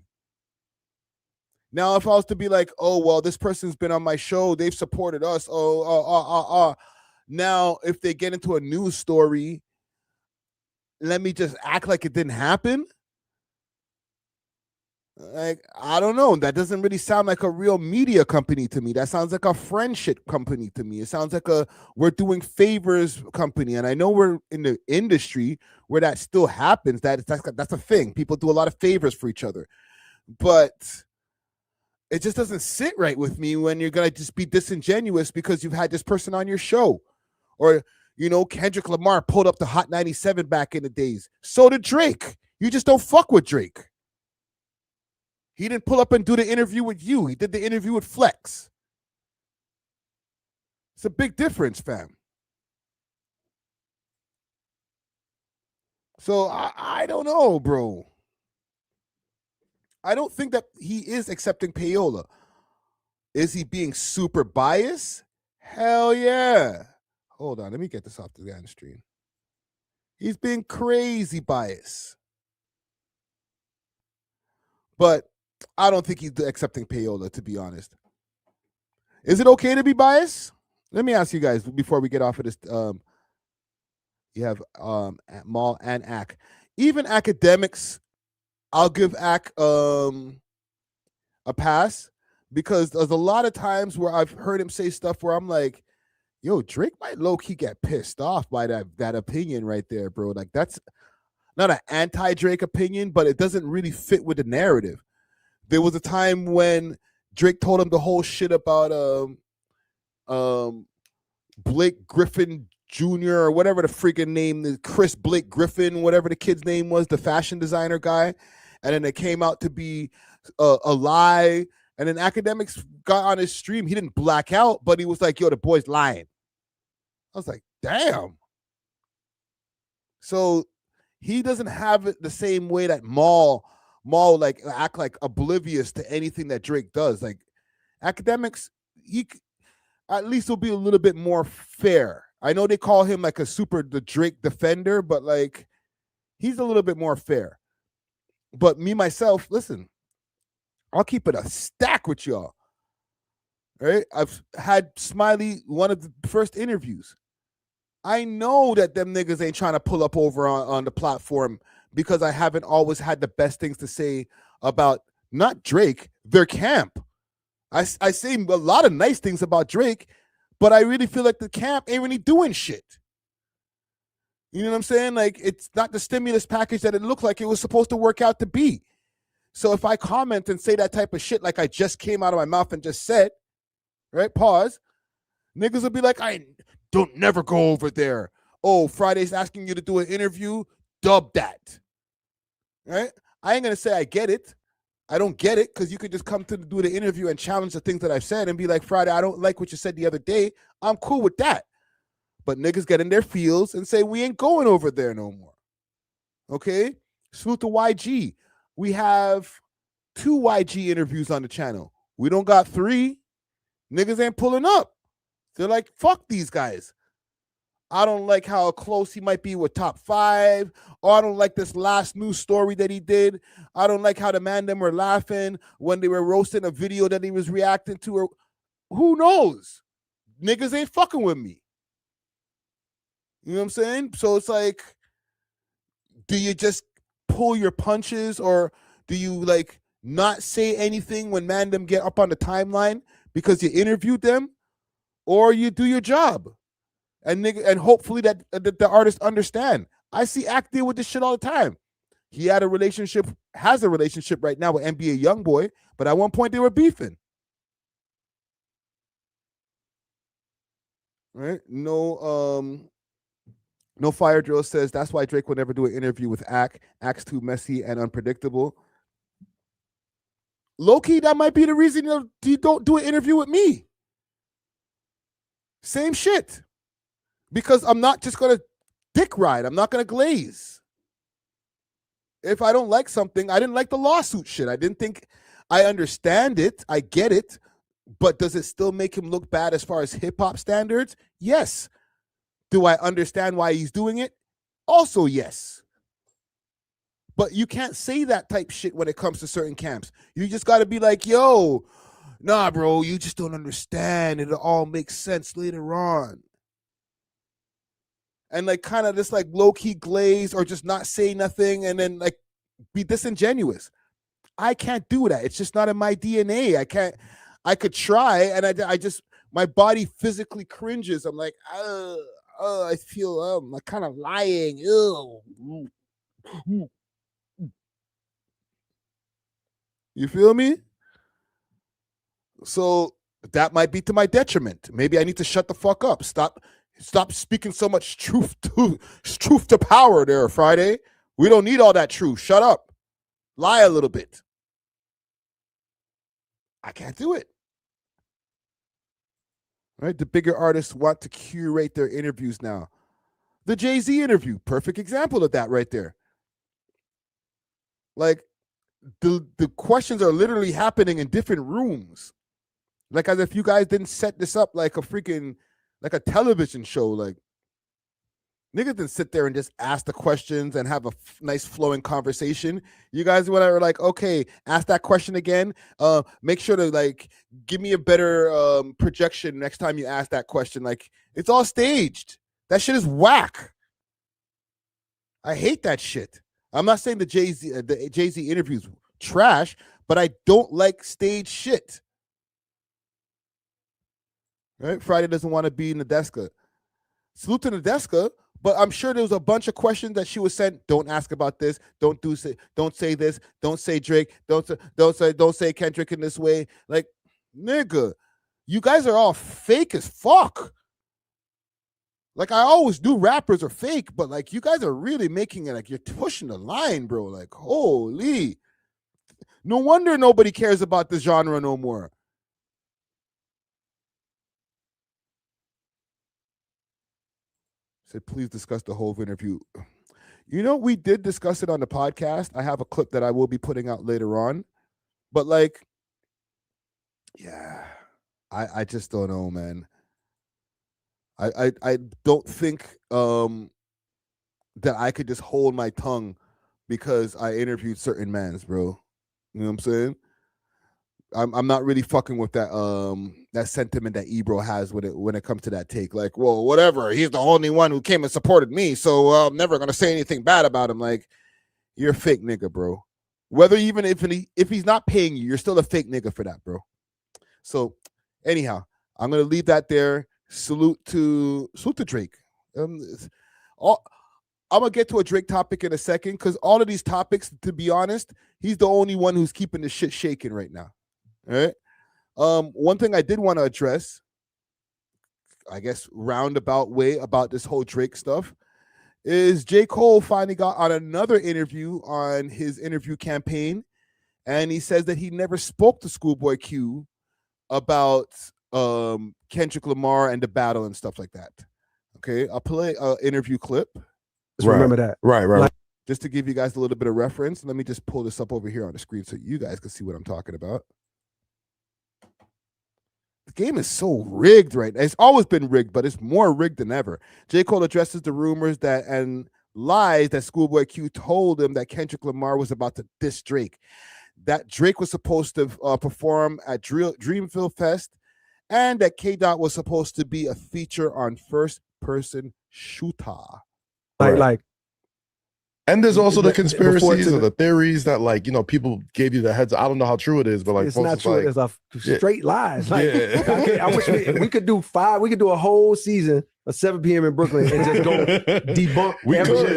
Now, if I was to be like, oh, well, this person's been on my show, they've supported us. Now, if they get into a news story, let me just act like it didn't happen. Like, I don't know. That doesn't really sound like a real media company to me. That sounds like a friendship company to me. It sounds like we're doing favors company. And I know we're in the industry where that still happens. That's a thing. People do a lot of favors for each other. But it just doesn't sit right with me when you're going to just be disingenuous because you've had this person on your show. Or You know, Kendrick Lamar pulled up the Hot 97 back in the days. So did Drake. You just don't fuck with Drake. He didn't pull up and do the interview with you. He did the interview with Flex. It's a big difference, fam. So I don't know, bro. I don't think that he is accepting payola. Is he being super biased? Hell yeah. Hold on, let me get this off the end stream. He's being crazy biased. But I don't think he's accepting payola, to be honest. Is it okay to be biased? Let me ask you guys before we get off of this. You have Maul and Ak. Even academics, I'll give Ak a pass, because there's a lot of times where I've heard him say stuff where I'm like, yo, Drake might low-key get pissed off by that opinion right there, bro. Like, that's not an anti-Drake opinion, but it doesn't really fit with the narrative. There was a time when Drake told him the whole shit about Blake Griffin Jr. or whatever the freaking name is, Chris Blake Griffin, whatever the kid's name was, the fashion designer guy. And then it came out to be a lie. And then academics got on his stream. He didn't black out, but he was like, yo, the boy's lying. I was like, damn. So he doesn't have it the same way that Maul like act like oblivious to anything that Drake does. Like, academics, he at least will be a little bit more fair. I know they call him like the Drake defender, but like, he's a little bit more fair. But me, myself, listen, I'll keep it a stack with y'all. Right? I've had Smiley one of the first interviews. I know that them niggas ain't trying to pull up over on the platform because I haven't always had the best things to say about not Drake, their camp. I say a lot of nice things about Drake, but I really feel like the camp ain't really doing shit. You know what I'm saying? Like, it's not the stimulus package that it looked like it was supposed to work out to be. So if I comment and say that type of shit like I just came out of my mouth and just said, right, pause, niggas will be like, I don't never go over there. Oh, Friday's asking you to do an interview, dub that. Right? I ain't going to say I get it. I don't get it, because you could just come to do the interview and challenge the things that I've said and be like, Friday, I don't like what you said the other day. I'm cool with that. But niggas get in their fields and say, we ain't going over there no more. Okay? Salute to YG. We have 2 YG interviews on the channel. We don't got 3. Niggas ain't pulling up. They're like, fuck these guys. I don't like how close he might be with top 5. Or I don't like this last news story that he did. I don't like how the man them were laughing when they were roasting a video that he was reacting to. Or who knows? Niggas ain't fucking with me. You know what I'm saying? So it's like, do you just pull your punches, or do you like not say anything when man them get up on the timeline because you interviewed them, or you do your job and hopefully that the artists understand. I see Act deal with this shit all the time. He has a relationship right now with NBA Youngboy, but at one point they were beefing. Right? No Fire Drill says that's why Drake would never do an interview with Ak. Ak's too messy and unpredictable. Low-key, that might be the reason you don't do an interview with me. Same shit. Because I'm not just going to dick ride. I'm not going to glaze. If I don't like something, I didn't like the lawsuit shit. I didn't think, I understand it. I get it. But does it still make him look bad as far as hip-hop standards? Yes. Do I understand why he's doing it? Also, yes. But you can't say that type shit when it comes to certain camps. You just got to be like, yo, nah, bro, you just don't understand. It'll all make sense later on. And like kind of just like low-key glaze or just not say nothing and then like be disingenuous. I can't do that. It's just not in my DNA. I could try, and I just, my body physically cringes. I'm like, I feel I'm kind of lying. Ew. You feel me? So that might be to my detriment. Maybe I need to shut the fuck up. Stop Stop speaking so much truth to power there, Friday. We don't need all that truth. Shut up. Lie a little bit. I can't do it. Right? The bigger artists want to curate their interviews now. The Jay-Z interview, perfect example of that right there. Like, the questions are literally happening in different rooms. Like, as if you guys didn't set this up like a freaking, like a television show. Like, niggas didn't sit there and just ask the questions and have a nice flowing conversation. You guys were like, okay, ask that question again. Make sure to like give me a better projection next time you ask that question. Like, it's all staged. That shit is whack. I hate that shit. I'm not saying the Jay-Z interviews trash, but I don't like stage shit. Right? Friday doesn't want to be in Nadeska. Salute to Nadeska, but I'm sure there was a bunch of questions that she was sent. Don't ask about this. Don't say this. Don't say Drake. Don't say Kendrick in this way. Like, nigga, you guys are all fake as fuck. Like, I always knew rappers are fake, but like, you guys are really making it like you're pushing the line, bro. Like, holy. No wonder nobody cares about this genre no more. Said, please discuss the whole interview. You know, we did discuss it on the podcast. I have a clip that I will be putting out later on. But like, yeah, I just don't know, man. I don't think that I could just hold my tongue because I interviewed certain mans, bro. You know what I'm saying? I'm not really fucking with that that sentiment that Ebro has when it comes to that take. Like, well, whatever. He's the only one who came and supported me, so I'm never gonna say anything bad about him. Like, you're a fake nigga, bro. Whether even if he's not paying you, you're still a fake nigga for that, bro. So, I'm gonna leave that there. Salute to Drake. I'm gonna get to a Drake topic in a second because all of these topics, to be honest, he's the only one who's keeping the shit shaking right now. All right. One thing I did want to address, I guess roundabout way about this whole Drake stuff, is J. Cole finally got on another interview on his interview campaign, and he says that he never spoke to Schoolboy Q about Kendrick Lamar and the battle and stuff like that. Okay, I'll play an interview clip. Just remember that. Right. Just to give you guys a little bit of reference, let me just pull this up over here on the screen so you guys can see what I'm talking about. The game is so rigged right now. It's always been rigged, but it's more rigged than ever. J. Cole addresses the rumors that and lies that Schoolboy Q told him that Kendrick Lamar was about to diss Drake. That Drake was supposed to perform at Dreamville Fest, and that K-Dot was supposed to be a feature on First Person Shooter. And there's also the conspiracies or the theories that, like, you know, people gave you the heads. I don't know how true it is, but like, it's not true. It's a straight lies. Like, I wish we could do a whole season of 7 p.m. in Brooklyn and just go debunk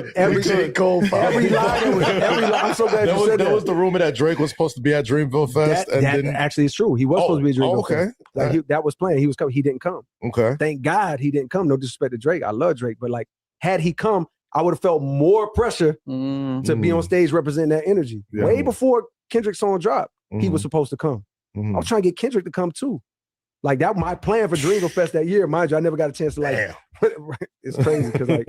every lie. I'm so glad you said that. There was the rumor that Drake was supposed to be at Dreamville Fest. That actually is true. He was supposed to be at Dreamville Fest. Like, that was planned. He was coming. He didn't come. Okay. Thank God he didn't come. No disrespect to Drake. I love Drake, but like, had he come, I would have felt more pressure to be on stage representing that energy. Yeah. Way before Kendrick's song dropped, he was supposed to come. I was trying to get Kendrick to come too. Like, that was my plan for Dreamville Fest that year. Mind you, I never got a chance to like. It's crazy because, like,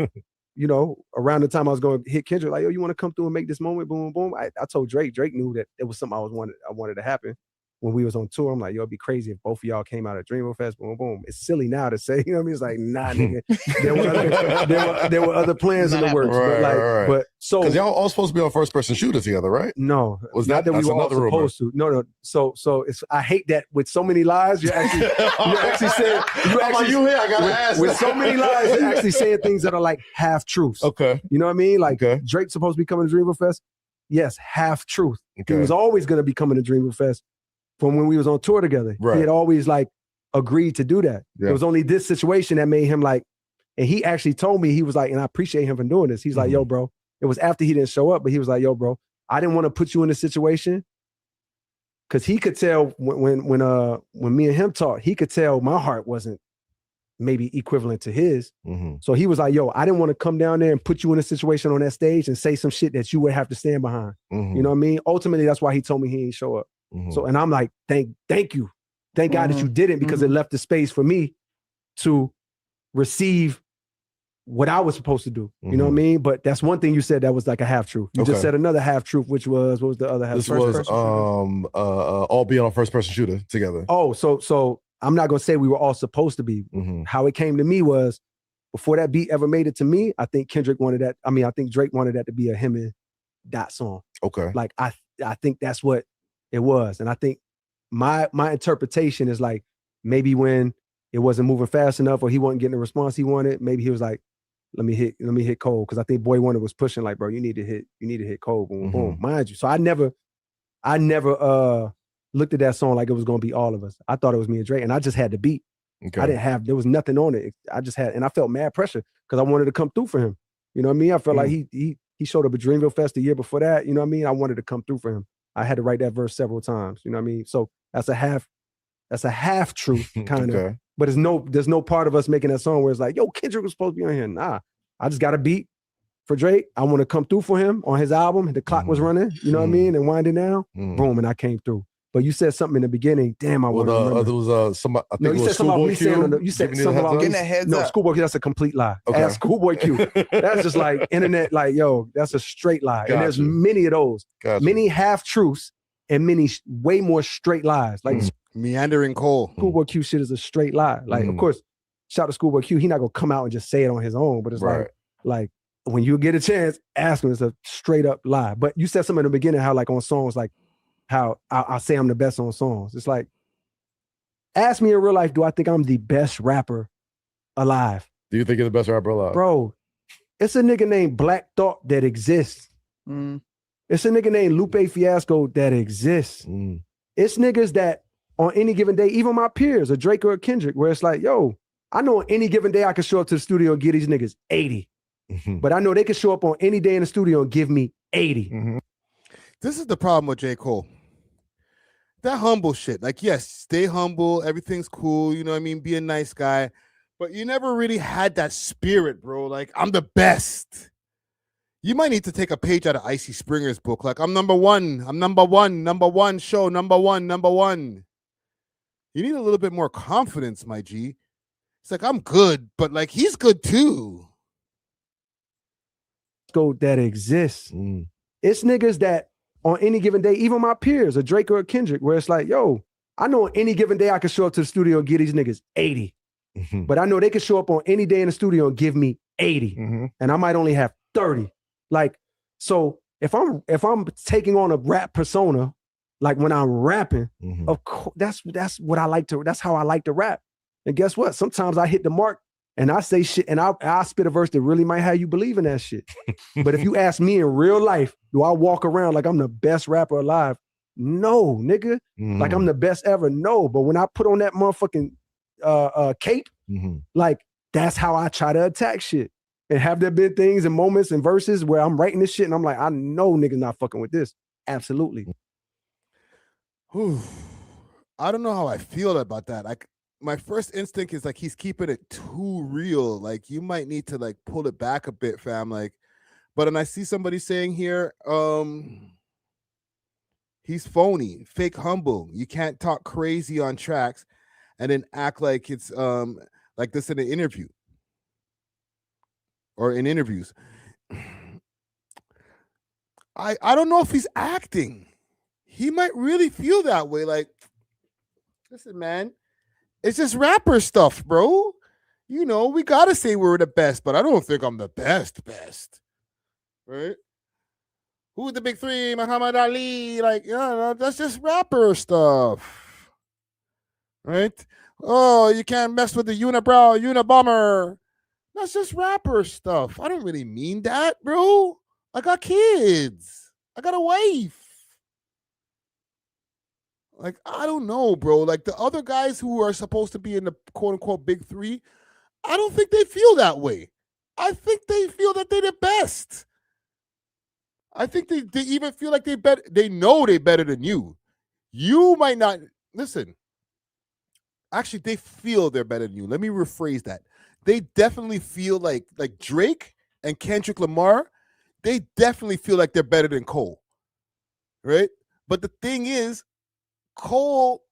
you know, around the time I was going to hit Kendrick, like, yo, you want to come through and make this moment? Boom, boom. I told Drake. Drake knew that it was something I wanted to happen. When we was on tour, I'm like, yo, it'd be crazy if both of y'all came out at Dreamville Fest, boom, boom. It's silly now to say, you know what I mean? It's like, nah, nigga. There were other plans in the works. But so, because y'all all supposed to be on First Person Shooter together, right? No, was not that we were all supposed to. No. So it's, I hate that with so many lies, you're actually saying, I gotta ask. With so many lies, you're actually saying things that are like half truths. Okay. You know what I mean? Like, Drake's supposed to be coming to Dreamville Fest. Yes, half truth. Okay. He was always going to be coming to Dreamville Fest. From when we was on tour together. Right. He had always like agreed to do that. Yeah. It was only this situation that made him like, and he actually told me, he was like, and I appreciate him for doing this. He's like, yo, bro, it was after he didn't show up, but he was like, yo, bro, I didn't want to put you in a situation. Cause he could tell when me and him talked, he could tell my heart wasn't maybe equivalent to his. So he was like, yo, I didn't want to come down there and put you in a situation on that stage and say some shit that you would have to stand behind. You know what I mean? Ultimately, that's why he told me he ain't show up. So, and I'm like, thank you. Thank God that you didn't, because it left the space for me to receive what I was supposed to do. You know what I mean? But that's one thing you said that was like a half truth. You just said another half truth, which was, what was the other half? This was all being on first person shooter together. Oh, so I'm not gonna say we were all supposed to be. How it came to me was, before that beat ever made it to me, I think Kendrick wanted that. I mean, I think Drake wanted that to be a him and Dot song. Okay. Like I think that's what it was. And I think my interpretation is like, maybe when it wasn't moving fast enough or he wasn't getting the response he wanted, maybe he was like, let me hit Cole. Cause I think Boy Wonder was pushing like, bro, you need to hit Cole. Boom, boom. Mind you. So I never looked at that song like it was gonna be all of us. I thought it was me and Drake, and I just had the beat. Okay. There was nothing on it. I just had, and I felt mad pressure because I wanted to come through for him. You know what I mean? I felt like he showed up at Dreamville Fest the year before that. You know what I mean? I wanted to come through for him. I had to write that verse several times. You know what I mean? So that's a half truth kind of. But there's no part of us making that song where it's like, yo, Kendrick was supposed to be on here. Nah, I just got a beat for Drake. I want to come through for him on his album. The clock was running, you know what I mean, and winding down. Boom, and I came through. But you said something in the beginning. Damn, I want to remember. There was somebody. I think No, you said something about me saying. You said something about me. No, Schoolboy Q. That's a complete lie. Okay. Ask Schoolboy Q. That's just like internet. Like, yo, that's a straight lie. And there's many of those. Many half truths and many way more straight lies. Like meandering Cole. Schoolboy Q shit is a straight lie. Like, of course, shout out to Schoolboy Q. He not gonna come out and just say it on his own. But it's like when you get a chance, ask him. It's a straight up lie. But you said something in the beginning how like on songs like, how I say I'm the best on songs. It's like, ask me in real life, do I think I'm the best rapper alive? Do you think you're the best rapper alive? Bro, it's a nigga named Black Thought that exists. It's a nigga named Lupe Fiasco that exists. It's niggas that on any given day, even my peers, a Drake or a Kendrick, where it's like, yo, I know on any given day I can show up to the studio and give these niggas 80. But I know they can show up on any day in the studio and give me 80. This is the problem with J. Cole. That humble shit. Like, yes, stay humble. Everything's cool. You know what I mean? Be a nice guy. But you never really had that spirit, bro. Like, I'm the best. You might need to take a page out of Icy Springer's book. Like, I'm number one. I'm number one show, number one. You need a little bit more confidence, my G. It's like, I'm good, but like, he's good too. That exists. It's niggas that on any given day, even my peers, a Drake or a Kendrick, where it's like, yo, I know on any given day I can show up to the studio and give these niggas 80. But I know they can show up on any day in the studio and give me 80. And I might only have 30. Like, so if I'm taking on a rap persona, like when I'm rapping, of course, that's what I like to, that's how I like to rap. And guess what? Sometimes I hit the mark and I say shit and I spit a verse that really might have you believe in that shit. But if you ask me in real life, do I walk around like I'm the best rapper alive? No, nigga. Like I'm the best ever? No. But when I put on that motherfucking cape, like that's how I try to attack shit. And have there been things and moments and verses where I'm writing this shit and I'm like, I know niggas not fucking with this. Absolutely. I don't know how I feel about that. Like, my first instinct is like he's keeping it too real. Like, you might need to like pull it back a bit, fam. Like, but then I see somebody saying here, he's phony, fake humble. You can't talk crazy on tracks and then act like it's like this in an interview or in interviews. I don't know if he's acting. He might really feel that way. Like, listen, man, it's just rapper stuff, bro. You know, we gotta say we're the best, but I don't think I'm the best. Right? Who's the big three? Muhammad Ali. Like, yeah, that's just rapper stuff. Right? Oh, you can't mess with the unibrow, unibomber. That's just rapper stuff. I don't really mean that, bro. I got kids. I got a wife. Like, I don't know, bro. Like, the other guys who are supposed to be in the quote-unquote big three, I don't think they feel that way. I think they feel that they're the best. I think they even feel like they know they're better than you. You might not. Listen, Actually, they feel they're better than you. Let me rephrase that. They definitely feel like Drake and Kendrick Lamar, they definitely feel like they're better than Cole. Right? But the thing is, Cole,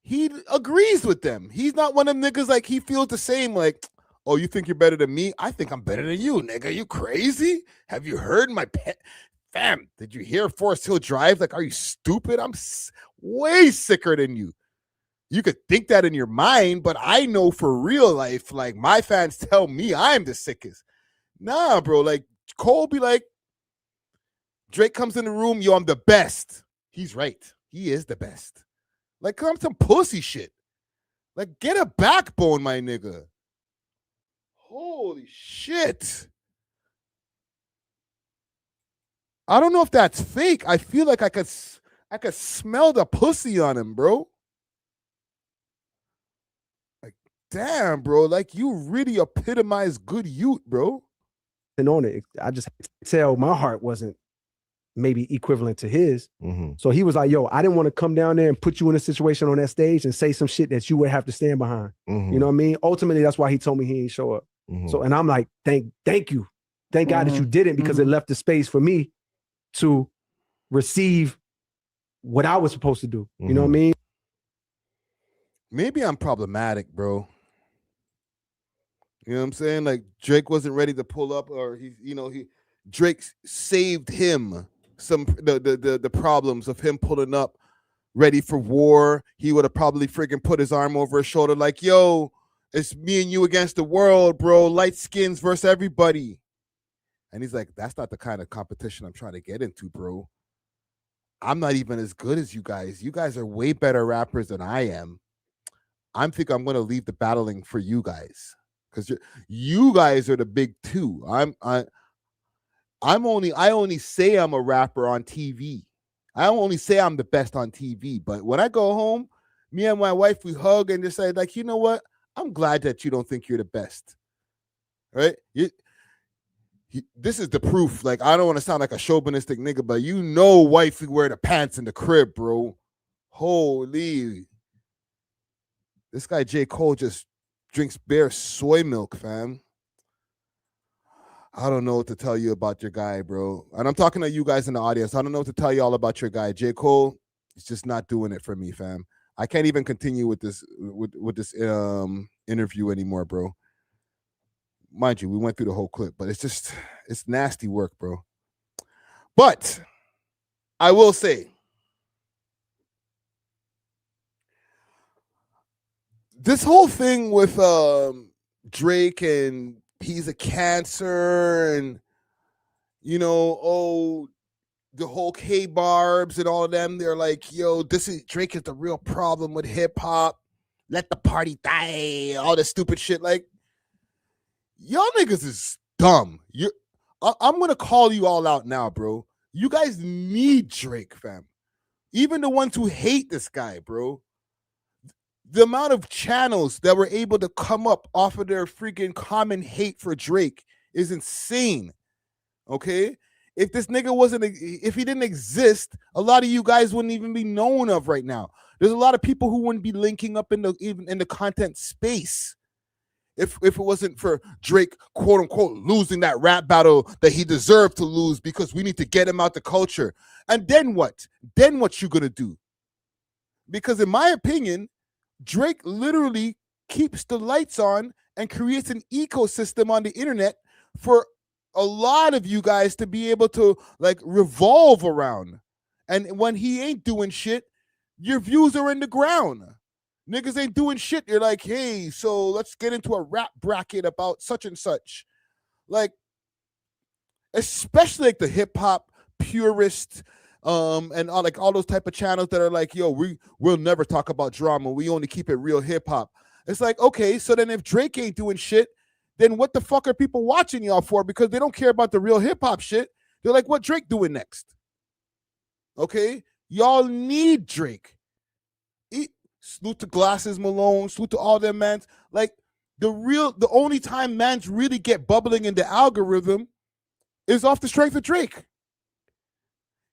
he agrees with them. He's not one of them niggas like he feels the same, like, oh, you think you're better than me? I think I'm better than you, nigga. You crazy? Have you heard my fam? Did you hear Forest Hill Drive? Like, are you stupid? I'm way sicker than you. You could think that in your mind, but I know for real life, like my fans tell me I'm the sickest. Nah, bro. Like Cole be like, Drake comes in the room, yo, I'm the best. He's right. He is the best. Like, come some pussy shit. Like, get a backbone, my nigga. Holy shit. I don't know if that's fake. I feel like I could smell the pussy on him, bro. Like, damn, bro. Like, you really epitomize good youth, bro. And on it, I just tell my heart wasn't maybe equivalent to his. So he was like, yo, I didn't want to come down there and put you in a situation on that stage and say some shit that you would have to stand behind. You know what I mean? Ultimately, that's why he told me he ain't show up. So, and I'm like, thank you. Thank God that you didn't, because it left the space for me to receive what I was supposed to do. You know what I mean? Maybe I'm problematic, bro. You know what I'm saying? Like Drake wasn't ready to pull up, or Drake saved him some the problems of him pulling up ready for war. He would have probably freaking put his arm over his shoulder like, yo, it's me and you against the world, bro. Light skins versus everybody. And he's like, that's not the kind of competition I'm trying to get into, bro. I'm not even as good as you guys. You guys are way better rappers than I am. I'm going to leave the battling for you guys, because you guys are the big two. I only say I'm a rapper on TV. I only say I'm the best on TV. But when I go home, me and my wife, we hug and just say, like, you know what? I'm glad that you don't think you're the best. Right? This is the proof. Like, I don't want to sound like a chauvinistic nigga, but you know wifey wear the pants in the crib, bro. Holy. This guy J. Cole just drinks bare soy milk, fam. I don't know what to tell you about your guy, bro. And I'm talking to you guys in the audience. I don't know what to tell you all about your guy. J. Cole is just not doing it for me, fam. I can't even continue with this interview anymore, bro. Mind you, we went through the whole clip, but it's nasty work, bro. But I will say, this whole thing with Drake and he's a cancer, and the whole K-Barbs and all of them, they're like, yo, Drake is the real problem with hip-hop. Let the party die. All this stupid shit. Like, y'all niggas is dumb. I'm going to call you all out now, bro. You guys need Drake, fam. Even the ones who hate this guy, bro. The amount of channels that were able to come up off of their freaking common hate for Drake is insane. Okay? If this nigga if he didn't exist, a lot of you guys wouldn't even be known of right now. There's a lot of people who wouldn't be linking up even in the content space if it wasn't for Drake, quote unquote, losing that rap battle that he deserved to lose because we need to get him out the culture. And then what? Then what you gonna do? Because in my opinion, Drake literally keeps the lights on and creates an ecosystem on the internet for a lot of you guys to be able to like revolve around. And when he ain't doing shit, your views are in the ground. Niggas ain't doing shit. You're like, hey, so let's get into a rap bracket about such and such. Like, especially like the hip hop purist, and all those type of channels that are like, yo, we'll never talk about drama. We only keep it real hip hop. It's like, okay, so then if Drake ain't doing shit, then what the fuck are people watching y'all for? Because they don't care about the real hip hop shit. They're like, what Drake doing next? Okay, y'all need Drake. Salute to Glasses Malone, salute to all them mans. Like the only time mans really get bubbling in the algorithm is off the strength of Drake.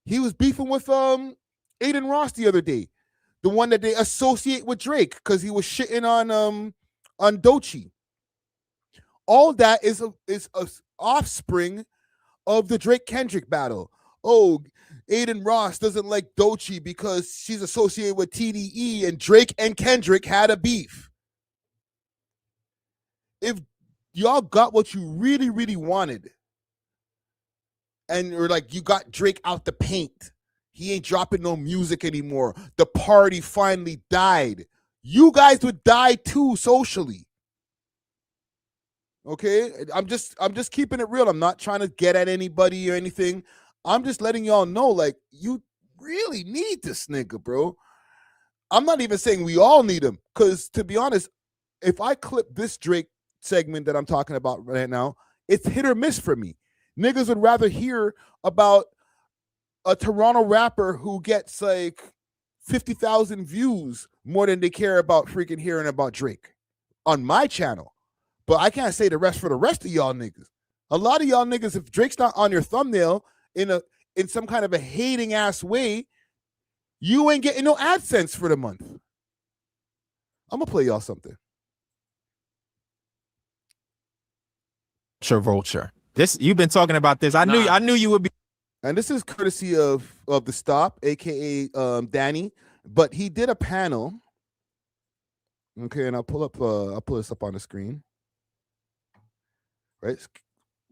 He was beefing with Aiden Ross the other day. the one that they associate with Drake because he was shitting on Doechii. All that is a offspring of the Drake Kendrick battle. Oh, Aiden Ross doesn't like Doechii because she's associated with TDE, and Drake and Kendrick had a beef. If y'all got what you really, really wanted, and you're like, you got Drake out the paint, he ain't dropping no music anymore, the party finally died, you guys would die too socially. Okay, I'm just keeping it real. I'm not trying to get at anybody or anything. I'm just letting y'all know, like, you really need this nigga, bro. I'm not even saying we all need him, because to be honest, if I clip this Drake segment that I'm talking about right now, it's hit or miss for me. Niggas would rather hear about a Toronto rapper who gets like 50,000 views more than they care about freaking hearing about Drake on my channel. But I can't say the rest for the rest of y'all niggas. A lot of y'all niggas, if Drake's not on your thumbnail in some kind of a hating ass way, you ain't getting no AdSense for the month. I'm gonna play y'all something. Vulture. This, you've been talking about this. I knew you would be. And this is courtesy of the Stop, aka Danny. But he did a panel. Okay, and I'll pull this up on the screen. Right,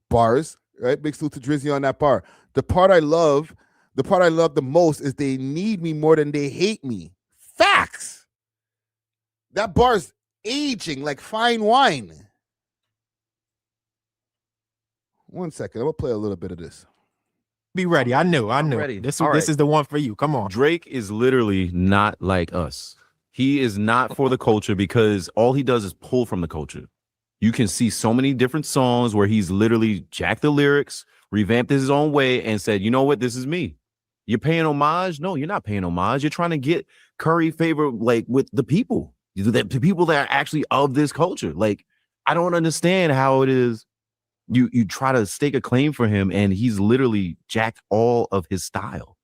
bars. Right, big salute to Drizzy on that bar. The part I love the most is they need me more than they hate me. Facts. That bar's aging like fine wine. One second, I'm gonna play a little bit of this. Be ready. I knew. Ready. This All right. is the one for you. Come on. Drake is literally not like us. He is not for the culture because all he does is pull from the culture. You can see so many different songs where he's literally jacked the lyrics, revamped his own way, and said, you know what, this is me. You're paying homage? No, you're not paying homage. You're trying to get curry favor like with the people, the people that are actually of this culture. Like, I don't understand how it is you try to stake a claim for him, and he's literally jacked all of his style.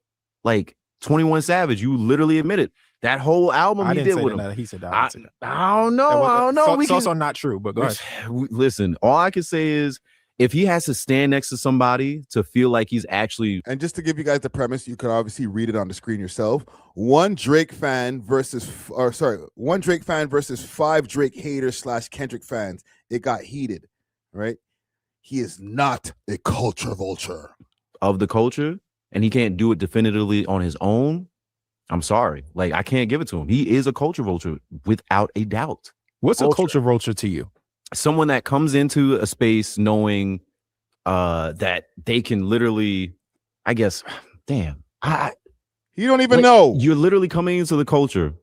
Like 21 Savage, you literally admitted that whole album I he didn't did say with that. him. He said that. I don't know. It's also not true, but go ahead. Listen, all I can say is if he has to stand next to somebody to feel like he's actually. And just to give you guys the premise, you can obviously read it on the screen yourself. One Drake fan versus 5 Drake haters / Kendrick fans. It got heated, right? He is not a culture vulture of the culture, and he can't do it definitively on his own. I'm sorry. Like, I can't give it to him. He is a culture vulture without a doubt. What's a culture vulture to you? Someone that comes into a space knowing that they can literally, I guess, damn. You don't even know. You're literally coming into the culture,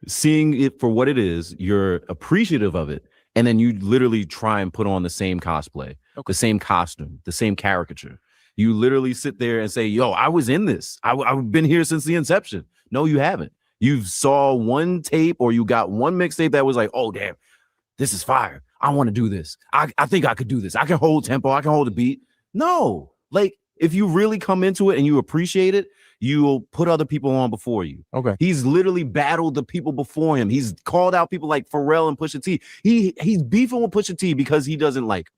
seeing it for what it is. You're appreciative of it. And then you literally try and put on the same cosplay, the same costume, the same caricature. You literally sit there and say, yo, I was in this. I've been here since the inception. No, you haven't. You saw one tape or you got one mixtape that was like, oh, damn, this is fire. I want to do this. I think I could do this. I can hold tempo. I can hold a beat. No, like if you really come into it and you appreciate it, you'll put other people on before you. Okay. He's literally battled the people before him. He's called out people like Pharrell and Pusha T. He's beefing with Pusha T because he doesn't like.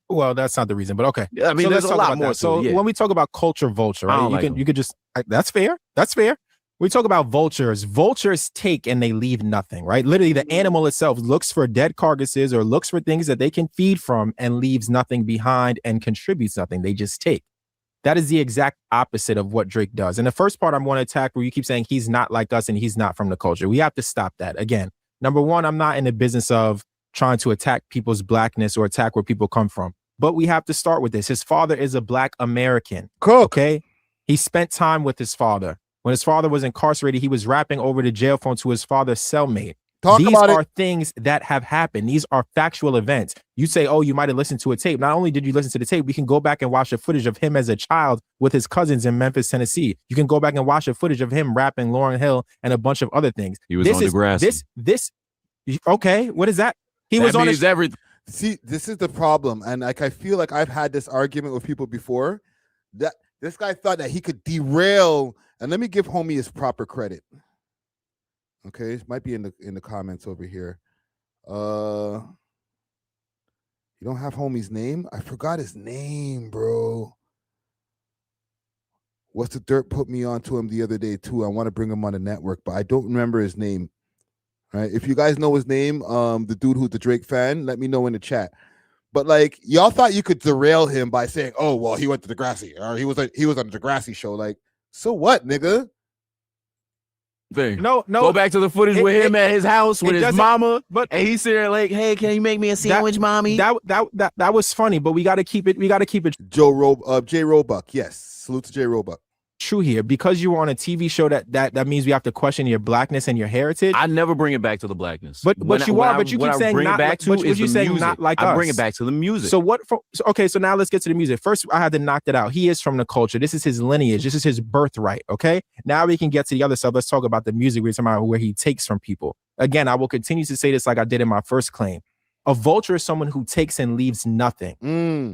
Well, that's not the reason, but okay. Yeah, I mean, so there's let's a talk lot about more. that. So when we talk about culture vulture, I right? don't like him. You could just that's fair. That's fair. We talk about vultures. Vultures take and they leave nothing, right? Literally, the animal itself looks for dead carcasses or looks for things that they can feed from and leaves nothing behind and contributes nothing. They just take. That is the exact opposite of what Drake does. And the first part I want to attack where you keep saying he's not like us and he's not from the culture. We have to stop that. Again, number one, I'm not in the business of trying to attack people's blackness or attack where people come from. But we have to start with this. His father is a Black American. Okay. He spent time with his father. When his father was incarcerated, he was rapping over the jail phone to his father's cellmate. These are things that have happened. These are factual events. You say, oh, you might have listened to a tape. Not only did you listen to the tape, we can go back and watch the footage of him as a child with his cousins in Memphis, Tennessee. You can go back and watch the footage of him rapping Lauryn Hill and a bunch of other things. He was on Degrassi. Okay, what is that? He was on everything. See, this is the problem. And like I feel like I've had this argument with people before that this guy thought that he could derail And let me give homie his proper credit. Okay, it might be in the comments over here. You don't have homie's name? I forgot his name, bro. What's the dirt put me onto him the other day too? I want to bring him on the network, but I don't remember his name. All right, if you guys know his name, the dude who's the Drake fan, let me know in the chat. But like, y'all thought you could derail him by saying, "Oh, well, he went to Degrassi, or he was on the Degrassi show." Like, so what, nigga? Thing. No. Go back to the footage with him at his house with his mama, but and he's sitting there like, "Hey, can you make me a sandwich, mommy?" That was funny, but we got to keep it. Jay Roebuck, yes. Salute to Jay Roebuck. True here, because you were on a TV show that means we have to question your blackness and your heritage. I never bring it back to the blackness, but you keep saying bring not it back to but is you the saying music. not like I us. bring it back to the music. So okay, so now let's get to the music. First, I had to knock that out. He is from the culture. This is his lineage. This is his birthright. Okay, now we can get to the other stuff. Let's talk about the music. We're talking about where he takes from people. Again, I will continue to say this like I did in my first claim. A vulture is someone who takes and leaves nothing.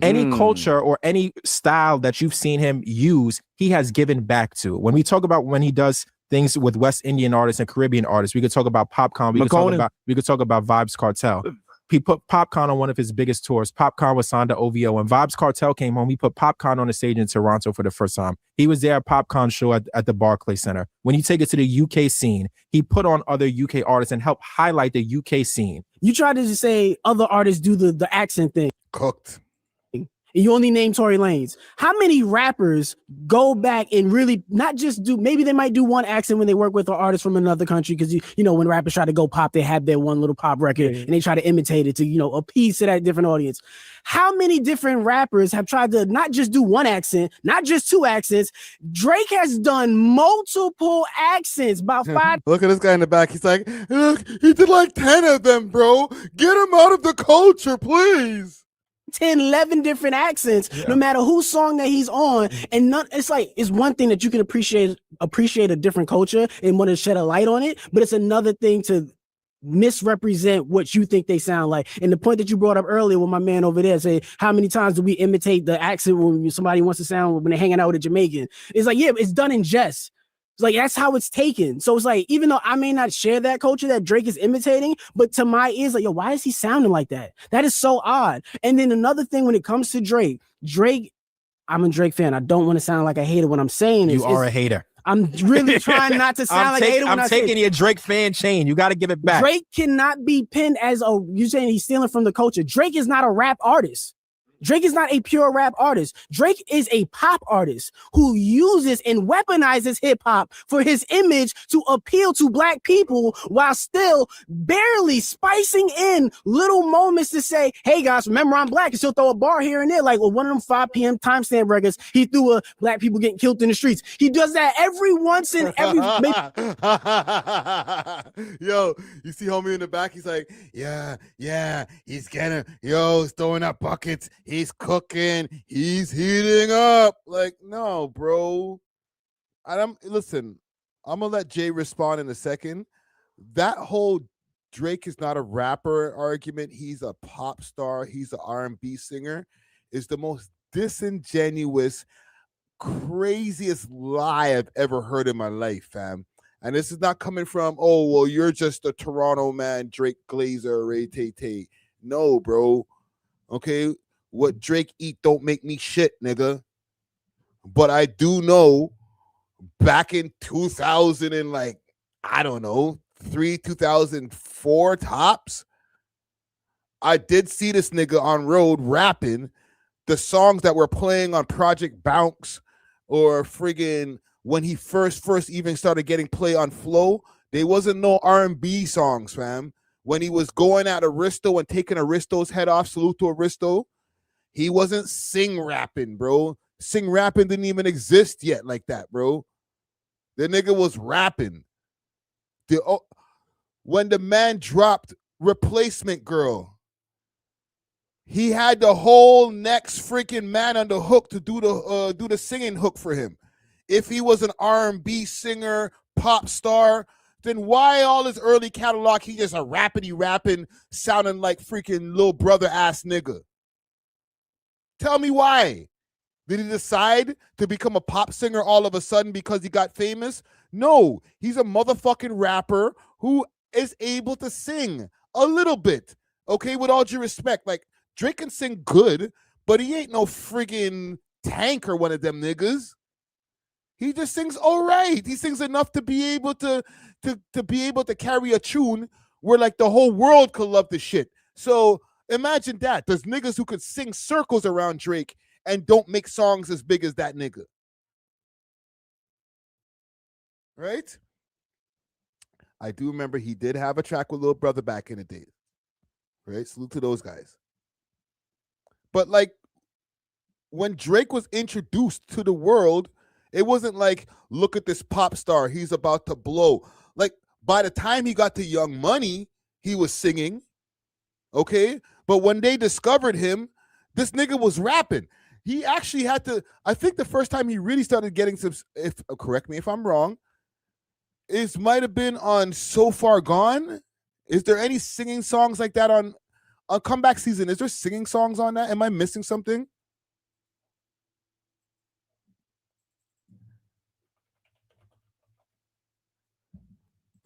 Any culture or any style that you've seen him use, he has given back to. When we talk about when he does things with West Indian artists and Caribbean artists, we could talk about Popcorn. We could talk about Vibes Cartel. He put Popcorn on one of his biggest tours. Popcorn was signed to OVO. When Vibes Cartel came home, he put Popcorn on the stage in Toronto for the first time. He was there at Popcorn show at the Barclays Center. When you take it to the UK scene, he put on other UK artists and helped highlight the UK scene. You tried to just say other artists do the accent thing. Cooked. You only name Tory Lanez. How many rappers go back and really not just do, maybe they might do one accent when they work with an artist from another country, because you know when rappers try to go pop, they have their one little pop record and they try to imitate it to appease to that different audience. How many different rappers have tried to not just do one accent, not just two accents? Drake has done multiple accents, about 5. Look at this guy in the back. He's like, look, he did like 10 of them, bro. Get him out of the culture, please. 10, 11 different accents, no matter whose song that he's on. And it's one thing that you can appreciate a different culture and want to shed a light on it, but it's another thing to misrepresent what you think they sound like. And the point that you brought up earlier with my man over there, say, how many times do we imitate the accent when somebody wants to sound when they're hanging out with a Jamaican? It's like, yeah, it's done in jest. Like, that's how it's taken. So it's like, even though I may not share that culture that Drake is imitating, but to my ears, like, yo, why is he sounding like that? That is so odd. And then another thing, when it comes to Drake, I'm a Drake fan. I don't want to sound like a hater. What I'm saying is, you are a hater. I'm really trying not to sound like a hater. I'm taking your Drake fan chain. You got to give it back. Drake cannot be pinned as you're saying he's stealing from the culture. Drake is not a rap artist. Drake is not a pure rap artist. Drake is a pop artist who uses and weaponizes hip hop for his image to appeal to black people, while still barely spicing in little moments to say, hey guys, remember I'm black, and still throw a bar here and there. Like with one of them 5 p.m. timestamp records, he threw a black people getting killed in the streets. He does that every once in every. Yo, you see homie in the back? He's like, yeah, he's throwing up buckets. He's cooking. He's heating up. Like, no, bro. Listen, I'm gonna let Jay respond in a second. That whole Drake is not a rapper argument. He's a pop star. He's an R&B singer. Is the most disingenuous, craziest lie I've ever heard in my life, fam. And this is not coming from, oh, well, you're just a Toronto man, Drake Glazer, Ray Tay. No, bro. Okay. What Drake eat don't make me shit, nigga. But I do know back in 2000 and like, I don't know, 2004 tops, I did see this nigga on road rapping the songs that were playing on Project Bounce, or friggin' when he first even started getting play on Flow. There wasn't no R&B songs, fam. When he was going at Aristo and taking Aristo's head off, salute to Aristo, he wasn't sing rapping, bro. Sing rapping didn't even exist yet like that, bro. The nigga was rapping. When the man dropped Replacement Girl, he had the whole next freaking man on the hook to do the singing hook for him. If he was an R&B singer, pop star, then why all his early catalog he just a rapping, sounding like freaking little brother ass nigga? Tell me why. Did he decide to become a pop singer all of a sudden because he got famous? No, he's a motherfucking rapper who is able to sing a little bit. Okay, with all due respect, like Drake can sing good, but he ain't no friggin' Tank or one of them niggas. He just sings all right. He sings enough to be able to be able to carry a tune where like the whole world could love the shit. So imagine that. There's niggas who could sing circles around Drake and don't make songs as big as that nigga. Right? I do remember he did have a track with Lil Brother back in the day. Right? Salute to those guys. But like when Drake was introduced to the world, it wasn't like, look at this pop star, he's about to blow. Like by the time he got to Young Money, he was singing. Okay? But when they discovered him, this nigga was rapping. He actually had to, I think the first time he really started getting some, if correct me if I'm wrong, it might have been on So Far Gone. Is there any singing songs like that on Comeback Season? Is there singing songs on that? Am I missing something?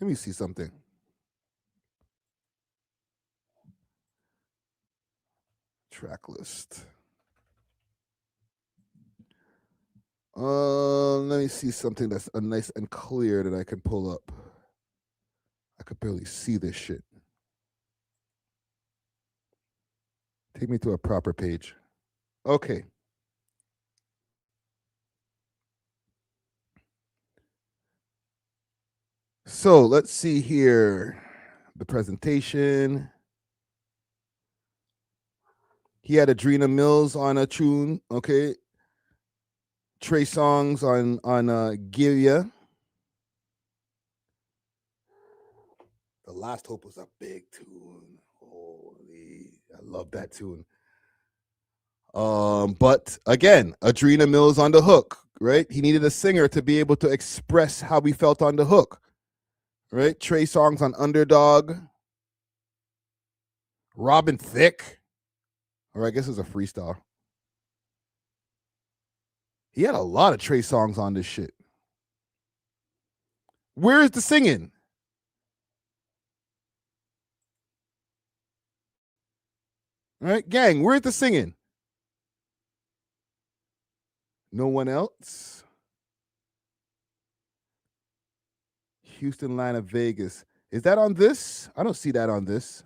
Let me see something. Track list. Let me see something that's nice and clear that I can pull up. I could barely see this shit. Take me to a proper page. Okay. So let's see here. The presentation. He had Adrena Mills on a tune, okay. Trey Songz on Gilia. The Last Hope was a big tune. Holy, I love that tune. But again, Adrena Mills on the hook, right? He needed a singer to be able to express how he felt on the hook, right? Trey Songz on Underdog. Robin Thicke, or I guess it's a freestyle. He had a lot of Trey Songz on this shit. Where is the singing? All right, gang, where's the singing? No one else? Houston line of Vegas. Is that on this? I don't see that on this.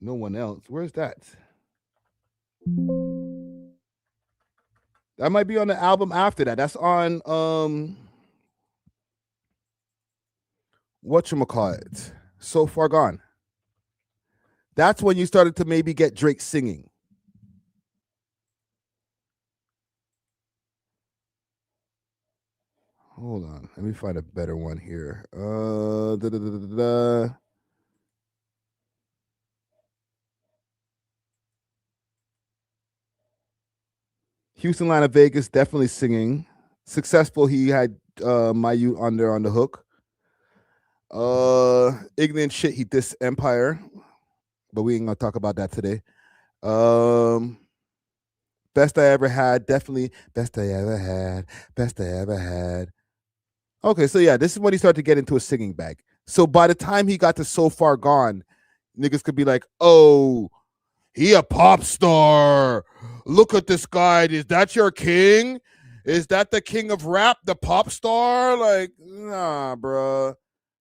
No one else. Where's that? That might be on the album after that. That's on whatchamacallit? So Far Gone. That's when you started to maybe get Drake singing. Hold on. Let me find a better one here. Houston line of Vegas, definitely singing. Successful, he had My Youth on there on the hook. Ignorant Shit, he dissed Empire, but we ain't gonna talk about that today. Best I Ever Had, definitely Best I Ever Had, Best I Ever Had. Okay, so yeah, this is when he started to get into a singing bag. So by the time he got to So Far Gone, niggas could be like, oh, he a pop star. Look at this guy. Is that your king? Is that the king of rap, the pop star? Like, nah, bruh.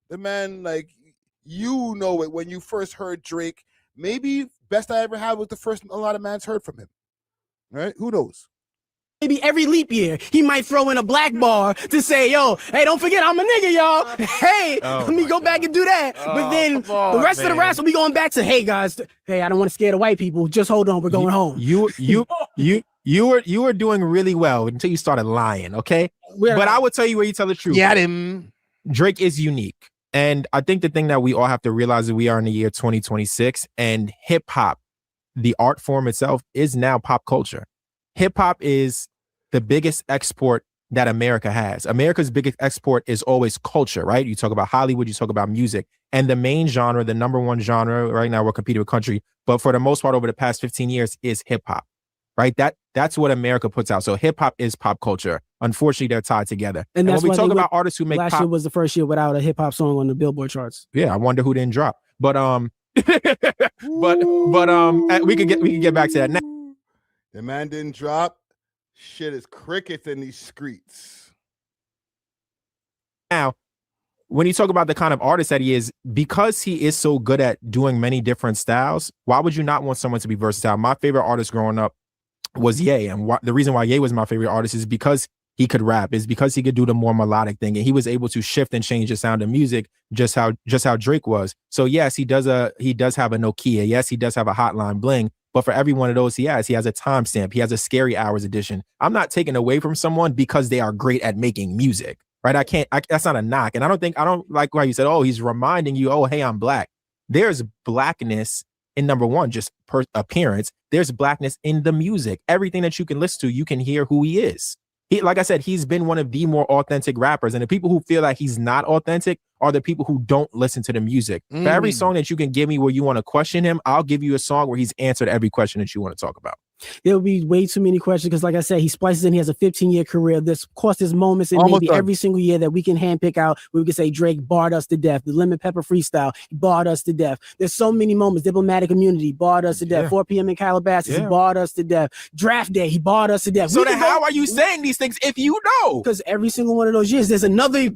The man, like, you know it when you first heard Drake. Maybe Best I Ever Had was the first a lot of mans heard from him. Right? Who knows? Maybe every leap year, he might throw in a black bar to say, yo, hey, don't forget, I'm a nigga, y'all. Hey, let me go back and do that. But then the rest of the rest will be going back to, hey, guys, hey, I don't want to scare the white people. Just hold on, we're going home. You were doing really well until you started lying, okay? But I would tell you where you tell the truth. Got him. Drake is unique. And I think the thing that we all have to realize is we are in the year 2026, and hip-hop, the art form itself, is now pop culture. Hip-hop is the biggest export that America has. America's biggest export is always culture, right? You talk about Hollywood, you talk about music. And the main genre, the number one genre right now, we're competing with country, but for the most part over the past 15 years is hip hop, right? That's what America puts out. So hip hop is pop culture. Unfortunately, they're tied together. And that's when we why talk about artists who make last pop, year was the first year without a hip hop song on the Billboard charts. yeah, I wonder who didn't drop. But we could get back to that now. The man didn't drop. Shit is crickets in these streets. Now, when you talk about the kind of artist that he is, because he is so good at doing many different styles, why would you not want someone to be versatile? My favorite artist growing up was Ye, and the reason why Ye was my favorite artist is because he could rap, is because he could do the more melodic thing, and he was able to shift and change the sound of music just how Drake was. So yes, he does have a Nokia. Yes, he does have a Hotline Bling. But for every one of those he has a timestamp. He has a Scary Hours edition. I'm not taking away from someone because they are great at making music. Right? That's not a knock. And I don't like how you said, oh, he's reminding you, oh, hey, I'm black. There's blackness in number one, just appearance. There's blackness in the music. Everything that you can listen to, you can hear who he is. Like I said, he's been one of the more authentic rappers. And the people who feel like he's not authentic are the people who don't listen to the music. For every song that you can give me where you want to question him, I'll give you a song where he's answered every question that you want to talk about. There'll be way too many questions because, like I said, he splices in. He has a 15-year career. There's, of course, there's moments in maybe every single year that we can handpick out where we can say Drake barred us to death. The Lemon Pepper freestyle, he barred us to death. There's so many moments. Diplomatic Immunity, barred us to death. 4 p.m. in Calabasas, he barred us to death. Draft Day, he barred us to death. So then how are you saying these things if you know? Because every single one of those years, there's another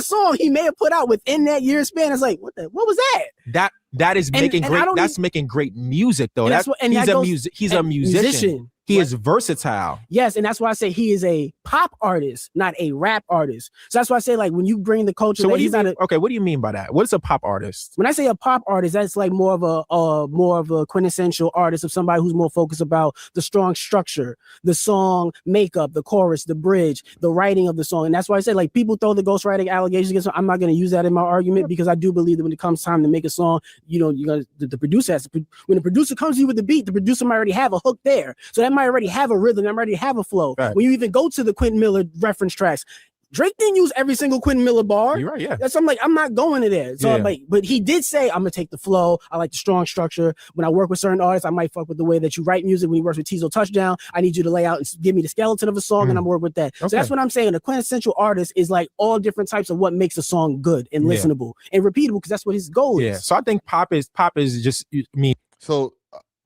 song he may have put out within that year span. It's like, what was that? That is making great music though. He's a musician. He is versatile. Yes, and that's why I say he is a pop artist, not a rap artist. So that's why I say, like, when you bring the culture, so what do you mean? Okay, what do you mean by that? What is a pop artist? When I say a pop artist, that's like more of a quintessential artist of somebody who's more focused about the strong structure, the song makeup, the chorus, the bridge, the writing of the song. And that's why I say, like, people throw the ghostwriting allegations against him. I'm not going to use that in my argument because I do believe that when it comes time to make a song, the producer has to. When the producer comes to you with the beat, the producer might already have a hook there, so that might already have a rhythm, that might already have a flow. Right. When you even go to the Quentin Miller reference tracks, Drake didn't use every single Quentin Miller bar. You're right, yeah. That's I'm not going to there. So I'm like, but he did say, I'm gonna take the flow. I like the strong structure. When I work with certain artists, I might fuck with the way that you write music. When he works with Tizo Touchdown, I need you to lay out and give me the skeleton of a song, and I'm working with that. Okay. So that's what I'm saying. A quintessential artist is like all different types of what makes a song good and listenable and repeatable, because that's what his goal is. Yeah. So I think pop is just me. So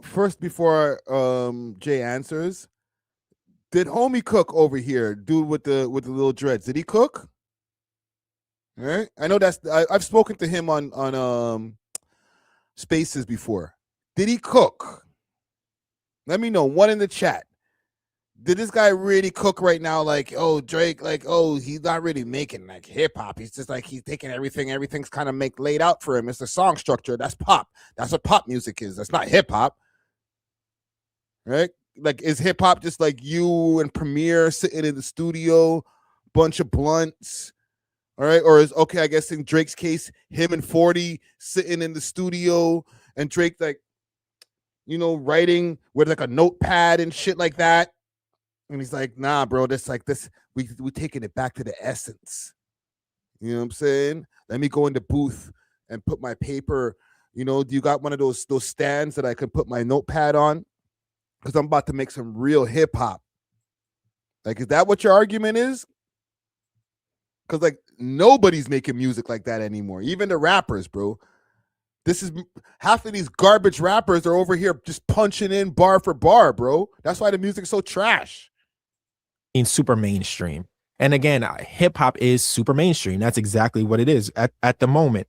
first, before Jay answers, did homie cook over here, dude with the little dreads? Did he cook? All right, I know I've spoken to him on Spaces before. Did he cook? Let me know. One in the chat. Did this guy really cook right now? Like, oh, Drake, like, oh, he's not really making like hip hop. He's just like he's taking everything's kind of laid out for him. It's the song structure. That's pop. That's what pop music is. That's not hip hop, right? Like, is hip hop just like you and Premier sitting in the studio, bunch of blunts, all right? Or is, okay, I guess in Drake's case, him and 40 sitting in the studio and Drake, like, writing with like a notepad and shit like that. And he's like, nah, bro, this we taking it back to the essence. You know what I'm saying? Let me go in the booth and put my paper. Do you got one of those stands that I can put my notepad on? Because I'm about to make some real hip hop. Like, is that what your argument is? Because like nobody's making music like that anymore. Even the rappers, bro. This is half of these garbage rappers are over here just punching in bar for bar, bro. That's why the music's so trash. Super mainstream. And again, hip hop is super mainstream. That's exactly what it is at the moment.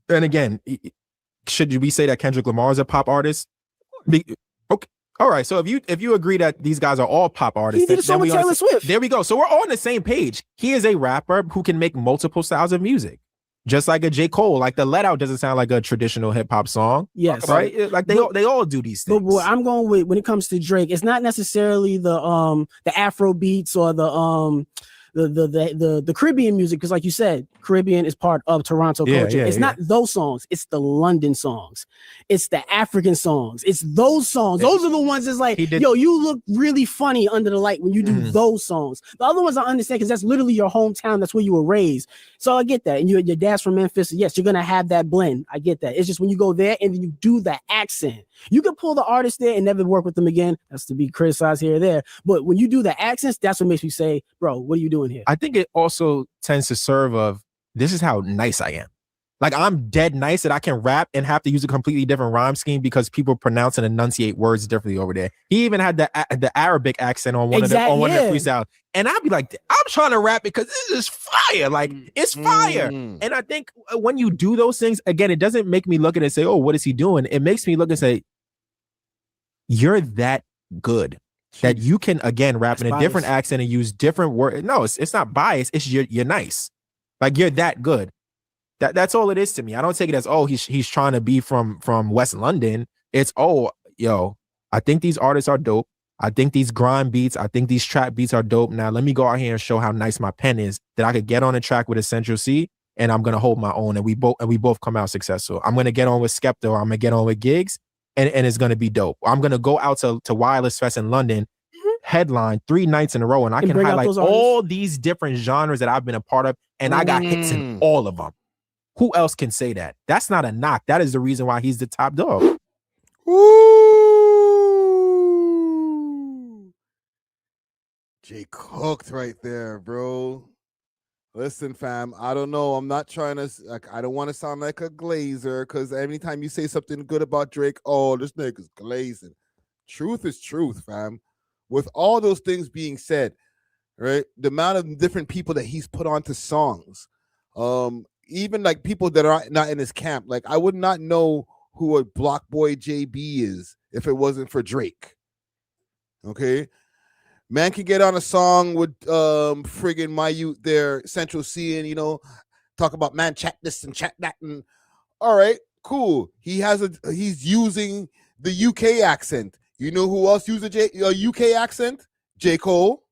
And again, should we say that Kendrick Lamar is a pop artist? Okay. All right, so if you agree that these guys are all pop artists, he did a song with Taylor Swift. There we go. So we're all on the same page. He is a rapper who can make multiple styles of music, just like a J. Cole. Like the Let Out doesn't sound like a traditional hip hop song. Yes, right. Like they all do these things. But what I'm going with when it comes to Drake, it's not necessarily the Afro beats or the the Caribbean music, because like you said, Caribbean is part of Toronto culture. It's not those songs, it's the London songs, it's the African songs, it's those songs. Those are the ones that's like, yo, you look really funny under the light when you do those songs. The other ones I understand because that's literally your hometown, that's where you were raised. So I get that. And your dad's from Memphis. Yes, you're gonna have that blend. I get that. It's just when you go there and then you do the accent, you can pull the artist there and never work with them again. That's to be criticized here or there. But when you do the accents, that's what makes me say, bro, what are you doing here? I think it also tends to serve of, this is how nice I am. Like, I'm dead nice that I can rap and have to use a completely different rhyme scheme because people pronounce and enunciate words differently over there. He even had the Arabic accent on one of the freestyles. And I'd be like, I'm trying to rap because this is fire. Like, it's fire. And I think when you do those things, again, it doesn't make me look at it and say, oh, what is he doing? It makes me look and say, you're that good that you can, again, rap in a different accent and use different words. No, it's not bias. It's you're nice. Like, you're that good. That's all it is to me. I don't take it as, oh, he's trying to be from West London. It's, oh, yo, I think these artists are dope. I think these grind beats, I think these trap beats are dope. Now let me go out here and show how nice my pen is, that I could get on a track with Essential C and I'm gonna hold my own, and we both come out successful. I'm gonna get on with Skepta, or I'm gonna get on with Gigs, and it's gonna be dope. I'm gonna go out to Wireless Fest in London, headline 3 nights in a row, and I can highlight all these different genres that I've been a part of, and I got hits in all of them. Who else can say that? That's not a knock. That is the reason why he's the top dog. Ooh. Jay cooked right there, bro. Listen, fam, I don't know. I'm not trying to, like, I don't want to sound like a glazer, because anytime you say something good about Drake, oh, this nigga's glazing. Truth is truth, fam. With all those things being said, right, the amount of different people that he's put onto songs, even like people that are not in his camp, like I would not know who a Block Boy JB is if it wasn't for Drake. Okay, man can get on a song with friggin' my youth there, Central C, and talk about man chat this and chat that, and all right, cool. He's using the UK accent. You know who else uses a UK accent? J. Cole.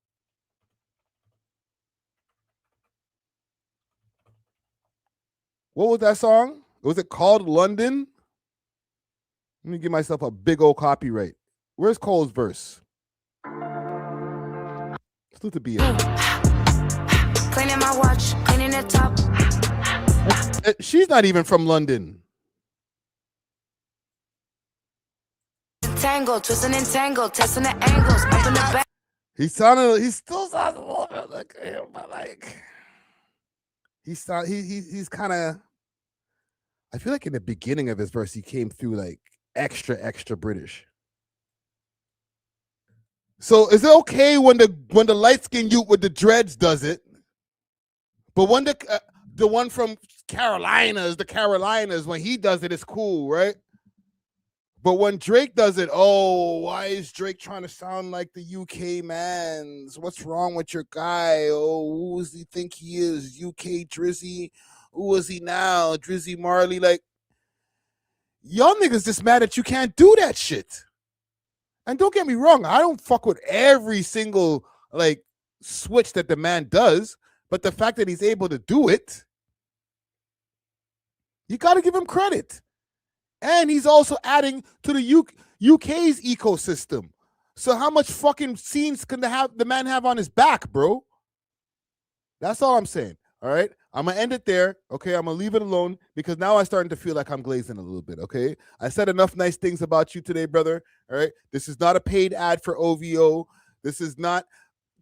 What was that song? Was it called London? Let me give myself a big old copyright. Where's Cole's verse? Salute to be Cleaning my watch, cleaning the top. She's not even from London. Tango, twisting and tango, testing the angles, up in the back. He still sounds a little bit like him, but like he's kind of. I feel like in the beginning of his verse, he came through like extra British. So is it okay when the light skinned youth with the dreads does it, but when the one from the Carolinas, when he does it, it's cool, right? But when Drake does it, oh, why is Drake trying to sound like the UK mans? What's wrong with your guy? Oh, who does he think he is? UK Drizzy? Who is he now? Drizzy Marley? Like, y'all niggas just mad that you can't do that shit. And don't get me wrong, I don't fuck with every single like switch that the man does, but the fact that he's able to do it, you got to give him credit. And he's also adding to the UK's ecosystem. So how much fucking scenes can the man have on his back, bro? That's all I'm saying. All right, I'm gonna end it there. Okay, I'm gonna leave it alone because now I'm starting to feel like I'm glazing a little bit. Okay, I said enough nice things about you today, brother. All right, this is not a paid ad for OVO. This is not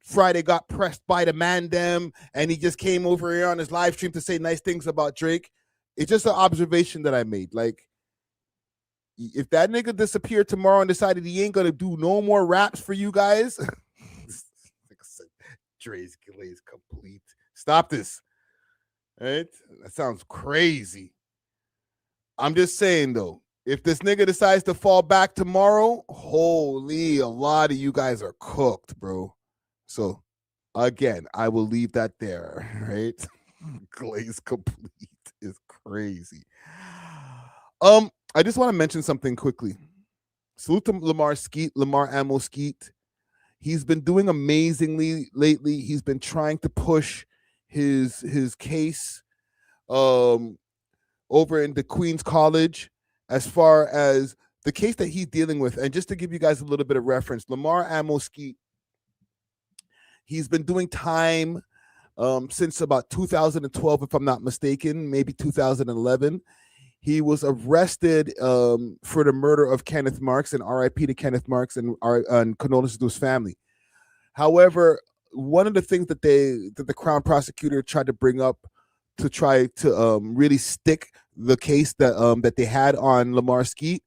Friday got pressed by the man them and he just came over here on his live stream to say nice things about Drake. It's just an observation that I made. Like, if that nigga disappeared tomorrow and decided he ain't gonna do no more raps for you guys, Dre's glaze complete. Stop this. Right? That sounds crazy. I'm just saying though, if this nigga decides to fall back tomorrow, holy, a lot of you guys are cooked, bro. So again, I will leave that there, right? Glaze complete is crazy. I just want to mention something quickly. Salute to Lamar Skeet, Lamar Skeet. He's been doing amazingly lately. He's been trying to push his case over in the Queens College as far as the case that he's dealing with. And just to give you guys a little bit of reference, Lamar Skeet, he's been doing time since about 2012, if I'm not mistaken, maybe 2011. He was arrested for the murder of Kenneth Marks, and RIP to Kenneth Marks, and condolences to his family. However, one of the things that the Crown prosecutor tried to bring up to try to really stick the case that they had on Lamar Skeet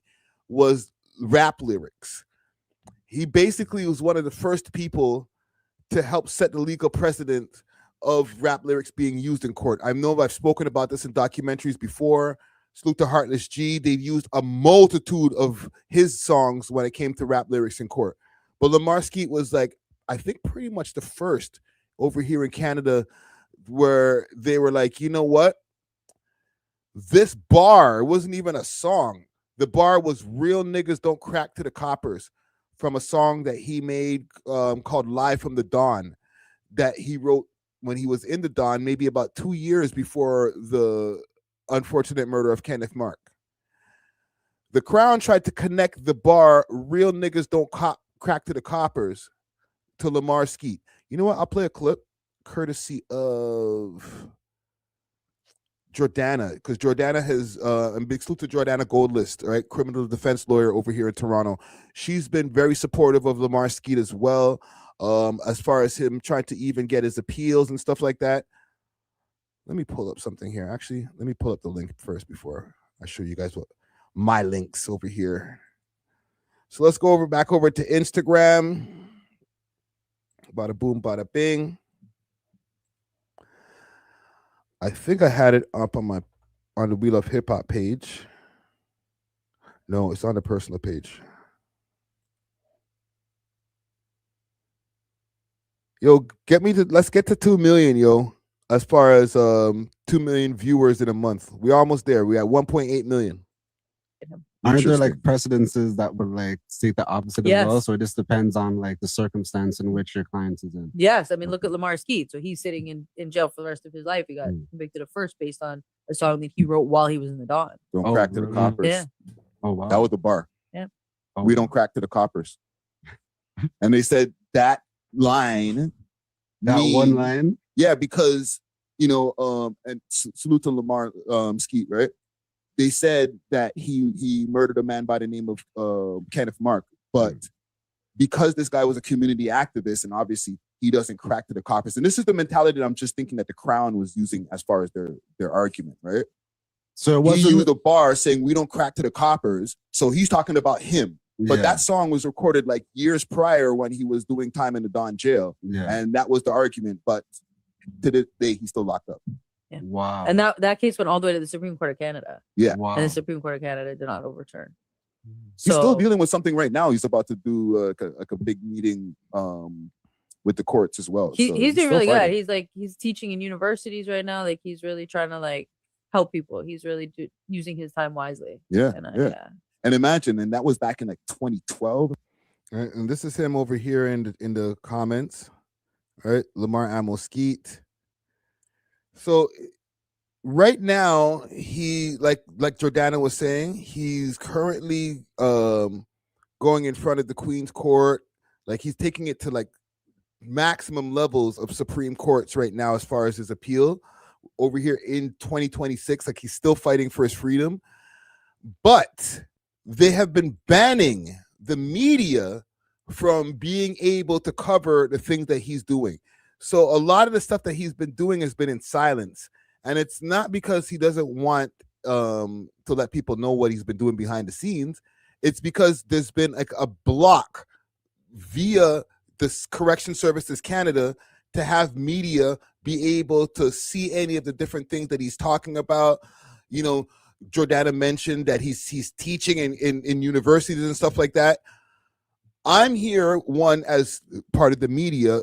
was rap lyrics. He basically was one of the first people to help set the legal precedent of rap lyrics being used in court. I know I've spoken about this in documentaries before. Salute to Heartless G. They've used a multitude of his songs when it came to rap lyrics in court. But Lamar Skeet was like, I think pretty much the first over here in Canada where they were like, you know what? This bar wasn't even a song. The bar was Real Niggas Don't Crack to the Coppers from a song that he made called Live from the Dawn that he wrote when he was in the Dawn, maybe about 2 years before the unfortunate murder of Kenneth Mark. The Crown tried to connect the bar Real Niggas Don't Crack to the Coppers to Lamar Skeet. You know what? I'll play a clip courtesy of Jordana, because Jordana has and big salute to Jordana Gold List, right? Criminal defense lawyer over here in Toronto. She's been very supportive of Lamar Skeet as well, as far as him trying to even get his appeals and stuff like that. Let me pull up something here. Actually, let me pull up the link first before I show you guys what my links over here. So let's go back over to Instagram. Bada boom, bada bing. I think I had it up on the We Love Hip Hop page. No, it's on the personal page. Yo, let's get to 2 million, yo. As far as 2 million viewers in a month. We're almost there. We got 1.8 million. Aren't there like precedences that would like state the opposite as well? So it just depends on like the circumstance in which your client is in. Yes, I mean, look at Lamar Skeet. So he's sitting in jail for the rest of his life. He got convicted of first based on a song that he wrote while he was in the Dawn. Don't crack to the coppers. Yeah. Oh wow. That was the bar. Yeah. We don't crack to the coppers. And they said that line. One line? Yeah, because and salute to Lamar Skeet, right? They said that he murdered a man by the name of Kenneth Mark, but because this guy was a community activist and obviously he doesn't crack to the coppers. And this is the mentality that I'm just thinking that the Crown was using as far as their argument, right? So he used the bar saying we don't crack to the coppers. So he's talking about him. But that song was recorded like years prior when he was doing time in the Dawn jail. Yeah. And that was the argument. But to this day, he's still locked up. Yeah. Wow. And that case went all the way to the Supreme Court of Canada. Yeah. Wow. And the Supreme Court of Canada did not overturn. He's still dealing with something right now. He's about to do like a big meeting with the courts as well. He's doing really good. He's teaching in universities right now. Like he's really trying to like help people. He's really using his time wisely. Yeah. And imagine, and that was back in like 2012. Right, and this is him over here in the comments. All right, Lamar Skeet. So right now, he like Jordana was saying, he's currently going in front of the Queen's Court. Like he's taking it to like maximum levels of Supreme Courts right now as far as his appeal over here in 2026. Like he's still fighting for his freedom, but they have been banning the media from being able to cover the things that he's doing. So a lot of the stuff that he's been doing has been in silence. And it's not because he doesn't want to let people know what he's been doing behind the scenes. It's because there's been like a block via the Correction Services Canada to have media be able to see any of the different things that he's talking about. Jordana mentioned that he's teaching in universities and stuff like that. I'm here, one, as part of the media,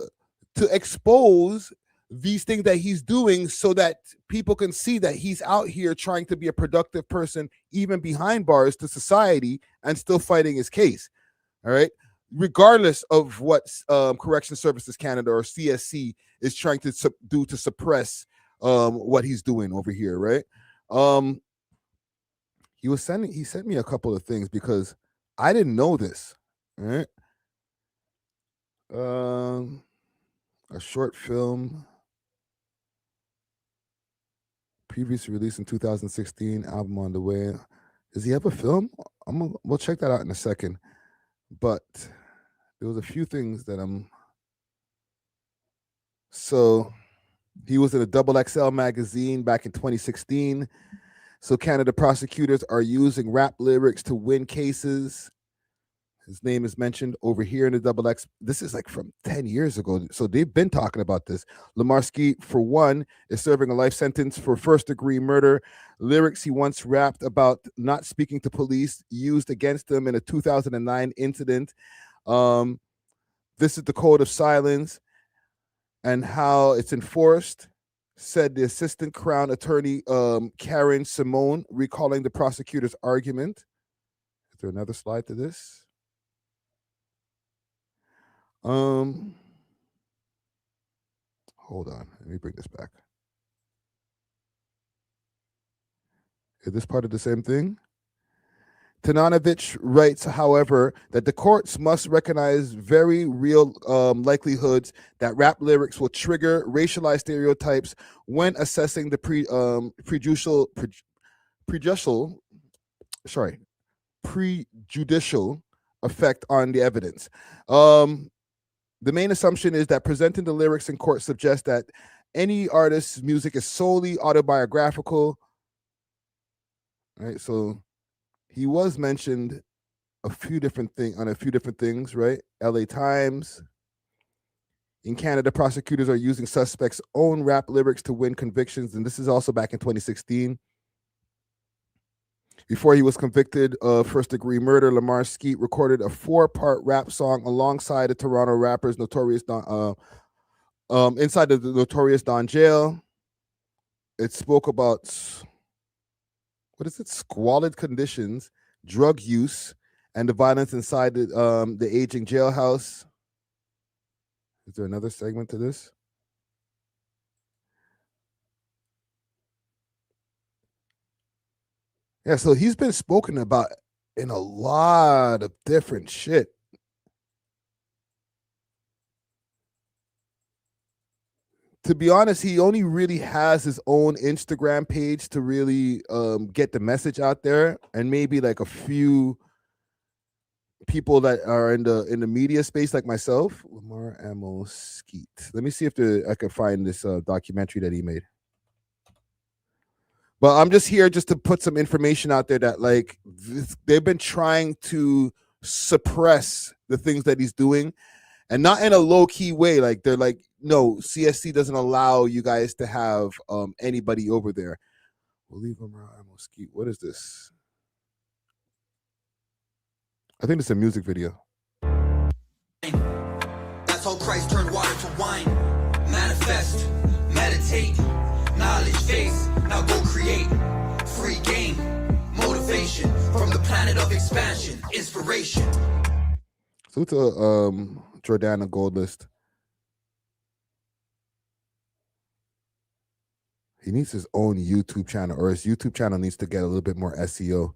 to expose these things that he's doing so that people can see that he's out here trying to be a productive person, even behind bars, to society and still fighting his case. All right. regardless of what Correction Services Canada or CSC is trying to do to suppress what he's doing over here, right? He sent me a couple of things because I didn't know this, right? A short film previously released in 2016, album on the way. Does he have a film? We'll check that out in a second. But there was a few things that so he was in a XXL magazine back in 2016. So Canada prosecutors are using rap lyrics to win cases. His name is mentioned over here in the XX. This is like from 10 years ago. So they've been talking about this. Lamar Skeet, for one, is serving a life sentence for first-degree murder. Lyrics he once rapped about not speaking to police used against him in a 2009 incident. This is the code of silence and how it's enforced, said the assistant Crown Attorney Karen Simone, recalling the prosecutor's argument. Is there another slide to this? Hold on, let me bring this back. Is this part of the same thing? Tananovich writes, however, that the courts must recognize very real likelihoods that rap lyrics will trigger racialized stereotypes when assessing the prejudicial effect on the evidence. The main assumption is that presenting the lyrics in court suggests that any artist's music is solely autobiographical. All right, so he was mentioned on a few different things, right? LA Times. In Canada, prosecutors are using suspects' own rap lyrics to win convictions, and this is also back in 2016. Before he was convicted of first-degree murder, Lamar Skeet recorded a 4-part rap song alongside the Toronto rappers Notorious Don, inside the Notorious Don jail. It spoke about, squalid conditions, drug use, and the violence inside the aging jailhouse. Is there another segment to this? Yeah, so he's been spoken about in a lot of different shit. To be honest, he only really has his own Instagram page to really get the message out there, and maybe like a few people that are in the media space like myself. Lamar Skeet. Let me see if I can find this documentary that he made. But I'm just here just to put some information out there that like they've been trying to suppress the things that he's doing, and not in a low-key way. Like they're like, no, CSC doesn't allow you guys to have anybody over there. We'll leave Lamar Skeet. What is this? I think it's a music video. That's how Christ turned water to wine. Manifest, meditate, knowledge face. Now go create. Free game, motivation from the planet of expansion, inspiration. So to Jordana Goldlist. He needs his own YouTube channel, or his YouTube channel needs to get a little bit more SEO.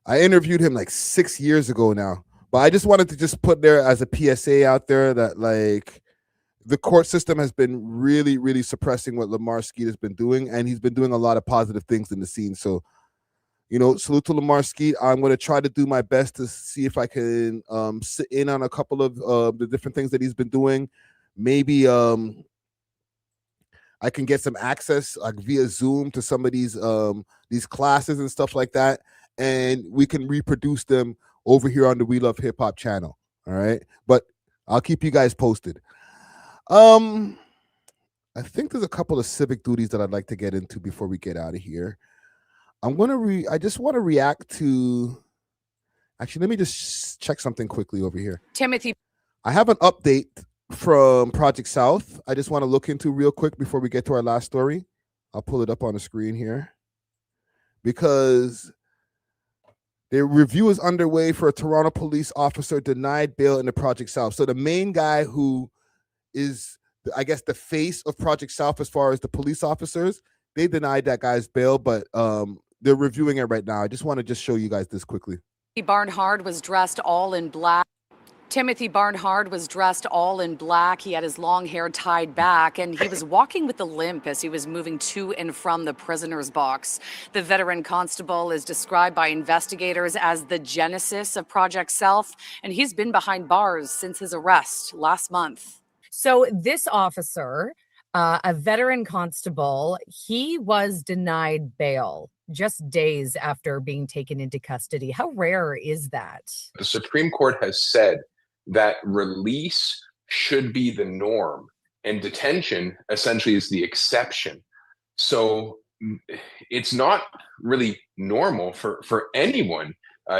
I interviewed him like 6 years ago now, but I just wanted to just put there as a PSA out there that like the court system has been really, really suppressing what Lamar Skeet has been doing, and he's been doing a lot of positive things in the scene. So, you know, salute to Lamar Skeet. I'm going to try to do my best to see if I can sit in on a couple of the different things that he's been doing. Maybe I can get some access like via Zoom to some of these classes and stuff like that, and we can reproduce them over here on the We Love Hip Hop channel. All right, but I'll keep you guys posted. I think there's a couple of civic duties that I'd like to get into before we get out of here. I just want to react to. Actually, let me just check something quickly over here. Timothy, I have an update from Project South. I just want to look into real quick before we get to our last story. I'll pull it up on the screen here because The review is underway for a Toronto police officer denied bail in the Project South. So the main guy who is, I guess, the face of Project South as far as the police officers, they denied that guy's bail, but they're reviewing it right now. I just want to show you guys this quickly. Barnhard was dressed all in black. Timothy Barnhard was dressed all in black. He had his long hair tied back, and he was walking with a limp as he was moving to and from the prisoner's box. The veteran constable is described by investigators as the genesis of Project Self, and he's been behind bars since his arrest last month. So this officer, a veteran constable, he was denied bail just days after being taken into custody. How rare is that? The Supreme Court has said that release should be the norm and detention essentially is the exception. So it's not really normal for anyone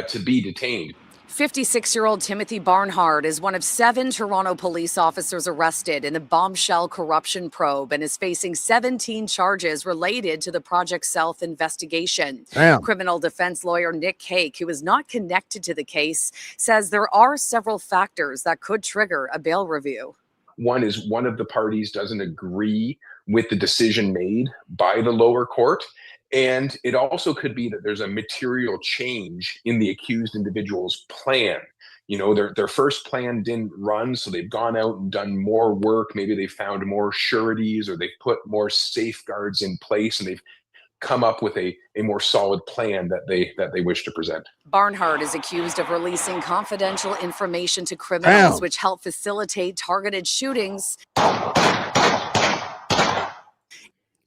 to be detained. 56-year-old Timothy Barnhard is one of 7 Toronto police officers arrested in the bombshell corruption probe and is facing 17 charges related to the Project South investigation. Damn. Criminal defense lawyer Nick Cake, who is not connected to the case, says there are several factors that could trigger a bail review. One is one of the parties doesn't agree with the decision made by the lower court. And it also could be that there's a material change in the accused individual's plan. You know, their first plan didn't run, so they've gone out and done more work. Maybe they found more sureties or they've put more safeguards in place and they've come up with a more solid plan that they wish to present. Barnhard is accused of releasing confidential information to criminals, Damn. which help facilitate targeted shootings.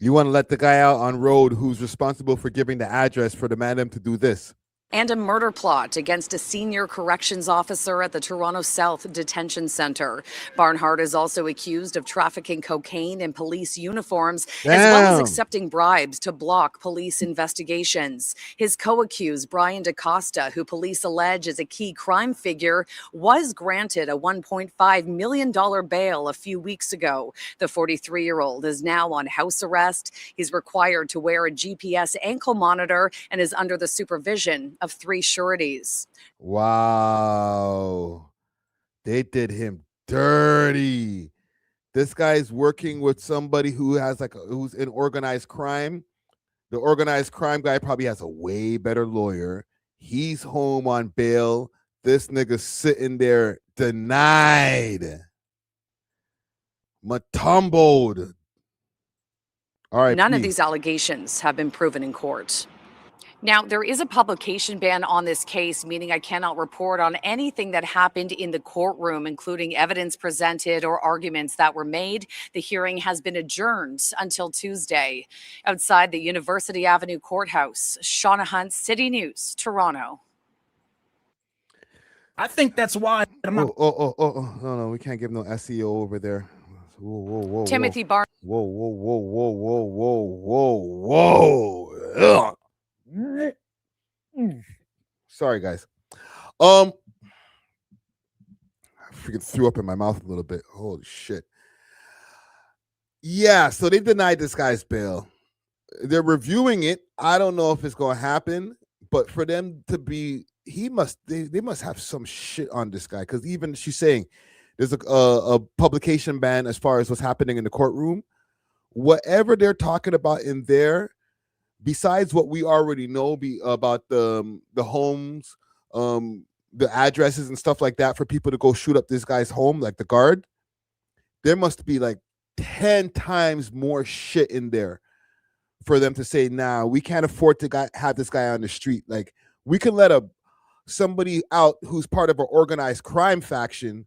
You want to let the guy out on road who's responsible for giving the address for the madam to do this. And a murder plot against a senior corrections officer at the Toronto South Detention Center. Barnhard is also accused of trafficking cocaine in police uniforms, as well as Damn. accepting bribes to block police investigations. His co-accused, Brian DaCosta, who police allege is a key crime figure, was granted a $1.5 million bail a few weeks ago. The 43-year-old is now on house arrest. He's required to wear a GPS ankle monitor and is under the supervision of 3 sureties. Wow. They did him dirty. This guy's working with somebody who has who's in organized crime. The organized crime guy probably has a way better lawyer. He's home on bail. This nigga's sitting there denied. Matumbled. All right. None of these allegations have been proven in court. Now, there is a publication ban on this case, meaning I cannot report on anything that happened in the courtroom, including evidence presented or arguments that were made. The hearing has been adjourned until Tuesday. Outside the University Avenue Courthouse, Shauna Hunt, City News, Toronto. I think that's why I'm not. No, we can't give no SEO over there. Whoa. Timothy Barn. Whoa. Ugh. Sorry, guys. I freaking threw up in my mouth a little bit. Holy shit. Yeah, so they denied this guy's bail. They're reviewing it. I don't know if it's going to happen, but for them to be, they must have some shit on this guy, because even she's saying there's a publication ban as far as what's happening in the courtroom. Whatever they're talking about in there, besides what we already know about the homes, the addresses and stuff like that for people to go shoot up this guy's home, like the guard, there must be like 10 times more shit in there for them to say, nah, we can't afford to have this guy on the street. Like, we can let somebody out who's part of an organized crime faction,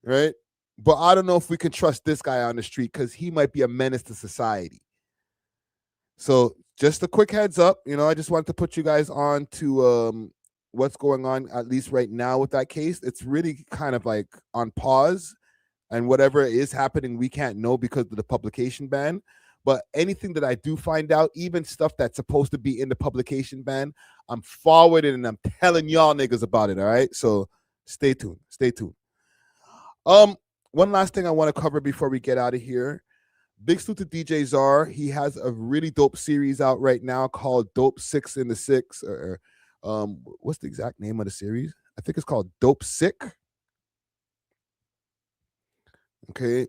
right? But I don't know if we can trust this guy on the street because he might be a menace to society. So just a quick heads up, I just wanted to put you guys on to what's going on, at least right now with that case. It's really kind of like on pause, and whatever is happening, we can't know because of the publication ban. But anything that I do find out, even stuff that's supposed to be in the publication ban, I'm forwarding and I'm telling y'all niggas about it, all right? So stay tuned. One last thing I want to cover before we get out of here. Big salute to DJ Czar. He has a really dope series out right now called Dope 6 in the 6, or What's the exact name of the series? I think it's called Dope Sick. Okay,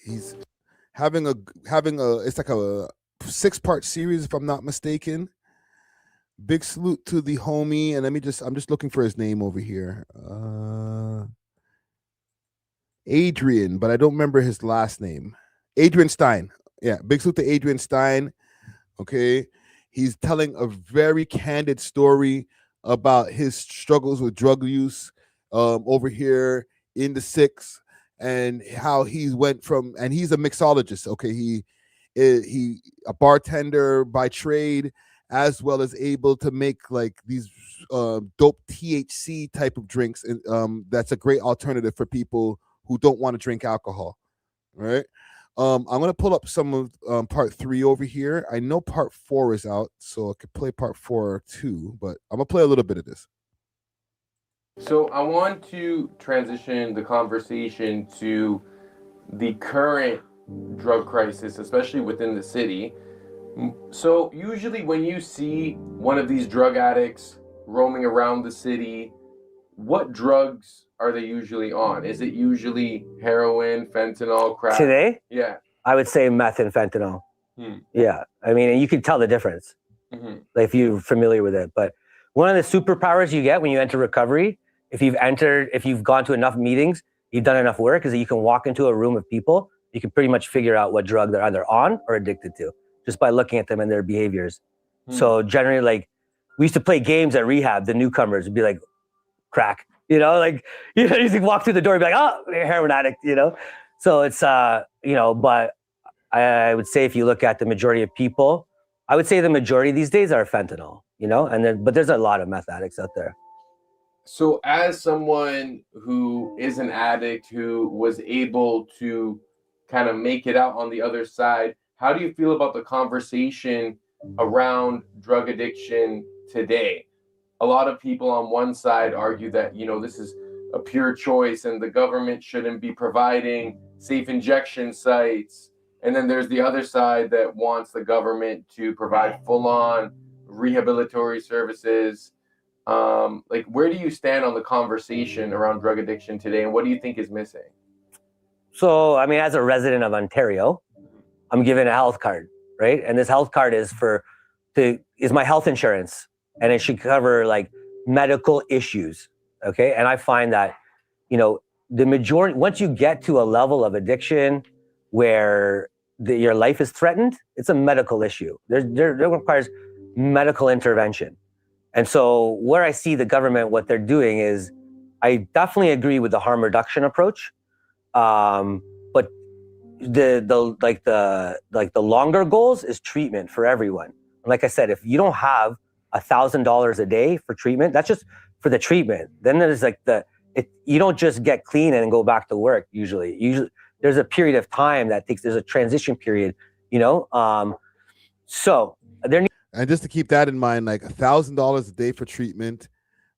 he's having a it's like a 6-part series if I'm not mistaken. Big salute to the homie, and I'm just looking for his name over here. Adrian, but I don't remember his last name. Adrian Stein. Yeah, big salute to Adrian Stein. Okay, he's telling a very candid story about his struggles with drug use over here in the 6, and how he went from, and he's a mixologist. Okay, he a bartender by trade, as well as able to make like these dope THC type of drinks, and that's a great alternative for people who don't want to drink alcohol, right? I'm gonna pull up some of part 3 over here. I know part 4 is out, so I could play part 4 too, but I'm gonna play a little bit of this. So I want to transition the conversation to the current drug crisis, especially within the city. So usually when you see one of these drug addicts roaming around the city, what drugs are they usually on? Is it usually heroin, fentanyl, crack? Today? Yeah. I would say meth and fentanyl. Yeah. I mean, and you can tell the difference like, if you're familiar with it. But one of the superpowers you get when you enter recovery, if you've gone to enough meetings, you've done enough work, is that you can walk into a room of people, you can pretty much figure out what drug they're either on or addicted to just by looking at them and their behaviors. So generally, like, we used to play games at rehab, the newcomers would be like, crack, like, you can walk through the door and be like, oh, you're a heroin addict, So it's, but I would say if you look at the majority of people, I would say the majority these days are fentanyl, but there's a lot of meth addicts out there. So as someone who is an addict, who was able to kind of make it out on the other side, how do you feel about the conversation around drug addiction today? A lot of people on one side argue that, this is a pure choice and the government shouldn't be providing safe injection sites. And then there's the other side that wants the government to provide full-on rehabilitory services. Like, where do you stand on the conversation around drug addiction today, and what do you think is missing? So, I mean, as a resident of Ontario, I'm given a health card, right? And this health card is my health insurance, and it should cover like medical issues. Okay. And I find that, the majority, once you get to a level of addiction where your life is threatened, it's a medical issue. There requires medical intervention. And so where I see the government, what they're doing is, I definitely agree with the harm reduction approach. But the longer goals is treatment for everyone. Like I said, if you don't have $1,000 a day for treatment, that's just for the treatment. Then there's like you don't just get clean and go back to work. Usually there's a period of time there's a transition period, so there. And just to keep that in mind, like $1,000 a day for treatment.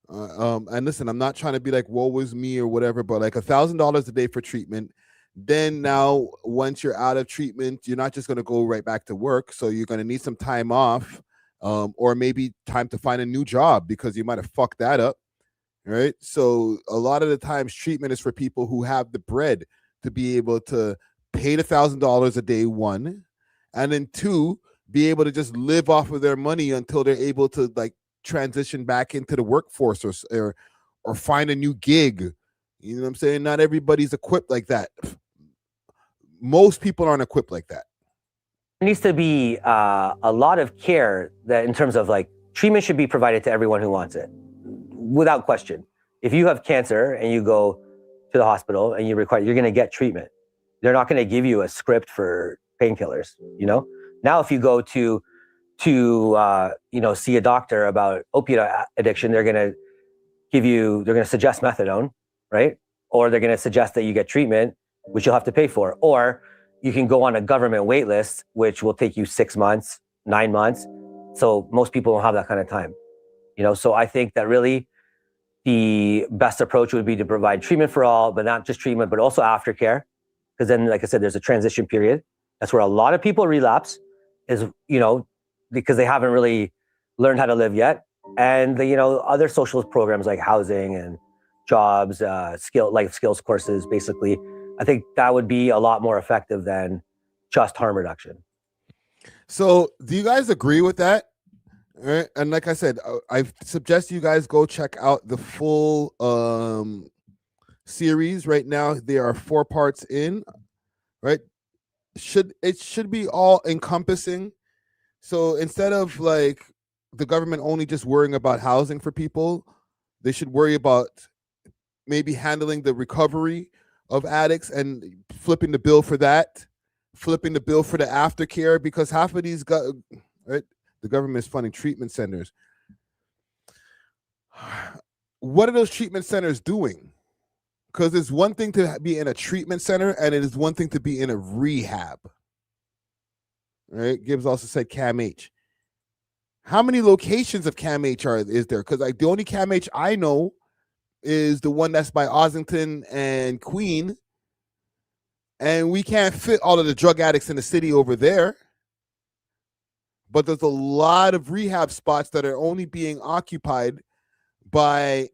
And listen, I'm not trying to be like, woe is me or whatever, but like $1,000 a day for treatment. Then now, once you're out of treatment, you're not just going to go right back to work. So you're going to need some time off, or maybe time to find a new job because you might have fucked that up. Right. So a lot of the times treatment is for people who have the bread to be able to pay the $1,000 a day, 1, and then 2, be able to just live off of their money until they're able to like transition back into the workforce or find a new gig. You know what I'm saying? Not everybody's equipped like that. Most people aren't equipped like that. There needs to be a lot of care that in terms of like treatment should be provided to everyone who wants it, without question. If you have cancer and you go to the hospital and you're going to get treatment. They're not going to give you a script for painkillers, Now, if you go to see a doctor about opioid addiction, they're going to suggest methadone, right? Or they're going to suggest that you get treatment, which you'll have to pay for. Or you can go on a government wait list, which will take you 6 months, 9 months. So most people don't have that kind of time, So I think that really the best approach would be to provide treatment for all, but not just treatment, but also aftercare. Because then, like I said, there's a transition period. That's where a lot of people relapse, is, because they haven't really learned how to live yet. and the other social programs like housing and jobs, skills courses. Basically, I think that would be a lot more effective than just harm reduction. So, do you guys agree with that? Right? And like I said, I suggest you guys go check out the full series. Right now, there are 4 parts in. Right? It should be all encompassing. So instead of like the government only just worrying about housing for people, they should worry about maybe handling the recovery of addicts and flipping the bill for that, flipping the bill for the aftercare, because half of these right, the government is funding treatment centers. What are those treatment centers doing? Because it's one thing to be in a treatment center and it is one thing to be in a rehab. Right? Gibbs also said CAMH. How many locations of CAMH is there? Because like the only CAMH I know is the one that's by Ossington and Queen. And we can't fit all of the drug addicts in the city over there. But there's a lot of rehab spots that are only being occupied by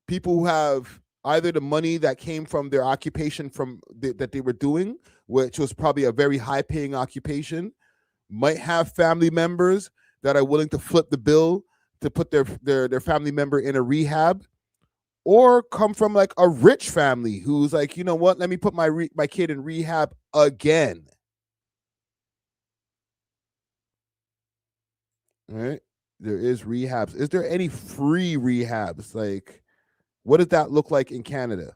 people who have either the money that came from their occupation that they were doing, which was probably a very high-paying occupation, might have family members that are willing to flip the bill to put their family member in a rehab, or come from like a rich family who's like, you know what, let me put my kid in rehab again. All right, there is rehabs. Is there any free rehabs? Like, what does that look like in Canada?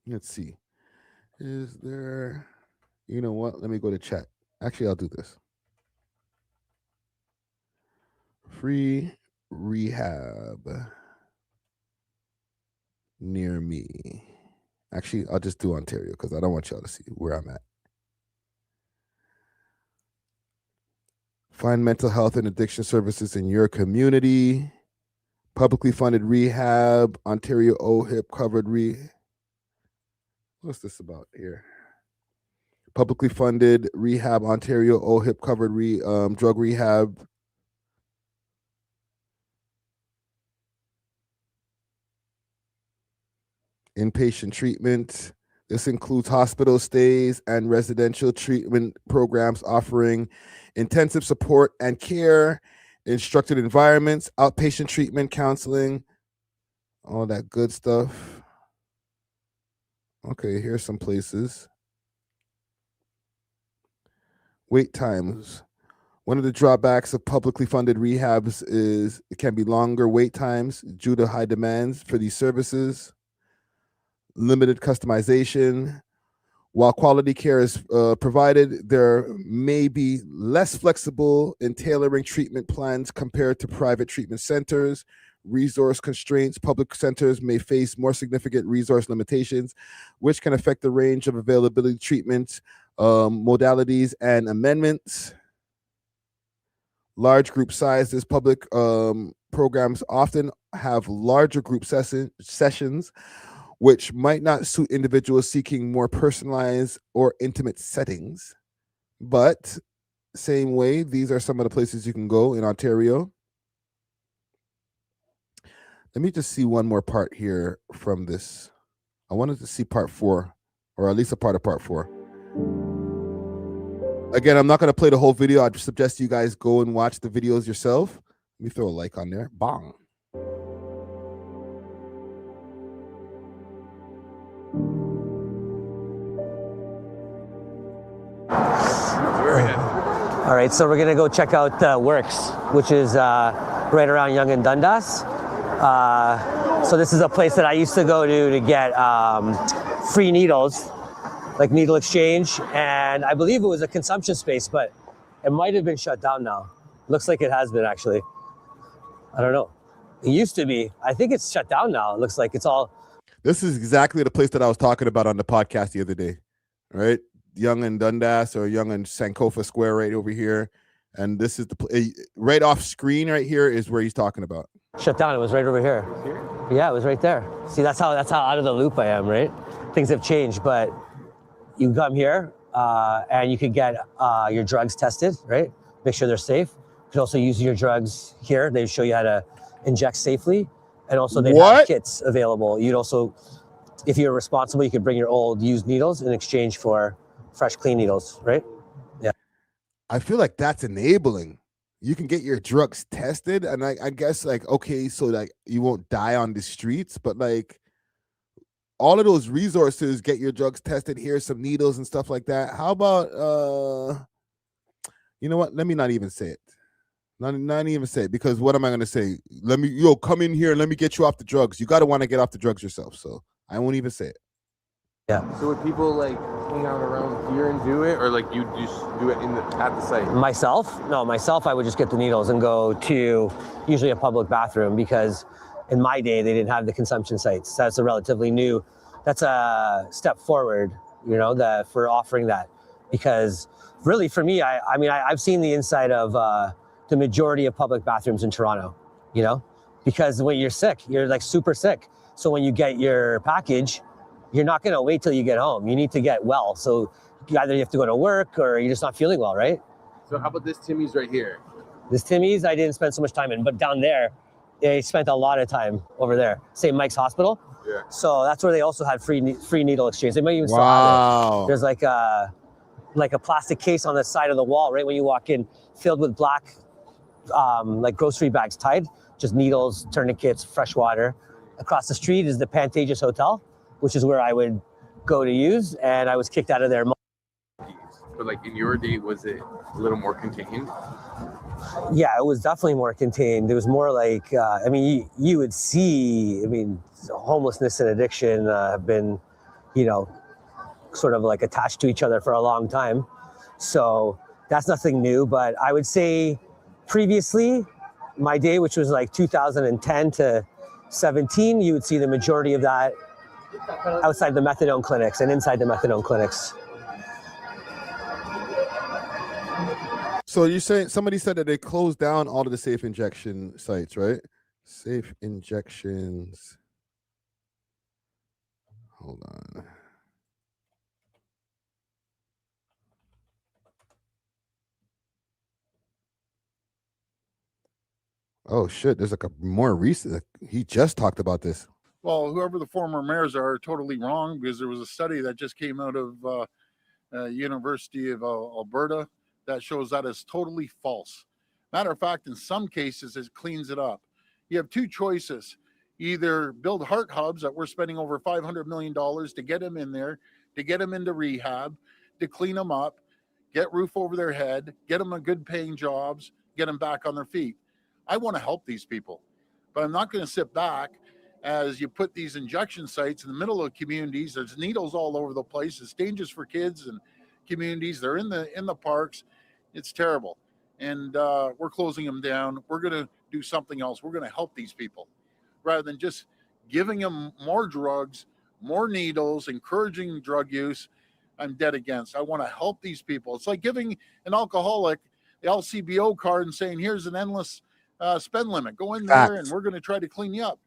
Let's see. Is there, you know what? Let me go to chat. Actually, I'll do this. Free rehab near me. Actually, I'll just do Ontario because I don't want y'all to see where I'm at. Find mental health and addiction services in your community. Publicly funded rehab, Ontario OHIP covered What's this about here? Publicly funded rehab, Ontario OHIP covered drug rehab. Inpatient treatment. This includes hospital stays and residential treatment programs offering intensive support and care, instructed environments, outpatient treatment, counseling, all that good stuff. Okay, here's some places. Wait times. One of the drawbacks of publicly funded rehabs is it can be longer wait times due to high demands for these services. Limited customization. While quality care is provided, there may be less flexible in tailoring treatment plans compared to private treatment centers. Resource constraints. Public centers may face more significant resource limitations, which can affect the range of availability treatments, modalities, and amendments. Large group sizes. Public programs often have larger group sessions, which might not suit individuals seeking more personalized or intimate settings. But same way, these are some of the places you can go in Ontario. Let me just see one more part here from this. I wanted to see part 4, or at least a part of part 4. Again, I'm not going to play the whole video. I just suggest you guys go and watch the videos yourself. Let me throw a like on there. Bong. All right, so we're gonna go check out Works, which is right around Yonge and Dundas. So this is a place that I used to go to get free needles, like needle exchange, and I believe it was a consumption space, but it might have been shut down now. Looks like it has been, actually. I don't know. It used to be. I think it's shut down now. It looks like it's all. This is exactly the place that I was talking about on the podcast the other day, right? Yonge and Dundas, or Yonge and Sankofa Square right over here. And this is the right off screen right here is where he's talking about. Shut down. It was right over here. Yeah, it was right there. See, that's how out of the loop I am, right? Things have changed, but you come here and you can get your drugs tested, right? Make sure they're safe. could also use your drugs here. They show you how to inject safely. And also they have What? kits available. You'd also, if you're responsible, you could bring your old used needles in exchange for fresh, clean needles, right? Yeah. I feel like that's enabling. You can get your drugs tested, and I guess like, okay, so like you won't die on the streets, but like all of those resources, get your drugs tested, here's some needles and stuff like that. How about you know what? Let me not even say it. Not even say it, because what am I gonna say? Come in here and let me get you off the drugs. You gotta want to get off the drugs yourself. So I won't even say it. Yeah. So would people like hang out around here and do it, or like you just do it at the site? Myself? No, I would just get the needles and go to usually a public bathroom, because in my day they didn't have the consumption sites. That's a relatively new, that's a step forward, you know, for offering that. Because really for me, I've seen the inside of the majority of public bathrooms in Toronto, you know, because when you're sick, you're like super sick. So when you get your package, you're not going to wait till you get home. You need to get well. So either you have to go to work or you're just not feeling well, right? So how about this Timmy's right here? This Timmy's, I didn't spend so much time in, but down there, they spent a lot of time over there. St. Mike's Hospital. Yeah. So that's where they also had free needle exchange. They might even still have it. There's like a plastic case on the side of the wall, right when you walk in, filled with black, like grocery bags tied, just needles, tourniquets, fresh water. Across the street is the Pantages Hotel, which is where I would go to use, and I was kicked out of there. But like in your day, was it a little more contained? Yeah, it was definitely more contained. It was more like, you would see, homelessness and addiction have been, sort of like attached to each other for a long time. So that's nothing new, but I would say previously, my day, which was like 2010 to 17, you would see the majority of that outside the methadone clinics and inside the methadone clinics. So you're saying somebody said that they closed down all of the safe injection sites, right? Safe injections. Hold on. Oh shit, there's like a more recent, he just talked about this. Well, whoever the former mayors are totally wrong, because there was a study that just came out of University of Alberta that shows that is totally false. Matter of fact, in some cases, it cleans it up. You have two choices. Either build heart hubs that we're spending over $500 million to get them in there, to get them into rehab, to clean them up, get roof over their head, get them a good paying jobs, get them back on their feet. I want to help these people, but I'm not going to sit back as you put these injection sites in the middle of communities. There's needles all over the place. It's dangerous for kids and communities. They're in the parks. It's terrible. And we're closing them down. We're going to do something else. We're going to help these people rather than just giving them more drugs, more needles, encouraging drug use. I'm dead against. I want to help these people. It's like giving an alcoholic the LCBO card and saying, here's an endless spend limit. Go in there and we're going to try to clean you up.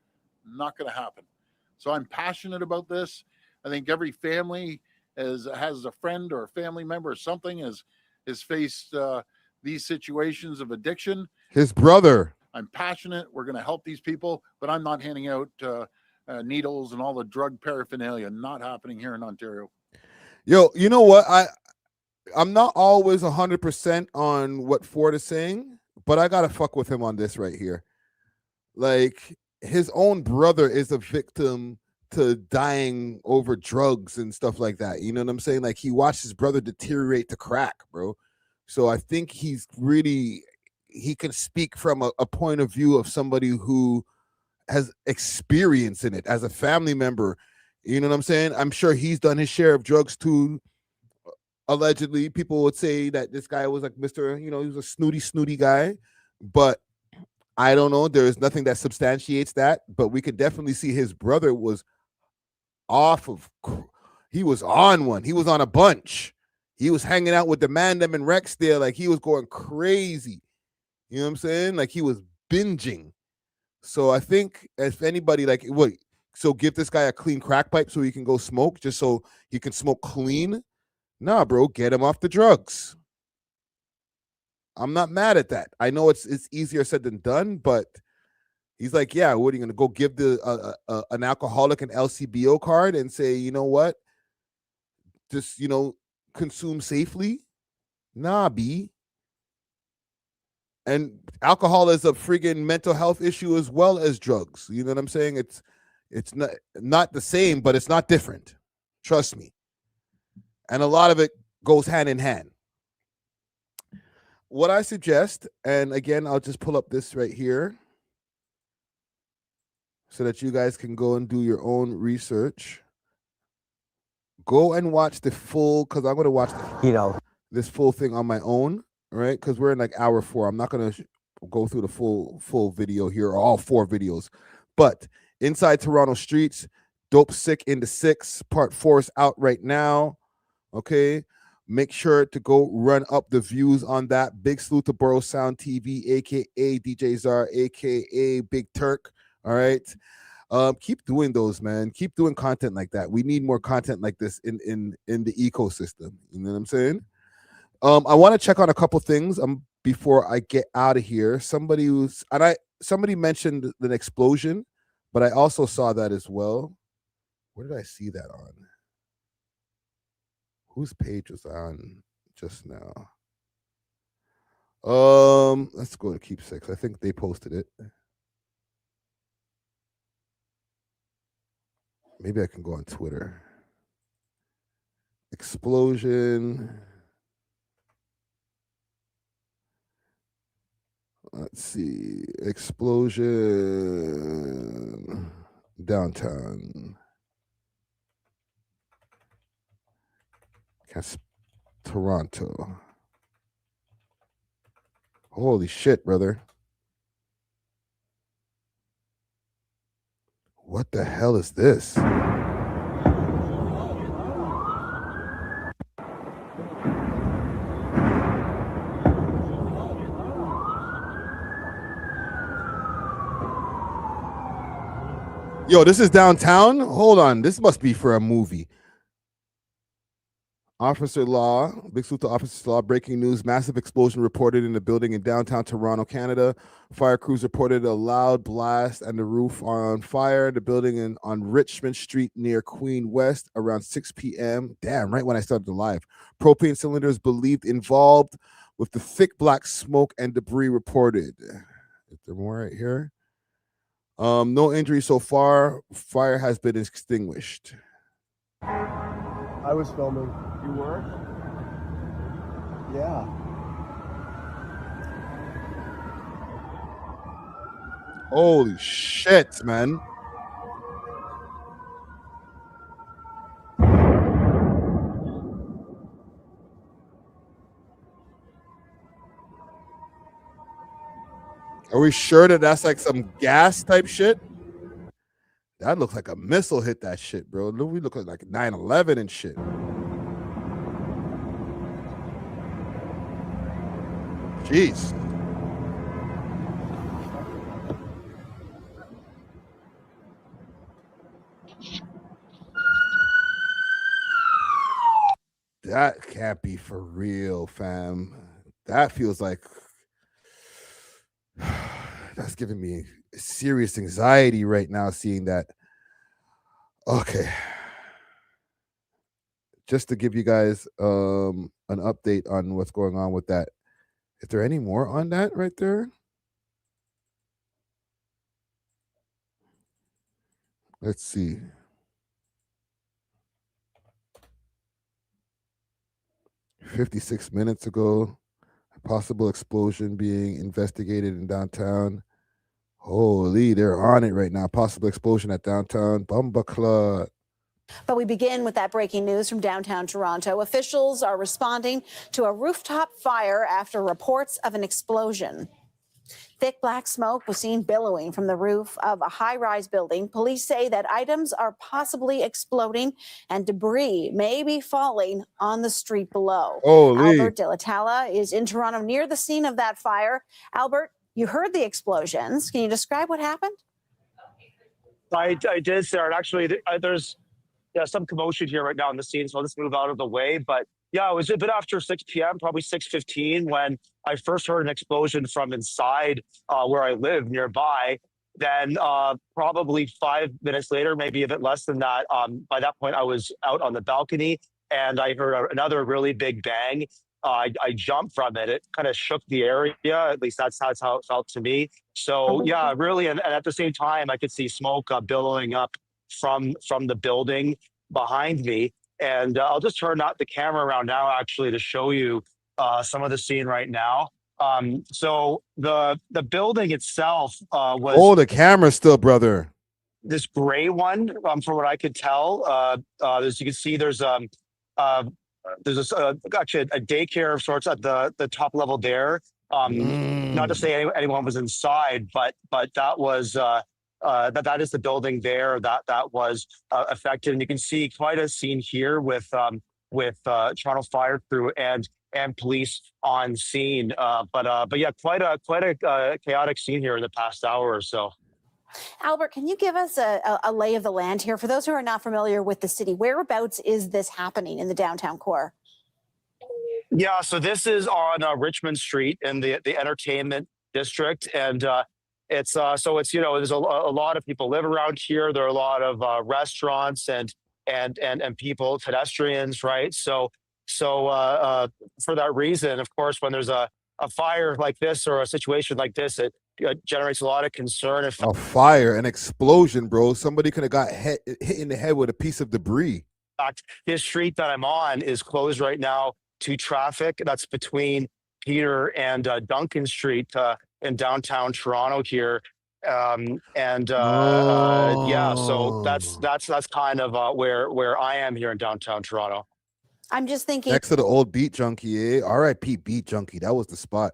Not going to happen. So I'm passionate about this. I think every family has a friend or a family member or something has faced these situations of addiction. His brother. I'm passionate. We're going to help these people, but I'm not handing out needles and all the drug paraphernalia. Not happening here in Ontario. Yo, you know what? I'm not always 100% on what Ford is saying, but I gotta fuck with him on this right here. Like, his own brother is a victim to dying over drugs and stuff like that. You know what I'm saying? Like, he watched his brother deteriorate to crack, bro. So I think he can speak from a point of view of somebody who has experience in it as a family member. You know what I'm saying? I'm sure he's done his share of drugs too. Allegedly, people would say that this guy was like Mr. He was a snooty guy, but I don't know. There is nothing that substantiates that, but we could definitely see his brother was he was on one. He was on a bunch. He was hanging out with the man them in Rexdale. Like, he was going crazy. You know what I'm saying? Like, he was binging. So I think if anybody, like, so give this guy a clean crack pipe so he can go smoke, just so he can smoke clean? Nah, bro, get him off the drugs. I'm not mad at that. I know it's easier said than done, but he's like, yeah, what are you going to go give the an alcoholic an LCBO card and say, you know what, just, you know, consume safely? Nah, B. And alcohol is a friggin' mental health issue as well as drugs. You know what I'm saying? It's not the same, but it's not different. Trust me. And a lot of it goes hand in hand. What I suggest, and again, I'll just pull up this right here so that you guys can go and do your own research. Go and watch the full, because I'm going to watch this full thing on my own, right? Because we're in like hour 4. I'm not going to go through the full video here, or all 4 videos. But Inside Toronto Streets, Dope Sick in the 6, part 4 is out right now. Okay. Make sure to go run up the views on that. Big salute to Borough Sound TV, aka DJ Czar, aka Big Turk. All right. Keep doing those, man. Keep doing content like that. We need more content like this in the ecosystem. You know what I'm saying? I want to check on a couple things before I get out of here. Somebody mentioned an explosion, but I also saw that as well. Where did I see that on? Whose page was on just now? Let's go to Keepsakes. I think they posted it. Maybe I can go on Twitter. Explosion. Let's see. Explosion. Downtown. Toronto. Holy shit, brother. What the hell is this? Yo, this is downtown? Hold on. This must be for a movie. Officer Law, big salute to Officer Law. Breaking news, massive explosion reported in a building in downtown Toronto, Canada. Fire crews reported a loud blast and the roof on fire. The building on Richmond Street near Queen West around 6 p.m. Damn, right when I started the live. Propane cylinders believed involved with the thick black smoke and debris reported. Is there more right here? No injuries so far. Fire has been extinguished. I was filming. You were? Yeah. Holy shit, man. Are we sure that that's like some gas type shit? That looks like a missile hit that shit, bro. We look like 9/11 and shit. Jeez. That can't be for real, fam. That feels like that's giving me serious anxiety right now seeing that. Okay. Just to give you guys an update on what's going on with that. Is there any more on that right there? Let's see. "56 minutes ago, a possible explosion being investigated in downtown." Holy, they're on it right now. Possible explosion at downtown Bumba Club. But we begin with that breaking news from downtown Toronto. Officials are responding to a rooftop fire after reports of an explosion. Thick black smoke was seen billowing from the roof of a high-rise building. Police say that items are possibly exploding and debris may be falling on the street below. Holy. Albert De La Talla is in Toronto near the scene of that fire. Albert, you heard the explosions. Can you describe what happened? I did, Sarah. Actually, there's some commotion here right now in the scene, so I'll just move out of the way. But yeah, it was a bit after 6 p.m., probably 6:15, when I first heard an explosion from inside where I live nearby. Then probably 5 minutes later, maybe a bit less than that, by that point I was out on the balcony and I heard another really big bang. I jumped from it. It kind of shook the area. At least that's how it felt to me. So yeah, really, and at the same time, I could see smoke billowing up from the building behind me. And I'll just turn the camera around now, actually, to show you some of the scene right now. So the building itself was. Oh, the camera still, brother. This gray one, from what I could tell. As you can see, there's actually a daycare of sorts at the top level there. Not to say anyone was inside, but that was that is the building there that was affected. And you can see quite a scene here with Toronto Fire Crew and police on scene. But yeah, quite a chaotic scene here in the past hour or so. Albert, can you give us a lay of the land here? For those who are not familiar with the city, whereabouts is this happening in the downtown core? Yeah, so this is on Richmond Street in the entertainment district. And it's there's a lot of people live around here. There are a lot of restaurants and people, pedestrians, right? So for that reason, of course, when there's a fire like this or a situation like this, it generates a lot of concern. A fire, an explosion, bro. Somebody could have got hit in the head with a piece of debris. In fact, this street that I'm on is closed right now to traffic. That's between Peter and Duncan Street in downtown Toronto here. Yeah, so that's kind of where I am here in downtown Toronto. I'm just thinking next to the old Beat Junkie, R.I.P. Beat Junkie. That was the spot.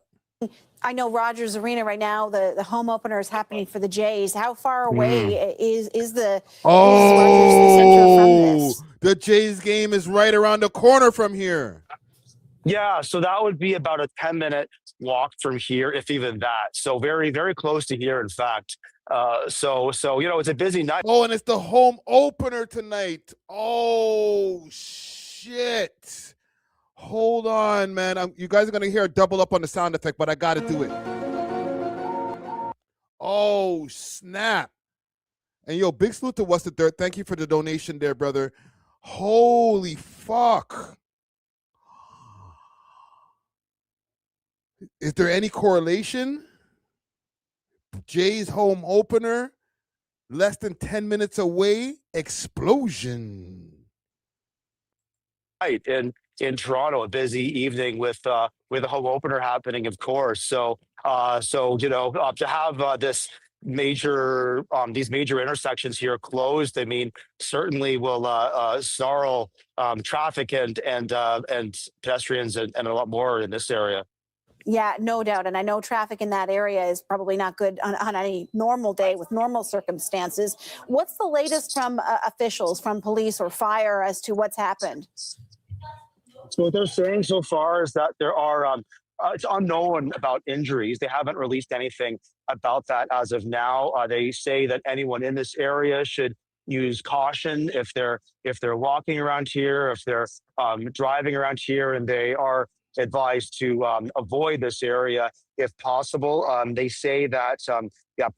I know Rogers Arena right now, the home opener is happening for the Jays. How far away is the Rogers Center from this? The Jays game is right around the corner from here. Yeah, so that would be about a 10-minute walk from here, if even that. So very, very close to here, in fact. So it's a busy night. Oh, and it's the home opener tonight. Oh, shit. Hold on, man. You guys are going to hear a double up on the sound effect, but I got to do it. Oh, snap. And yo, big salute to What's the Dirt. Thank you for the donation there, brother. Holy fuck. Is there any correlation? Jay's home opener, less than 10 minutes away, explosion. Right, in Toronto, a busy evening with a home opener happening, of course. So to have these major intersections here closed, I mean, certainly will snarl traffic and pedestrians and a lot more in this area. Yeah, no doubt. And I know traffic in that area is probably not good on any normal day with normal circumstances. What's the latest from officials, from police or fire, as to what's happened? So what they're saying so far is that there are, it's unknown about injuries. They haven't released anything about that as of now. They say that anyone in this area should use caution if they're walking around here, if they're driving around here, and they are advised to avoid this area if possible. They say that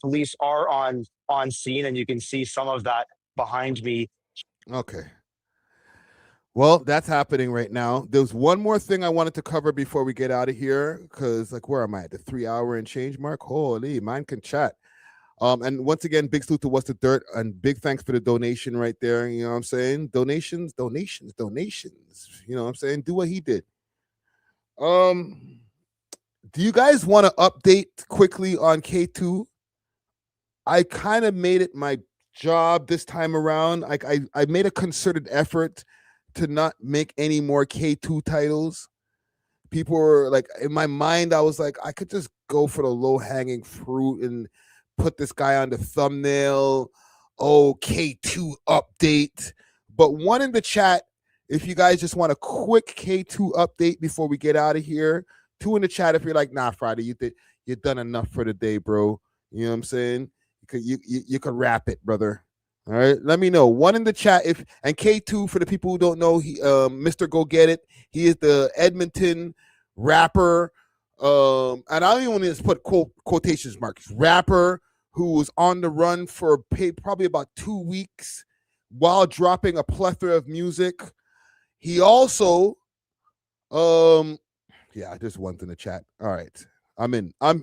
police are on scene, and you can see some of that behind me. Okay. Well, that's happening right now. There's one more thing I wanted to cover before we get out of here, because where am I at? The 3 hour and change mark? Holy, mine can chat. And once again, big salute to What's the Dirt, and big thanks for the donation right there. You know what I'm saying? Donations. You know what I'm saying? Do what he did. Do you guys want to update quickly on K2? I kind of made it my job this time around. I made a concerted effort to not make any more K2 titles. People were in my mind, I was like, I could just go for the low-hanging fruit and put this guy on the thumbnail. Oh, K2 update. But one in the chat, if you guys just want a quick K2 update before we get out of here. 2 in the chat if you're like, nah, Friday, you've done enough for the day, bro. You know what I'm saying? You could wrap it, brother. All right, let me know. One in the chat if and K2 for the people who don't know, he Mr. Go Get It. He is the Edmonton rapper. And I don't even want to put quotations marks. Rapper who was on the run for probably about 2 weeks while dropping a plethora of music. He also yeah, there's one in the chat. All right.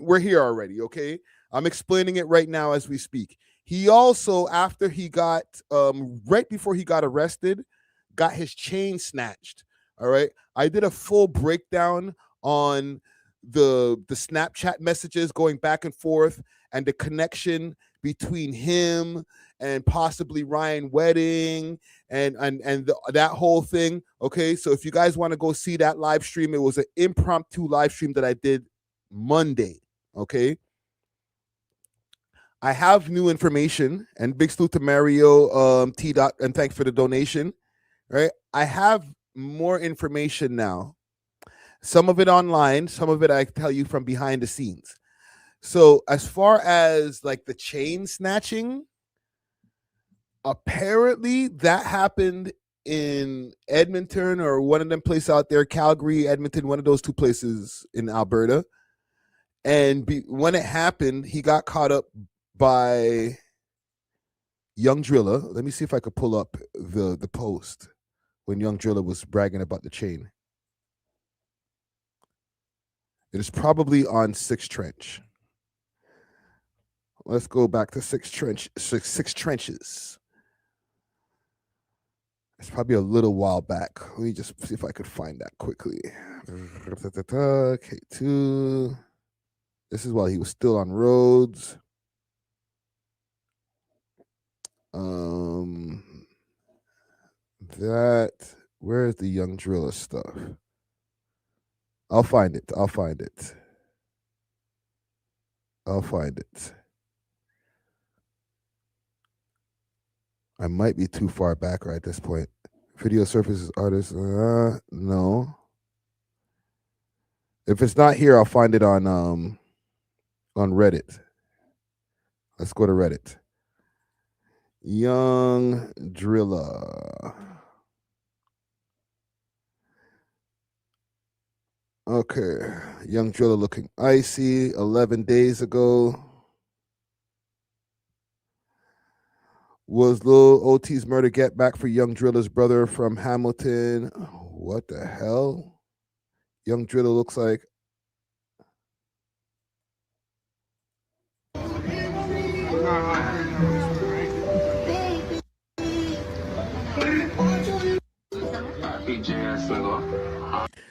We're here already, okay? I'm explaining it right now as we speak. He also, after he got right before he got arrested, got his chain snatched. All right. I did a full breakdown on the Snapchat messages going back and forth and the connection between him and possibly Ryan Wedding and that whole thing. Okay, so if you guys want to go see that live stream, it was an impromptu live stream that I did Monday. Okay, I have new information, and big salute to Mario T. Dot, and thanks for the donation. Right, I have more information now. Some of it online, some of it I tell you from behind the scenes. So as far as like the chain snatching, apparently that happened in Edmonton or one of them places out there, Calgary, Edmonton, one of those two places in Alberta. And when it happened, he got caught up by Young Driller. Let me see if I could pull up the post when Young Driller was bragging about the chain. It is probably on Six Trench. Let's go back to Six Trenches. It's probably a little while back. Let me just see if I could find that quickly. K2. This is while he was still on roads. Where's the Young Driller stuff? I'll find it. I might be too far back right at this point. Video surfaces artists. No. If it's not here, I'll find it on Reddit. Let's go to Reddit. Young Driller. Okay. Young Driller looking icy 11 days ago. Was Lil OT's murder get back for Young Driller's brother from Hamilton? What the hell? Young Driller looks like.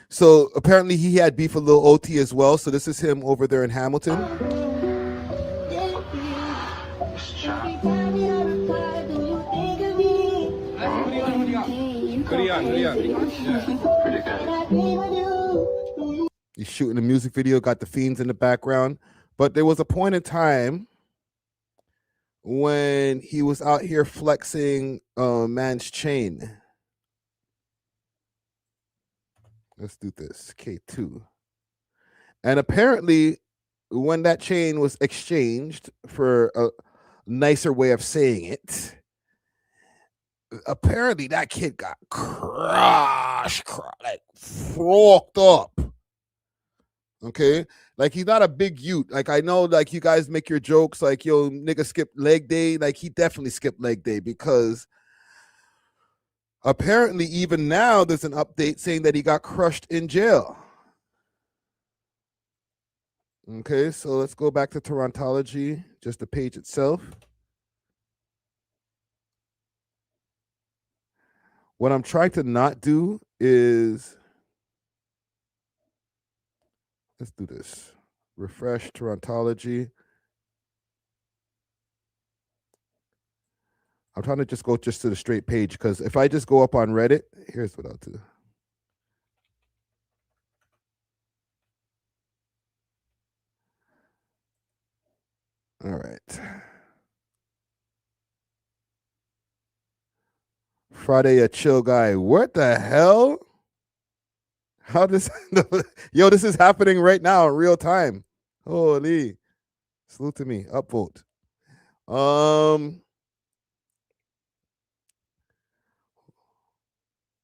So apparently he had beef with Lil OT as well. So this is him over there in Hamilton. He's shooting a music video, got the Fiends in the background. But there was a point in time when he was out here flexing man's chain. Let's do this. K2. And apparently, when that chain was exchanged for a nicer way of saying it, apparently that kid got crushed, like fucked up. Okay, like he's not a big ute. Like I know, like you guys make your jokes, like yo, nigga skipped leg day. Like he definitely skipped leg day because apparently even now there's an update saying that he got crushed in jail. Okay, so let's go back to Torontology, just the page itself. What I'm trying to not do is, let's do this. Refresh Torontology. I'm trying to just go just to the straight page because if I just go up on Reddit, here's what I'll do. All right. Friday, a chill guy. What the hell? How does yo? This is happening right now in real time. Holy, salute to me. Upvote.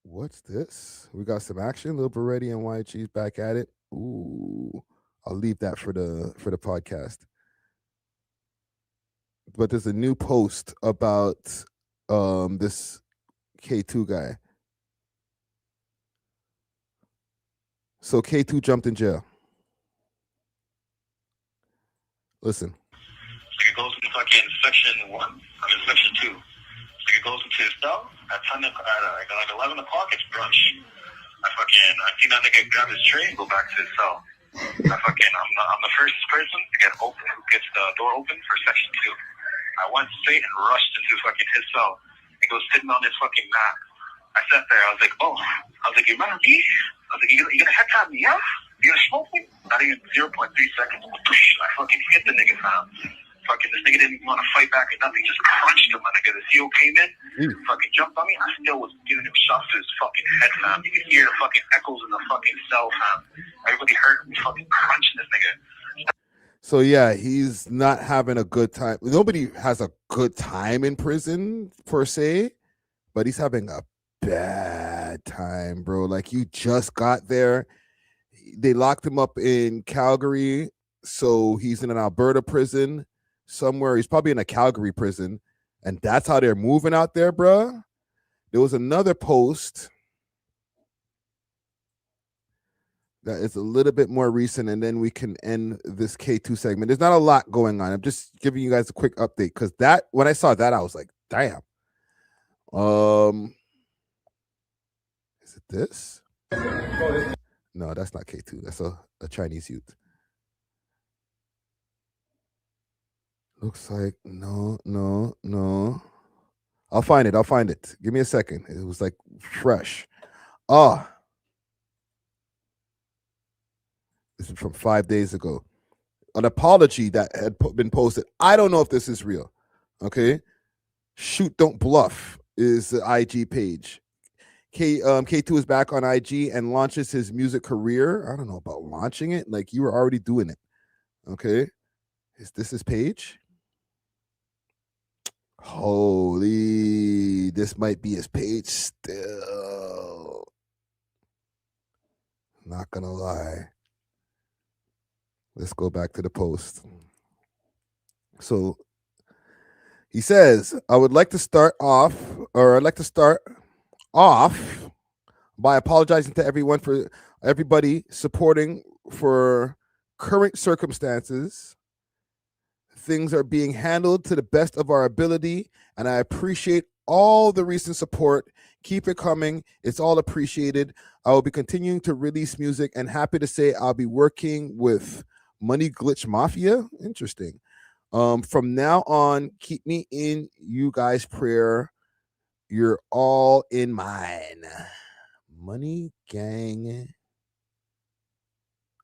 What's this? We got some action. Lil Beretti and YG's back at it. Ooh, I'll leave that for the podcast. But there's a new post about this K2 guy. So K2 jumped in jail. Listen. It goes into fucking section 1. I'm in section 2. It goes into his cell at 10 o'clock, like 11 o'clock. It's brunch. I seen that nigga grab his tray and go back to his cell. I'm the first person to get open, who gets the door open for section 2. I went straight and rushed into fucking his cell. He goes sitting on his fucking mat. I sat there. I was like, you remember me? I was like, you gonna headshot me, yeah? You gonna smoke me? Not even 0.3 seconds. I fucking hit the nigga, fam. Fucking this nigga didn't want to fight back or nothing. Just crunched him, my nigga. The CO came in, fucking jumped on me. I still was giving him shots to his fucking head, fam. You could hear the fucking echoes in the fucking cell, fam. Everybody heard me fucking crunching this nigga. So yeah, he's not having a good time. Nobody has a good time in prison per se, but he's having a bad time, bro. Like, you just got there. They locked him up in Calgary, so he's in an Alberta prison somewhere. He's probably in a Calgary prison, and that's how they're moving out there, bro. There was another post that is a little bit more recent, and then we can end this K2 segment. There's not a lot going on. I'm just giving you guys a quick update, because that, when I saw that, I was like, damn. Is it this? No, that's not K2. That's a Chinese youth. Looks like no. I'll find it. Give me a second. It was like fresh. This is from 5 days ago. An apology that had been posted. I don't know if this is real. Okay. Shoot, don't bluff is the IG page. K2 is back on IG and launches his music career. I don't know about launching it. Like, you were already doing it. Okay. Is this his page? Holy, this might be his page still. Not gonna lie. Let's go back to the post. So he says, I'd like to start off by apologizing to everybody supporting for current circumstances. Things are being handled to the best of our ability, and I appreciate all the recent support. Keep it coming. It's all appreciated. I will be continuing to release music, and happy to say I'll be working with Money Glitch Mafia. Interesting. From now on, keep me in you guys' prayer. You're all in mine. Money Gang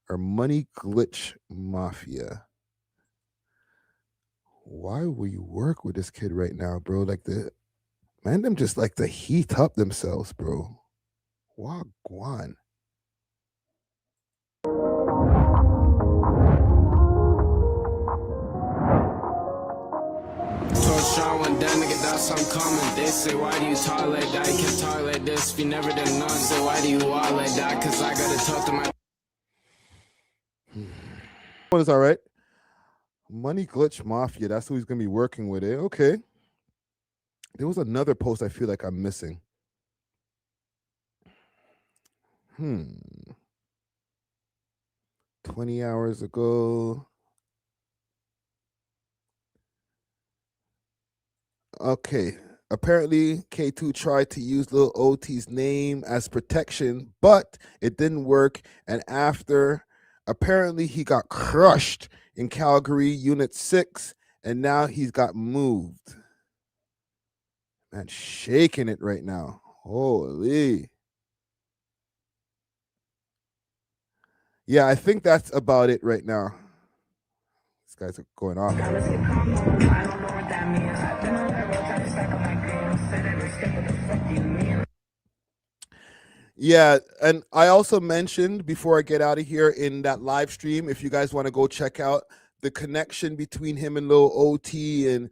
or Money Glitch Mafia. Why will you work with this kid right now, bro? Like, them just like to heat up themselves, bro. Wagwan. When that nigga that's uncommon. They say, why do you talk like that? You can't talk like this if you never done none. Say, why do you walk like that? Cause I gotta talk to my. One is all right. Money Glitch Mafia. That's who he's gonna be working with. Okay. There was another post I feel like I'm missing. 20 hours ago. Okay. Apparently, K2 tried to use Lil OT's name as protection, but it didn't work. And after, apparently, he got crushed in Calgary Unit 6, and now he's got moved. Man, shaking it right now. Holy. Yeah, I think that's about it right now. These guys are going off. Yeah, and I also mentioned before I get out of here in that live stream, if you guys want to go check out the connection between him and Lil OT and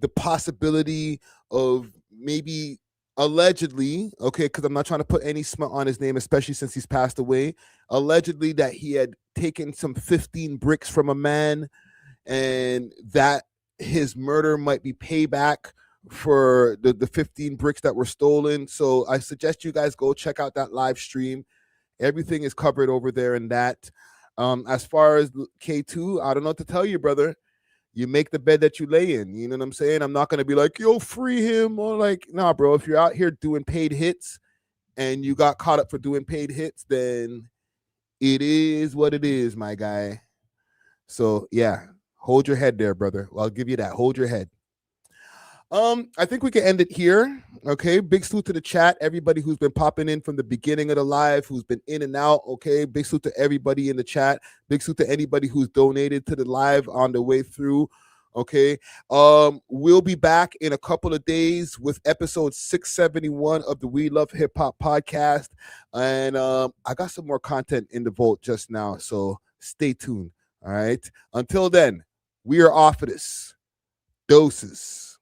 the possibility of maybe allegedly, okay, because I'm not trying to put any smut on his name, especially since he's passed away, allegedly that he had taken some 15 bricks from a man, and that his murder might be payback for the 15 bricks that were stolen. So I suggest you guys go check out that live stream. Everything is covered over there in that. As far as K2, I don't know what to tell you, brother. You make the bed that you lay in. You know what I'm saying? I'm not going to be like, yo, free him. Or like, nah, bro, if you're out here doing paid hits and you got caught up for doing paid hits, then it is what it is, my guy. So, yeah, hold your head there, brother. Well, I'll give you that. Hold your head. I think we can end it here. Okay. Big salute to the chat. Everybody who's been popping in from the beginning of the live, who's been in and out. Okay. Big salute to everybody in the chat. Big salute to anybody who's donated to the live on the way through. Okay. We'll be back in a couple of days with episode 671 of the We Love Hip Hop podcast. And I got some more content in the vault just now. So stay tuned. All right. Until then, we are off of this. Doses.